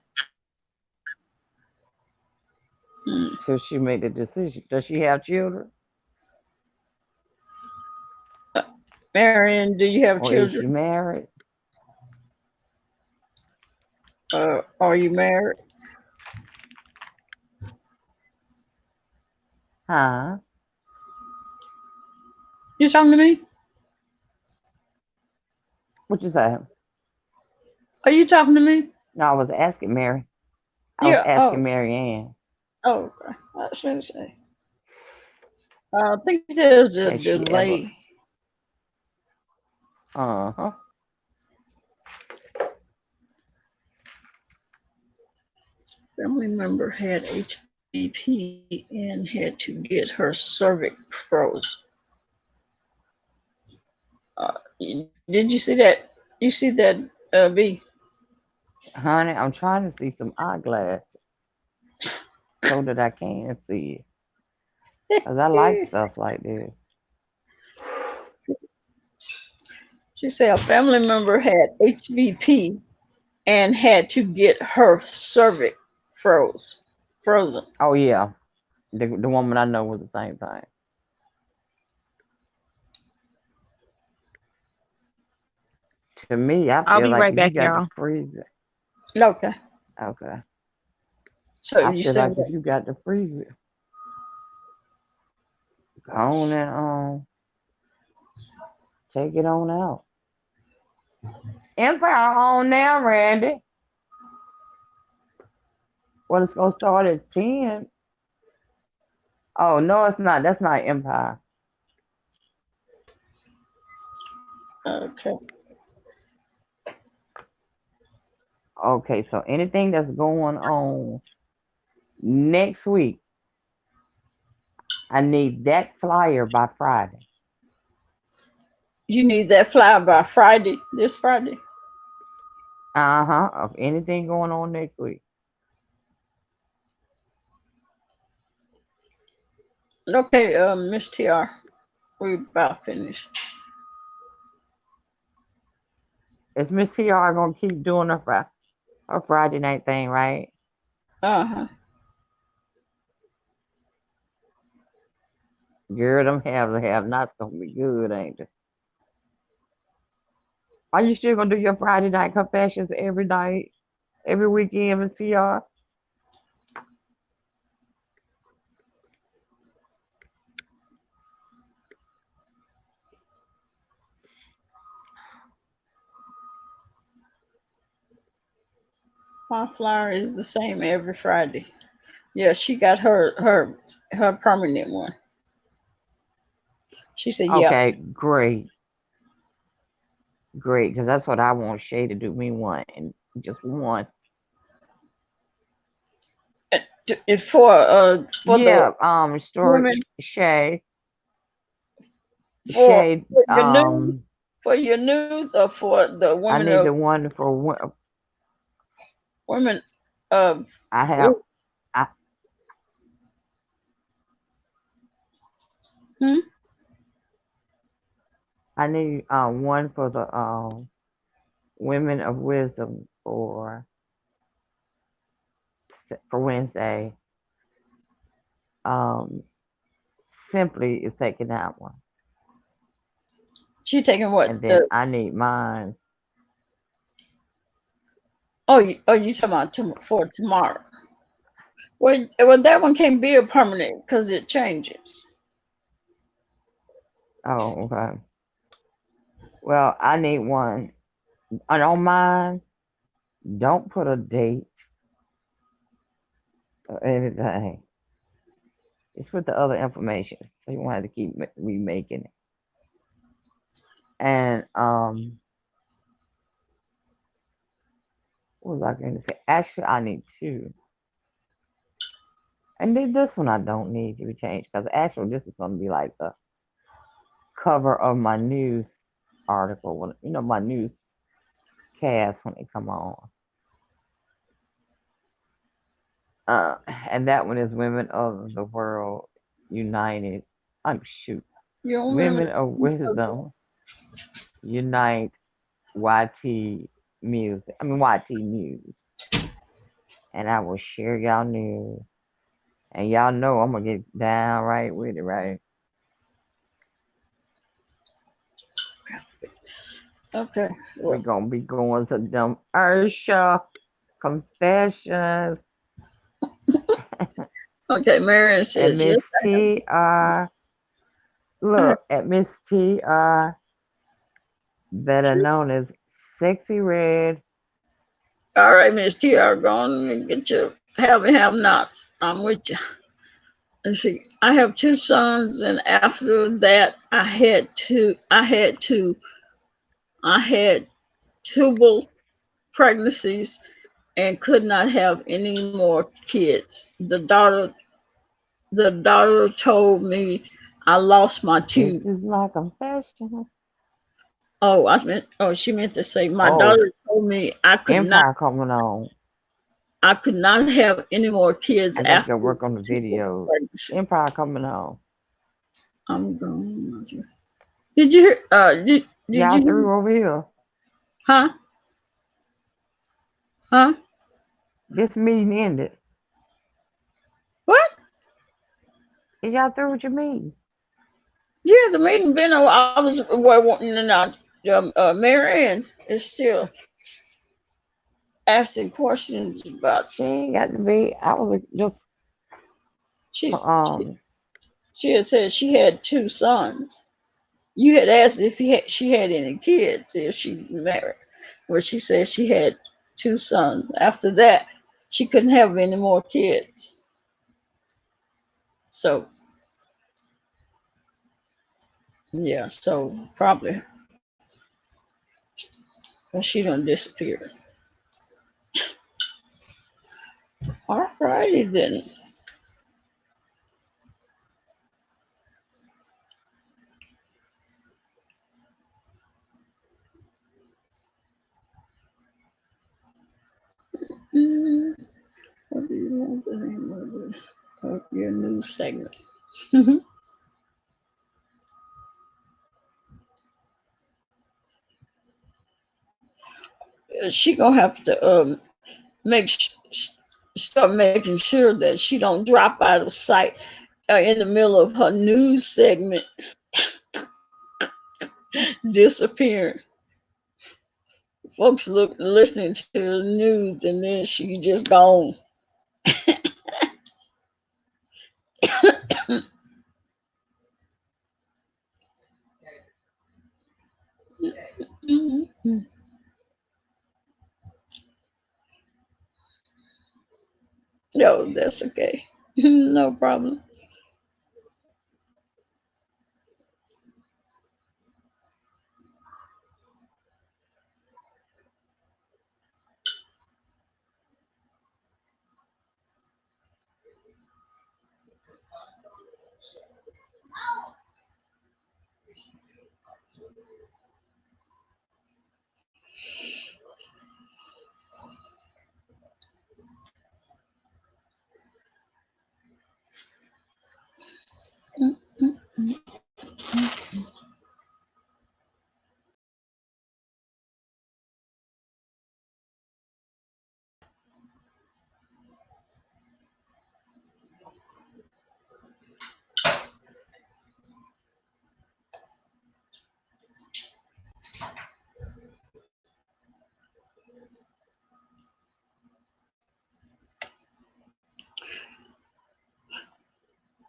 Hmm. till she made the decision. Does she have children, Marion, do you have or is she children? married? Are you married? Huh? You talking to me? What you say? Are you talking to me? No, I was asking Mary. I was Yeah. asking Oh. Mary Ann. Oh. Okay. I was going to say. I think there's a Has she ever? delay. Uh huh. Family member had HBP and had to get her cervix froze. Did you see that? You see that, B? Honey, I'm trying to see some eyeglasses so that I can see it. Cause I like stuff like this. She said a family member had HBP and had to get her cervix frozen. Oh yeah, the woman I know was the same thing. To me, I I'll feel be like right if you back, got to y'all. freeze it, Okay. okay. So I you feel said like what? if you got to freeze it, go on and take it on out. Empire on now, Randy. Well, it's gonna start at 10. Oh no, it's not. That's not Empire. Okay. Okay, so anything that's going on next week, I need that flyer by Friday. You need that flyer by Friday, this Friday. Uh-huh. Of anything going on next week. Okay, Miss TR, we about finished. Is Miss TR gonna keep doing her Friday night thing, right? Uh-huh. Girl, them have nots gonna be good, ain't they? Are you still gonna do your Friday night confessions every night, every weekend, Miss TR? My flyer is the same every Friday. Yeah, she got her permanent one. She said, "Yep." Okay, great, great, because that's what I want Shay to do me one and just one. For Yeah, the story women, Shay. for, Shay, for your news, for your news, or for the I women need of the one for women of I have I hmm? I need one for the women of wisdom for Wednesday. Um, Simply is taking that one, She taking what and then the I need mine. you talking about for tomorrow? Well, that one can't be a permanent because it changes. Oh, okay. Well, I need one. And on mine, don't put a date or anything. Just put the other information, so you won't have to keep remaking it. And what was I going to say? Actually, I need two. And then this one I don't need to be changed because actually this is going to be like the cover of my news article when my newscast when they come on. And that one is Women of the World United. I'm shoot. You don't Women of remember? Wisdom Unite YT Music. YT News. And I will share y'all news. And y'all know I'm gonna get down right with it, right? Okay. We're Well, gonna be going to them Ursha confessions. okay. Marion And says Miss yes. TR, look at Miss TR, better known as Sexy Red. All right, Miss TR, go on and get your have and have nots. I'm with you. Let's see. I have two sons, and after that, I had tubal pregnancies and could not have any more kids. The daughter told me I lost my This tube. is my confession. She meant to say my Oh, daughter told me Empire coming on. I could not have any more kids I got to after go work on the tubal videos. pregnancy. Empire coming on. I'm going. Did you hear? Did Y'all you hear? through over here. Huh? Huh? This meeting ended. What? Is y'all through with your meeting? Yeah, the meeting been. I was wanting to not. Marianne is still asking questions about. She ain't got to be. I was just She's she, um. she had said she had two sons. You had asked if she had any kids if she married. Well, she said she had two sons. After that, she couldn't have any more kids. So yeah, so probably she done disappeared. All righty then. Mm, what do you want the name of your new segment? She gonna have to make start making sure that she don't drop out of sight in the middle of her news segment, disappearing. Folks listening to the news, and then she just gone. No, that's okay. No problem.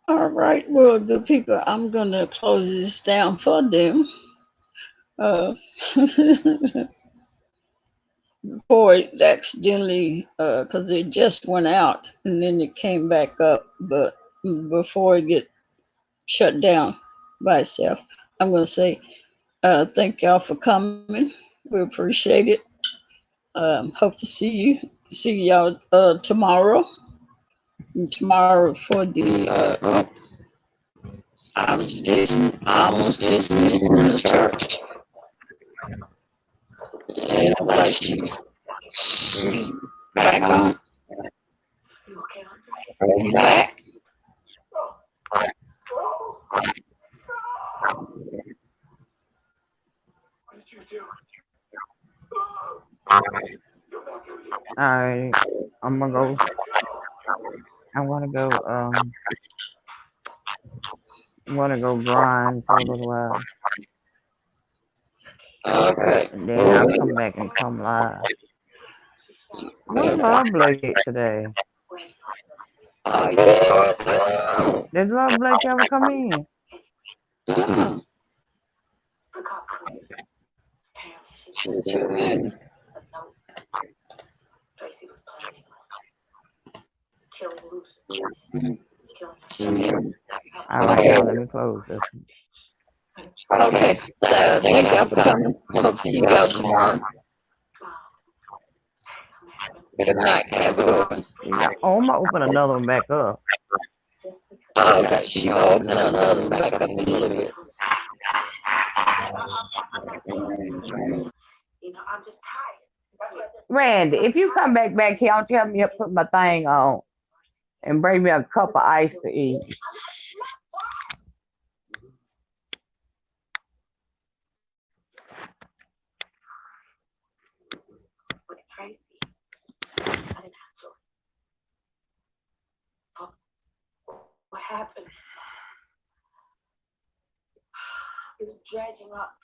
All right, well, good people, I'm gonna close this down for them. Before it accidentally, because it just went out and then it came back up, but before it get shut down by itself, I'm gonna say thank y'all for coming. We appreciate it. Hope to see y'all tomorrow. And tomorrow for the I almost dismissed in the church. And like she's back on. Back. Alright, I'm gonna go. I'm gonna go. I'm gonna go grind for a little while, Okay. and then I'll come back and come live. Where's Love Blake at today? Did Love Blake ever come in? Alright, y'all, let me close this. Okay. Thank y'all for coming. We'll see you guys tomorrow. Good night. Have a good one. Yeah, oh, I'm gonna open another one back up. Okay, she's gonna open another one back up in a little bit. Randy, if you come back here, why don't you help me put my thing on and bring me a cup of ice to eat? What happened? It's dredging up